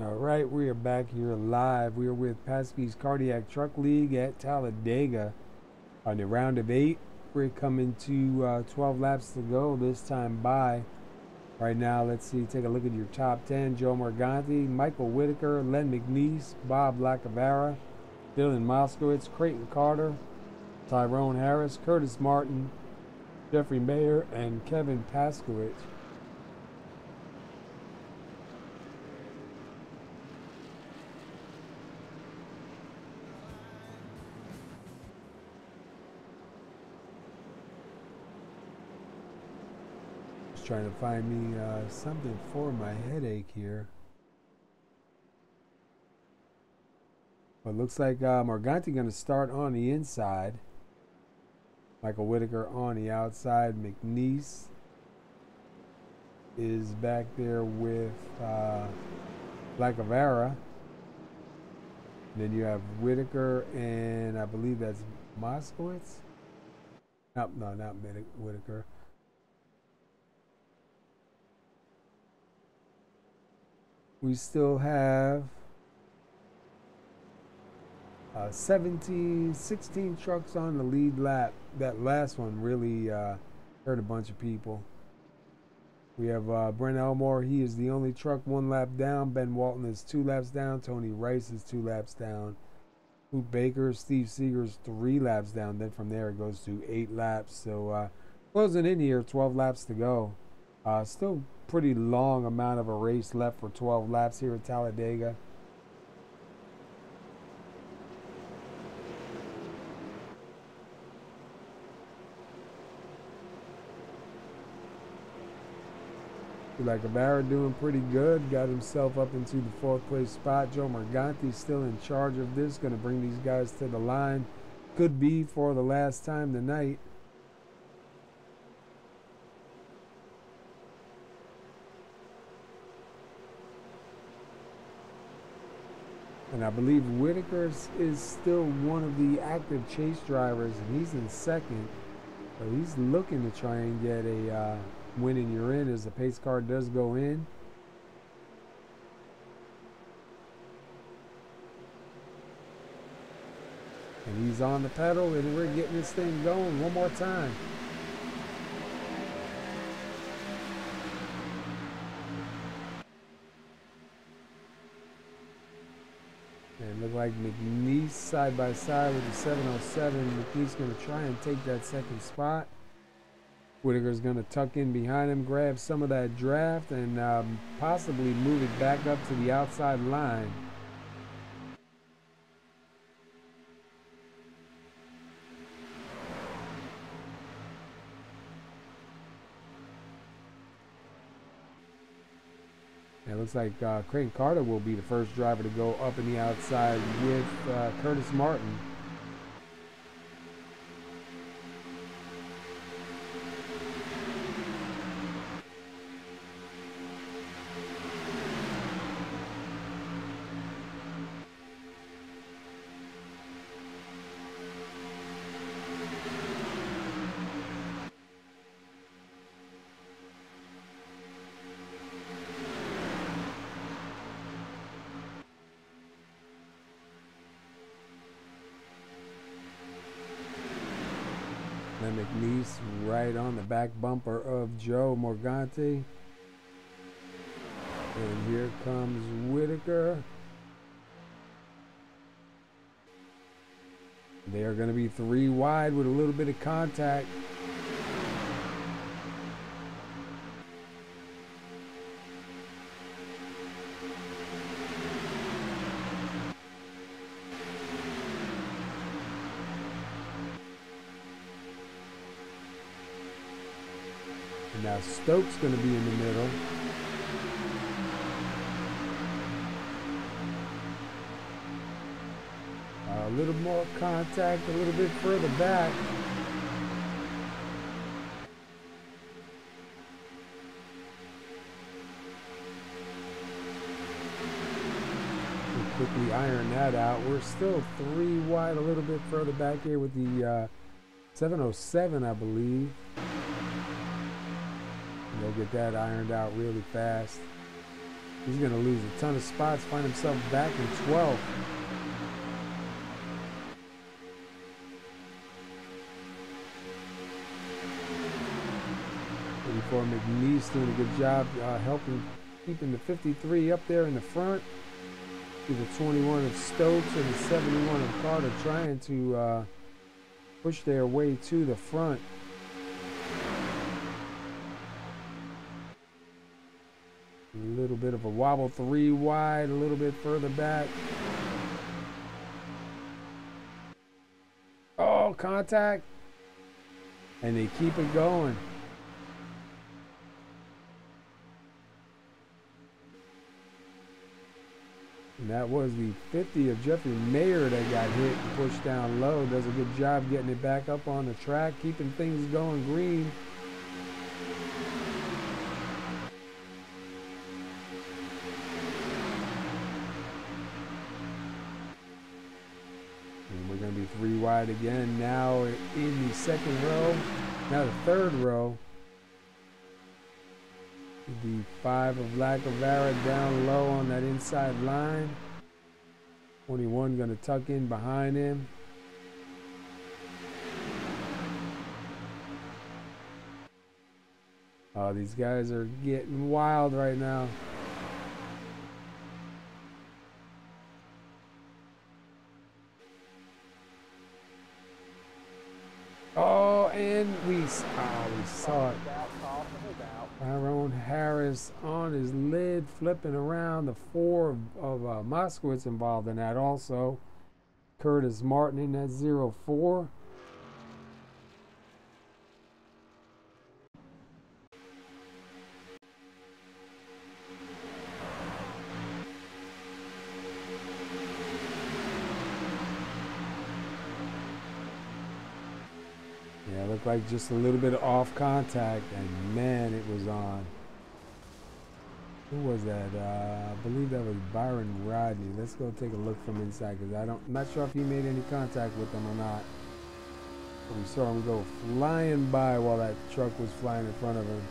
All right, we are back here live. We are with PASKY'S Cardiac Truck League at Talladega on the round of 8. We're coming to 12 laps to go this time by. Right now, let's see, take a look at your top 10. Joe Morganti, Michael Whittaker, Len McNeese, Bob Lacavera, Dylan Moskowitz, Creighton Carter, Tyrone Harris, Curtis Martin, Jeffrey Mayer, and Kevin Paskowitz. Trying to find me something for my headache here. But looks like Morganti going to start on the inside. Michael Whittaker on the outside. McNeese is back there with Lacavera. Then you have Whittaker and I believe that's Moskowitz. No, not Whittaker. We still have 16 trucks on the lead lap. That last one really hurt a bunch of people. We have Brent Elmore. He is the only truck 1 lap down. Ben Walton is 2 laps down. Tony Rice is 2 laps down. Hoop Baker, Steve Segars 3 laps down. Then from there it goes to 8 laps. So closing in here, 12 laps to go. Still pretty long amount of a race left for 12 laps here at Talladega. Lacavera doing pretty good. Got himself up into the 4th place spot. Joe Morganti still in charge of this. Going to bring these guys to the line. Could be for the last time tonight. And I believe Whittaker is still one of the active chase drivers, and he's in 2nd. So he's looking to try and get a win in your in as the pace car does go in. And he's on the pedal, and we're getting this thing going one more time. And look like McNeese side by side with the 707. McNeese going to try and take that 2nd spot. Whittaker's going to tuck in behind him, grab some of that draft, and possibly move it back up to the outside line. It looks like Creighton Carter will be the first driver to go up in the outside with Curtis Martin. Then McNeese right on the back bumper of Joe Morgante. And here comes Whittaker. They are going to be 3 wide with a little bit of contact. And now Stokes going to be in the middle. A little more contact, a little bit further back. We'll quickly iron that out. We're still 3 wide, a little bit further back here with the 707, I believe. And they'll get that ironed out really fast. He's going to lose a ton of spots, find himself back in 12th. For McNeese doing a good job helping keeping the 53 up there in the front. To the 21 of Stokes and the 71 of Carter trying to push their way to the front. A little bit of a wobble, 3 wide, a little bit further back. Oh, contact. And they keep it going. And that was the 50 of Jeffrey Mayer that got hit and pushed down low. Does a good job getting it back up on the track, keeping things going. Greene. And we're going to be 3 wide again now in the 2nd row. Now the 3rd row. The 5 of Lacavera down low on that inside line. 21 going to tuck in behind him. Oh, these guys are getting wild right now. Oh, and we saw it. Tyrone Harris on his lid, flipping around. The 4 of Moskowitz involved in that also. Curtis Martin in that 0-4. Yeah, it looked like just a little bit of off contact, and man, it was on. Who was that? I believe that was Byron Rodney. Let's go take a look from inside, because I'm not sure if he made any contact with them or not. But we saw him go flying by while that truck was flying in front of him.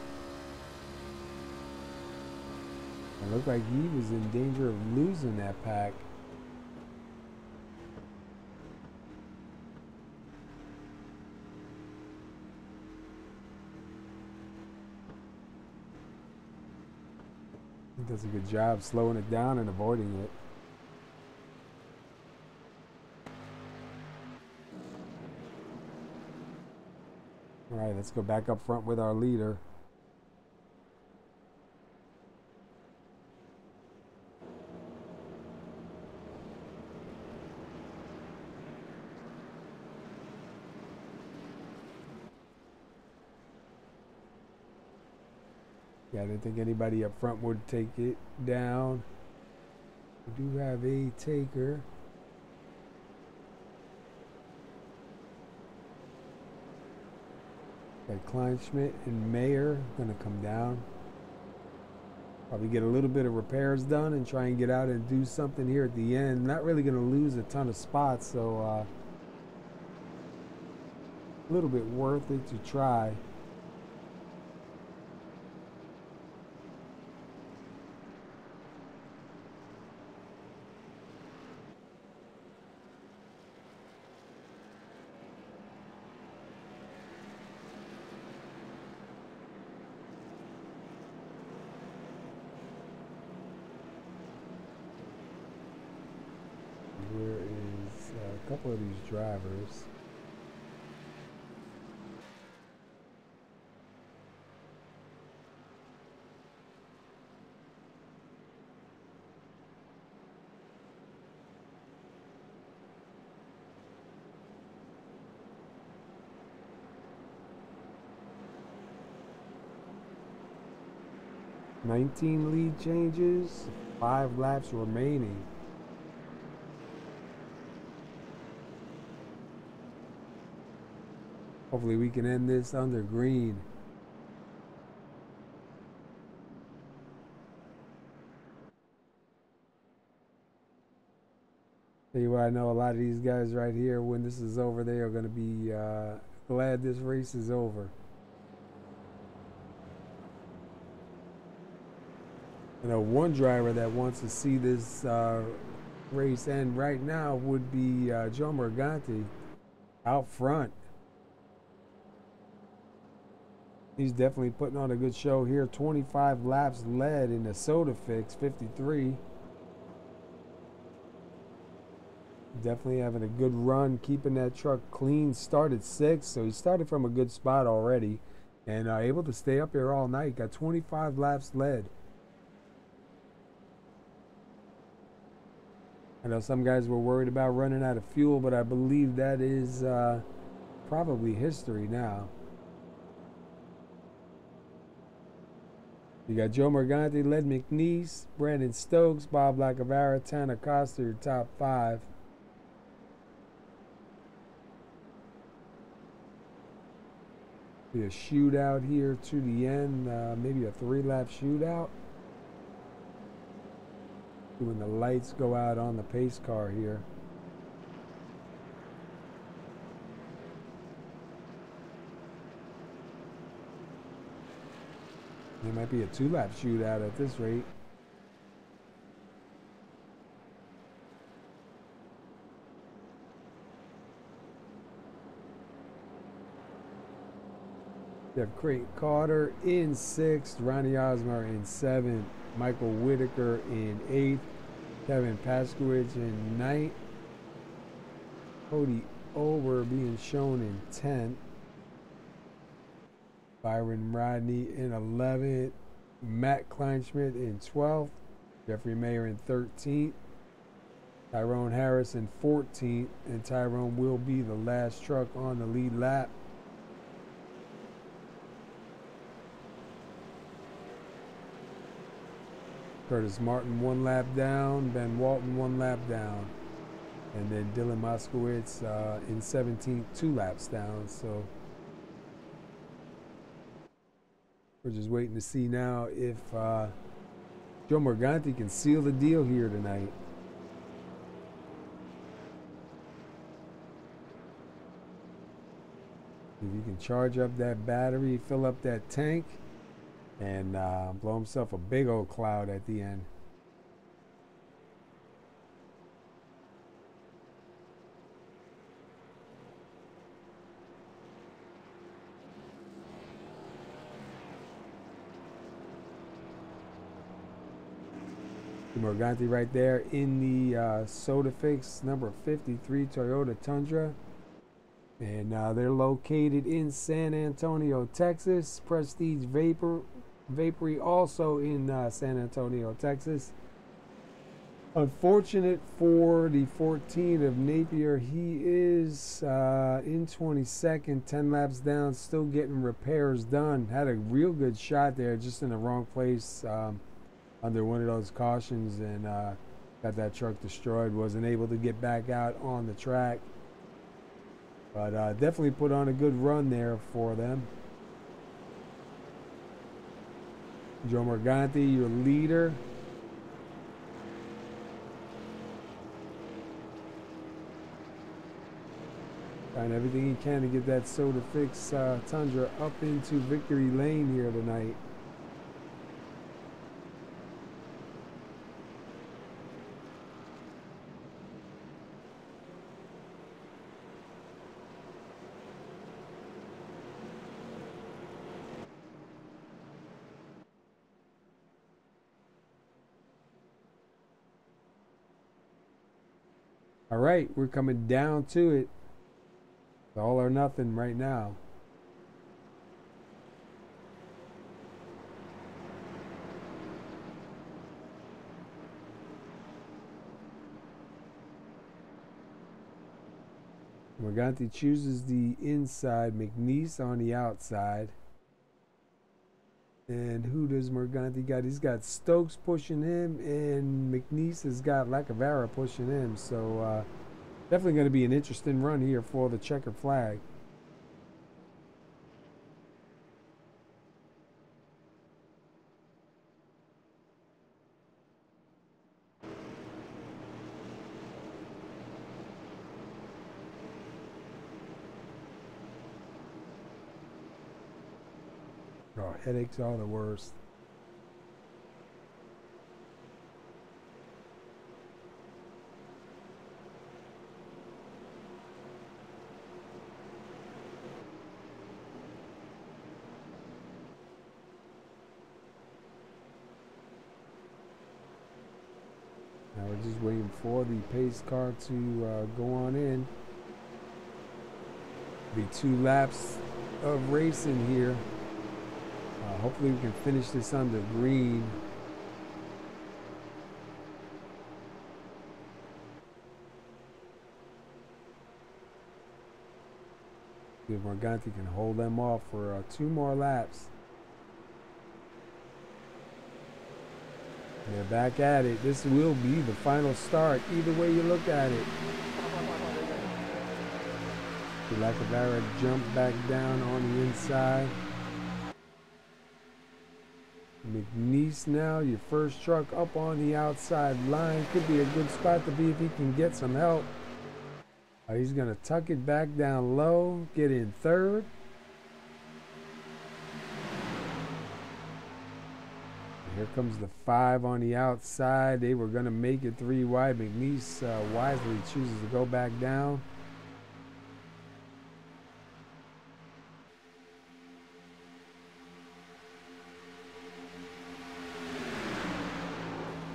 It looked like he was in danger of losing that pack. He does a good job slowing it down and avoiding it. All right, let's go back up front with our leader. Yeah, I didn't think anybody up front would take it down. We do have a taker. Got Kleinschmidt and Mayer gonna come down. Probably get a little bit of repairs done and try and get out and do something here at the end. Not really gonna lose a ton of spots, so a little bit worth it to try. couple of these drivers. $19 lead changes, 5 laps remaining. Hopefully we can end this under Greene. Tell you what, I know a lot of these guys right here, when this is over, they are going to be glad this race is over. I know one driver that wants to see this race end right now would be Joe Morganti out front. He's definitely putting on a good show here. 25 laps led in the Soda Fix, 53. Definitely having a good run, keeping that truck clean. Started 6th, so he started from a good spot already. And able to stay up here all night. Got 25 laps led. I know some guys were worried about running out of fuel, but I believe that is probably history now. You got Joe Morganti, Led McNeese, Brandon Stokes, Bob Lacavara, Tanner Costa, your top 5. Be a shootout here to the end, maybe a 3-lap shootout. When the lights go out on the pace car here. There might be a 2-lap shootout at this rate. You have Creighton Carter in 6th, Ronnie Osmer in 7th, Michael Whittaker in 8th, Kevin Paskyw'S in 9th, Cody Ober being shown in 10th, Byron Rodney in 11th, Matt Kleinschmidt in 12th, Jeffrey Mayer in 13th, Tyrone Harris in 14th, and Tyrone will be the last truck on the lead lap. Curtis Martin 1 lap down, Ben Walton 1 lap down, and then Dylan Moskowitz in 17th, 2 laps down. So we're just waiting to see now if Joe Morganti can seal the deal here tonight. If he can charge up that battery, fill up that tank, and blow himself a big old cloud at the end. Morganti right there in the Soda Fix number 53 Toyota Tundra. And they're located in San Antonio, Texas. Prestige Vapory also in San Antonio, Texas. Unfortunate for the 14 of Napier, he is in 22nd, 10 laps down, still getting repairs done. Had a real good shot there, just in the wrong place under one of those cautions, and got that truck destroyed. Wasn't able to get back out on the track. But definitely put on a good run there for them. Joe Morganti, your leader. Trying everything he can to get that Soda Fix Tundra up into victory lane here tonight. All right, we're coming down to it. It's all or nothing right now. Morganti chooses the inside, McNeese on the outside. And who does Morganti got? He's got Stokes pushing him, and McNeese has got Lacavera pushing him. So definitely going to be an interesting run here for the checkered flag. Oh, headaches are the worst. Now we're just waiting for the pace car to go on in. Be 2 laps of racing here. Hopefully we can finish this under Greene. See if Morganti can hold them off for 2 more laps. They're back at it. This will be the final start, either way you look at it. Lacavera jump back down on the inside. McNeese now, your first truck up on the outside line. Could be a good spot to be if he can get some help. He's going to tuck it back down low, get in third. Here comes the 5 on the outside. They were going to make it 3 wide. McNeese wisely chooses to go back down.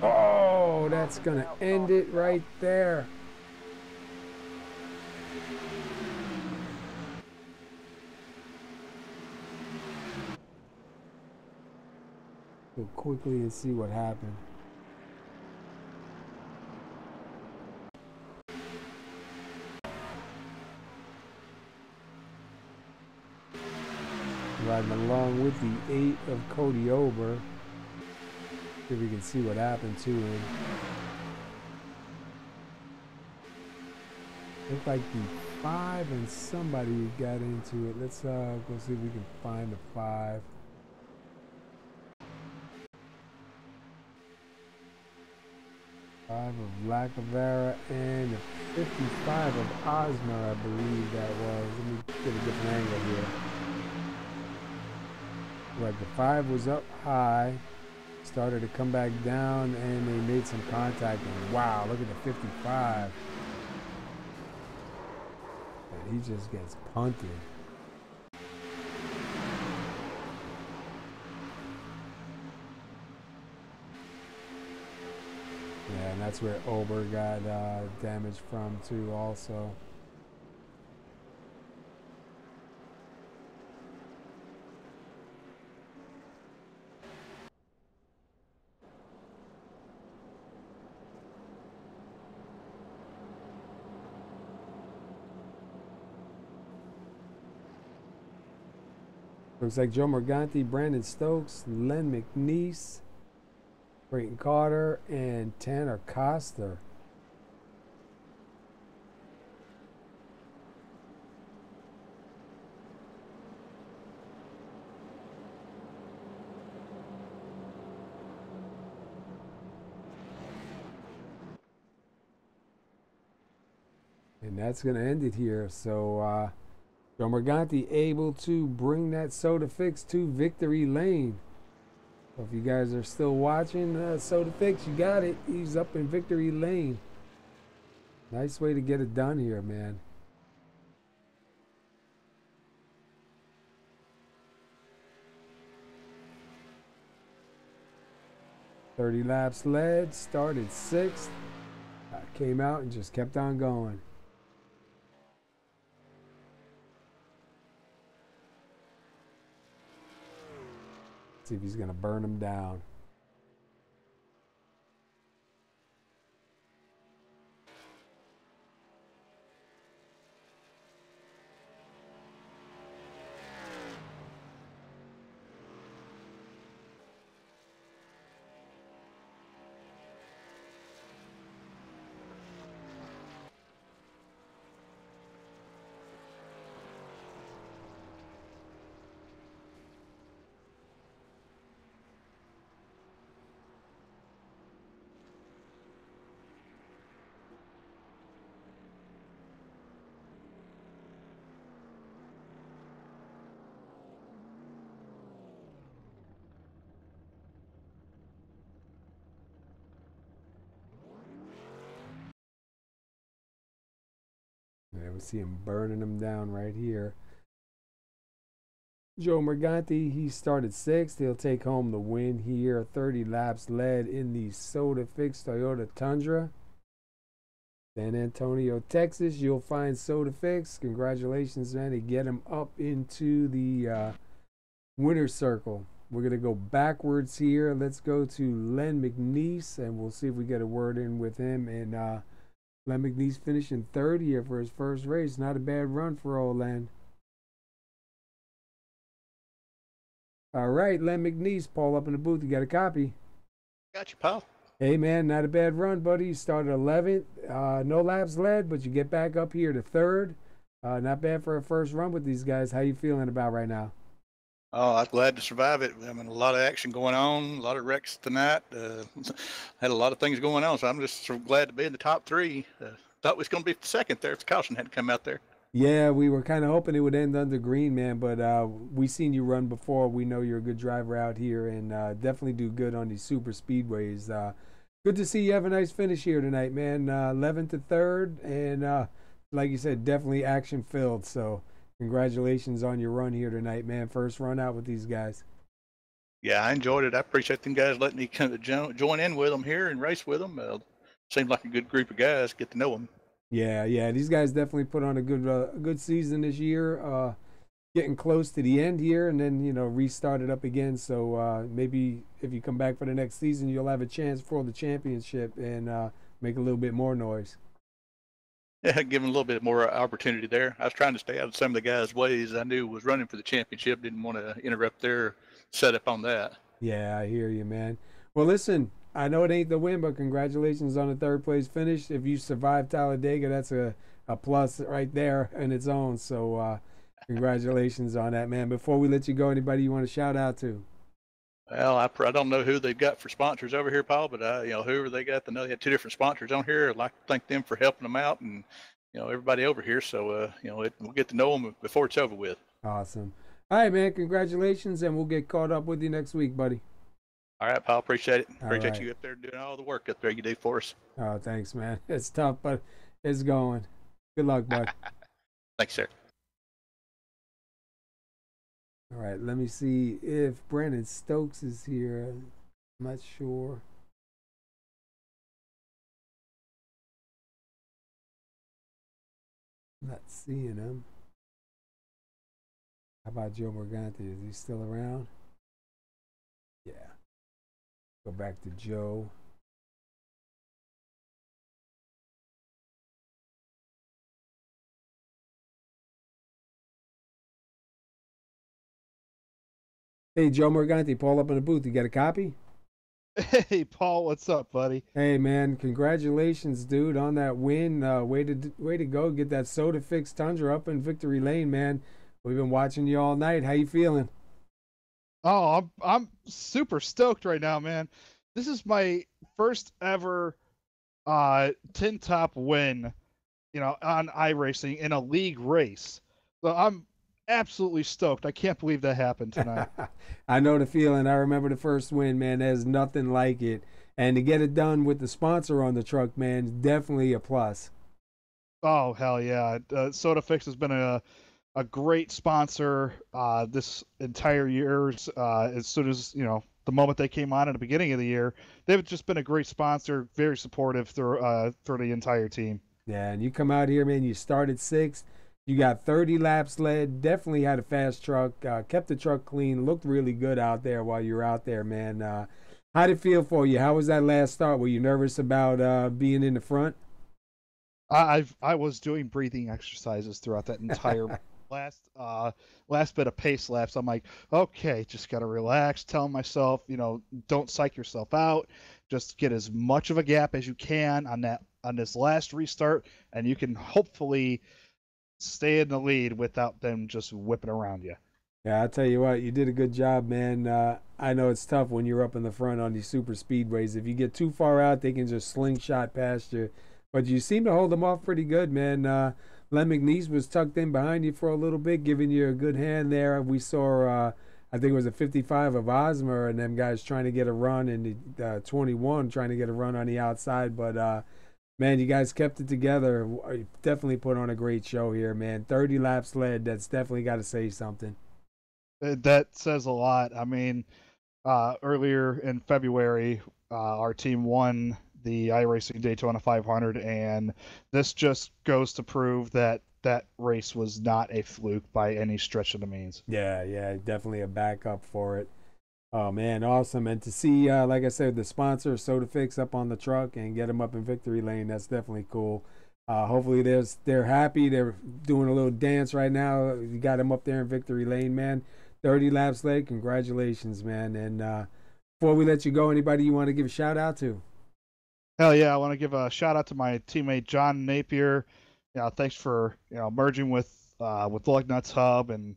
Oh, that's going to end it right there. Go quickly and see what happened. Riding along with the 8 of Cody Ober. See if we can see what happened to him. Looked like the 5 and somebody got into it. Let's go see if we can find the 5. Of Lacavera and the 55 of Osmer, I believe that was. Let me get a different angle here. Like the 5 was up high, started to come back down, and they made some contact. And wow, look at the 55. And he just gets punted. Yeah, and that's where Ober got damaged from too also. Looks like Joe Morganti, Brandon Stokes, Len McNeese, Brayton Carter, and Tanner Coster. And that's going to end it here. So, Joe Morganti able to bring that Soda Fix to victory lane. So if you guys are still watching, Soda Fix, you got it. He's up in victory lane. Nice way to get it done here, man. $30 laps led, started 6th. came out and just kept on going. See if he's going to burn him down. There we see him burning him down right here. Joe Morganti, he started 6th. He'll take home the win here. 30 laps led in the Soda Fix Toyota Tundra. San Antonio, Texas, you'll find Soda Fix. Congratulations, man. To get him up into the winner's circle. We're going to go backwards here. Let's go to Len McNeese, and we'll see if we get a word in with him. And Len McNeese finishing 3rd here for his first race. Not a bad run for old Len. All right, Len McNeese, Paul up in the booth. You got a copy? Got you, pal. Hey, man, not a bad run, buddy. You started 11th. No laps led, but you get back up here to 3rd. Not bad for a first run with these guys. How you feeling about right now? Oh, I'm glad to survive it. I mean, a lot of action going on, a lot of wrecks tonight. Had a lot of things going on, so I'm just so glad to be in the top 3. Thought we was going to be 2nd there if the caution hadn't come out there. Yeah, we were kind of hoping it would end under Greene, man, but we seen you run before. We know you're a good driver out here, and definitely do good on these super speedways. Good to see you have a nice finish here tonight, man. 11th to 3rd, and like you said, definitely action-filled, so congratulations on your run here tonight, man. First run out with these guys. Yeah, I enjoyed it. I appreciate them guys letting me kind of join in with them here and race with them. Seemed like a good group of guys. Get to know them. Yeah, these guys definitely put on a good season this year. Getting close to the end here, and then restart it up again. So maybe if you come back for the next season, you'll have a chance for the championship and make a little bit more noise. Yeah, give them a little bit more opportunity there. I was trying to stay out of some of the guys' ways. I knew was running for the championship. Didn't want to interrupt their setup on that. Yeah, I hear you, man. Well, listen, I know it ain't the win, but congratulations on the 3rd place finish. If you survive Talladega, that's a plus right there in its own. So congratulations on that, man. Before we let you go, anybody you want to shout out to? Well, I don't know who they've got for sponsors over here, Paul, but whoever they got, I know they had 2 different sponsors on here. I'd like to thank them for helping them out, and everybody over here. So we'll get to know them before it's over with. Awesome. All right, man. Congratulations, and we'll get caught up with you next week, buddy. All right, Paul. Appreciate it. Appreciate right. you up there doing all the work up there you do for us. Oh, thanks, man. It's tough, but it's going. Good luck, bud. Thanks, sir. All right, let me see if Brandon Stokes is here. I'm not sure. Not seeing him. How about Joe Morganti? Is he still around? Yeah. Go back to Joe. Hey, Joe Morganti, Paul up in the booth. You got a copy? Hey, Paul, what's up, buddy? Hey, man, congratulations, dude, on that win. Way to go. Get that Soda Fix Tundra up in victory lane, man. We've been watching you all night. How you feeling? Oh, I'm super stoked right now, man. This is my first ever tin top win, on iRacing in a league race. So I'm absolutely stoked. I can't believe that happened tonight. I know the feeling. I remember the first win, man. There's nothing like it. And to get it done with the sponsor on the truck, man, definitely a plus. Oh, hell yeah. Soda Fix has been a great sponsor this entire year. As soon as, the moment they came on in the beginning of the year. They've just been a great sponsor, very supportive through the entire team. Yeah, and you come out here, man, you started 6th. You got 30 laps led, definitely had a fast truck, kept the truck clean, looked really good out there while you were out there, man. How did it feel for you? How was that last start? Were you nervous about being in the front? I was doing breathing exercises throughout that entire last bit of pace laps. I'm like, okay, just gotta relax. Telling myself, don't psych yourself out. Just get as much of a gap as you can on this last restart, and you can hopefully stay in the lead without them just whipping around you. Yeah, I'll tell you what, you did a good job, man. I know it's tough when you're up in the front on these super speedways. If you get too far out, they can just slingshot past you. But you seem to hold them off pretty good, man. Len McNeese was tucked in behind you for a little bit, giving you a good hand there. We saw, I think it was a 55 of Osmer and them guys trying to get a run, and the 21 trying to get a run on the outside. But, man, you guys kept it together. You definitely put on a great show here, man. 30 laps led. That's definitely got to say something. That says a lot. I mean, earlier in February, our team won the iRacing Daytona 500, and this just goes to prove that that race was not a fluke by any stretch of the means. Yeah, definitely a backup for it. Oh, man, awesome. And to see, like I said, the sponsor, SodaFix, up on the truck and get them up in victory lane, that's definitely cool. Hopefully they're happy. They're doing a little dance right now. You got them up there in victory lane, man. 30 laps led. Congratulations, man. And before we let you go, anybody you want to give a shout out to? Hell yeah, I want to give a shout out to my teammate John Napier. Thanks for merging with Lug Nuts Hub and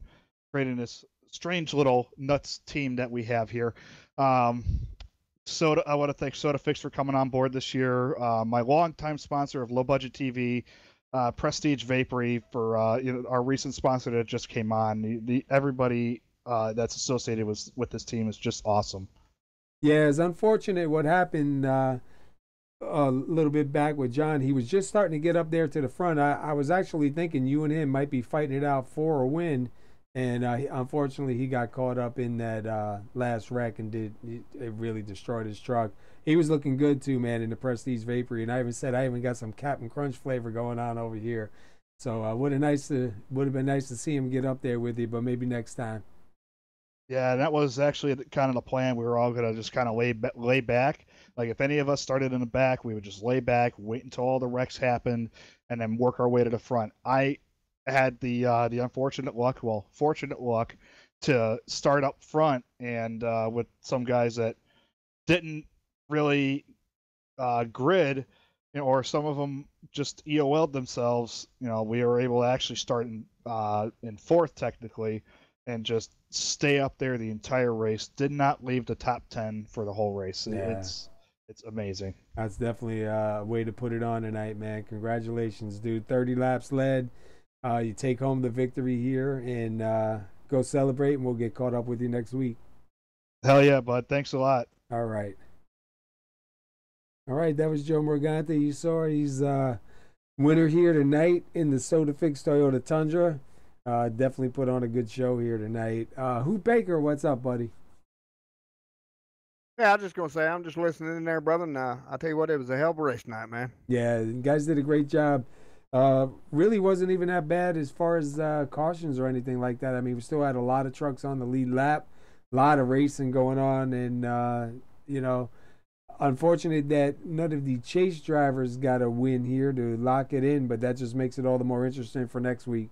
creating this strange little nuts team that we have here. I want to thank SodaFix for coming on board this year. My longtime sponsor of Low Budget TV, Prestige Vapory, for our recent sponsor that just came on. Everybody that's associated with this team is just awesome. Yeah, it's unfortunate what happened a little bit back with John. He was just starting to get up there to the front. I was actually thinking you and him might be fighting it out for a win, and unfortunately he got caught up in that last wreck and it really destroyed his truck. He was looking good too, man, in the Prestige Vapory, and I even said I even got some Captain Crunch flavor going on over here. So would have been nice to see him get up there with you, but maybe next time. Yeah, that was actually kind of the plan. We were all going to just kind of lay back. Like, if any of us started in the back, we would just lay back, wait until all the wrecks happened, and then work our way to the front. I had the fortunate luck to start up front, and with some guys that didn't really grid, or some of them just EOL'd themselves. We were able to actually start in fourth technically, and just stay up there the entire race. Did not leave the top 10 for the whole race. Yeah. It's amazing. That's definitely a way to put it on tonight, man. Congratulations, dude. 30 laps led. You take home the victory here and go celebrate, and we'll get caught up with you next week. Hell yeah, bud. Thanks a lot. All right, that was Joe Morgante. You saw he's winner here tonight in the SodaFix Toyota Tundra. Definitely put on a good show here tonight. Whittaker, what's up, buddy? Yeah, I was just going to say, I'm just listening in there, brother, and I'll tell you what, it was a hell of a race tonight, man. Yeah, you guys did a great job. Really wasn't even that bad as far as cautions or anything like that. I mean, we still had a lot of trucks on the lead lap, a lot of racing going on, and, unfortunate that none of the chase drivers got a win here to lock it in, but that just makes it all the more interesting for next week.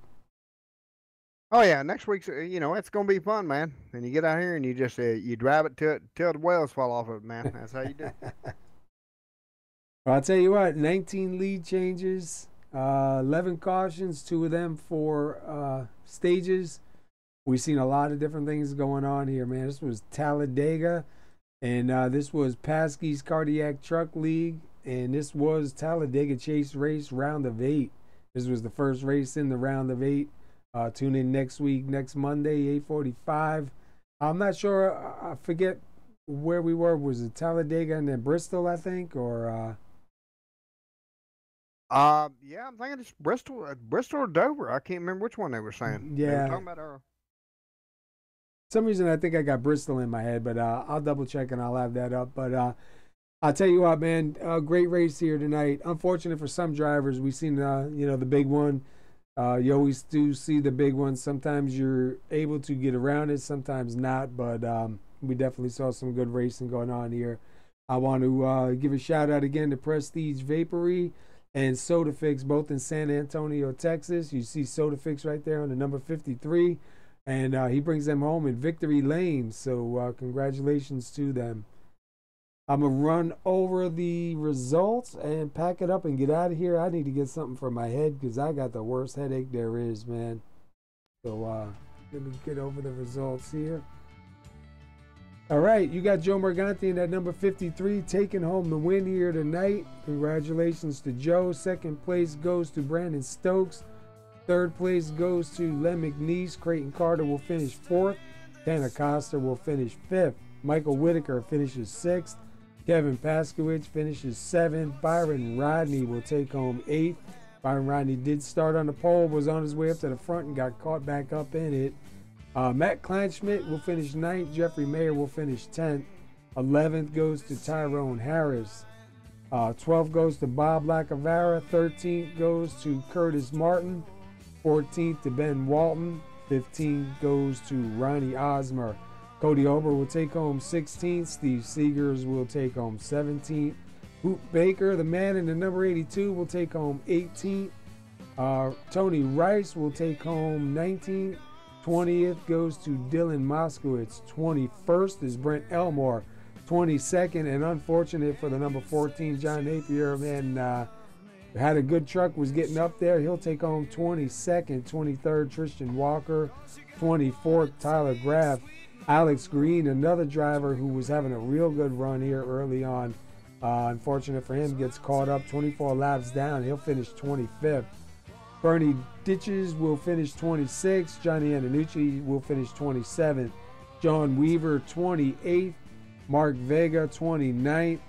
Oh yeah, next week's it's gonna be fun, man. And you get out here and you just you drive it till the wheels fall off of it, man. That's how you do it. Well, I'll tell you what, 19 lead changes, 11 cautions, 2 of them for stages. We've seen a lot of different things going on here, man. This was Talladega, and this was PASKY'S Cardiac Truck League, and this was Talladega Chase Race Round of 8. This was the first race in the Round of 8. Tune in next week, next Monday, 8:45. I'm not sure. I forget where we were. Was it Talladega and then Bristol, I think, or? Yeah, I'm thinking it's Bristol or Dover. I can't remember which one they were saying. Yeah. They were talking about some reason I think I got Bristol in my head, but I'll double check and I'll have that up. But I'll tell you what, man, great race here tonight. Unfortunate for some drivers. We've seen, the big one. You always do see the big one. Sometimes you're able to get around it, sometimes not. But we definitely saw some good racing going on here. I want to give a shout out again to Prestige Vapory and Soda Fix, both in San Antonio, Texas. You see Soda Fix right there on the number 53. And he brings them home in victory lane. So congratulations to them. I'm going to run over the results and pack it up and get out of here. I need to get something for my head because I got the worst headache there is, man. So let me get over the results here. All right, you got Joe Morganti in that number 53 taking home the win here tonight. Congratulations to Joe. Second place goes to Brandon Stokes. Third place goes to Len McNeese. Creighton Carter will finish fourth. Tanner Costa will finish fifth. Michael Whittaker finishes sixth. Kevin Paskyw'S finishes seventh. Byron Rodney will take home eighth. Byron Rodney did start on the pole, was on his way up to the front and got caught back up in it. Matt Kleinschmidt will finish ninth. Jeffrey Mayer will finish 10th. 11th goes to Tyrone Harris. 12th goes to Bob Lacavara. 13th goes to Curtis Martin. 14th to Ben Walton. 15th goes to Ronnie Osmer. Cody Ober will take home 16th. Steve Segars will take home 17th. Hoop Baker, the man in the number 82, will take home 18th. Tony Rice will take home 19th. 20th goes to Dylan Moskowitz. 21st is Brent Elmore. 22nd, and unfortunate for the number 14, John Napier, man, had a good truck, was getting up there. He'll take home 22nd. 23rd, Tristan Walker. 24th, Tyler Graff. Alex Greene, another driver who was having a real good run here early on. Unfortunate for him, gets caught up 24 laps down. He'll finish 25th. Bernie Ditches will finish 26th. Johnny Antonucci will finish 27th. John Weaver, 28th. Mark Vega, 29th.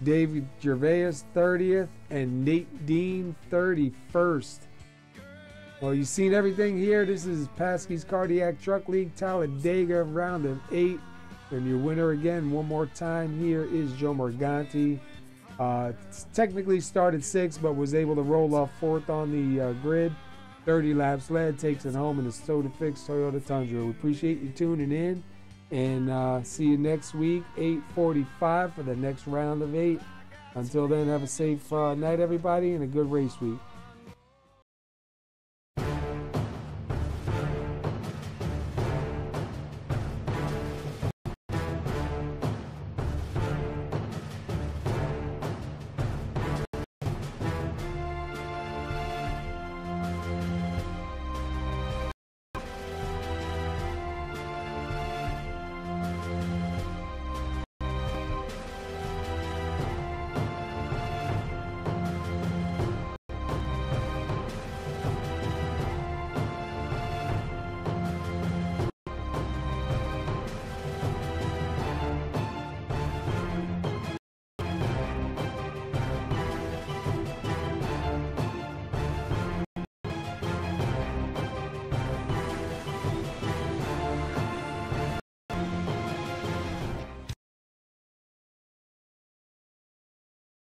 David Gervais, 30th. And Nate Dean, 31st. Well, you've seen everything here. This is PASKY'S Cardiac Truck League, Talladega, round of 8. And your winner again, one more time here, is Joe Morganti. Technically started 6th, but was able to roll off 4th on the grid. 30 laps led, takes it home in the Soda Fix Toyota Tundra. We appreciate you tuning in, and see you next week, 8:45 for the next round of 8. Until then, have a safe night, everybody, and a good race week.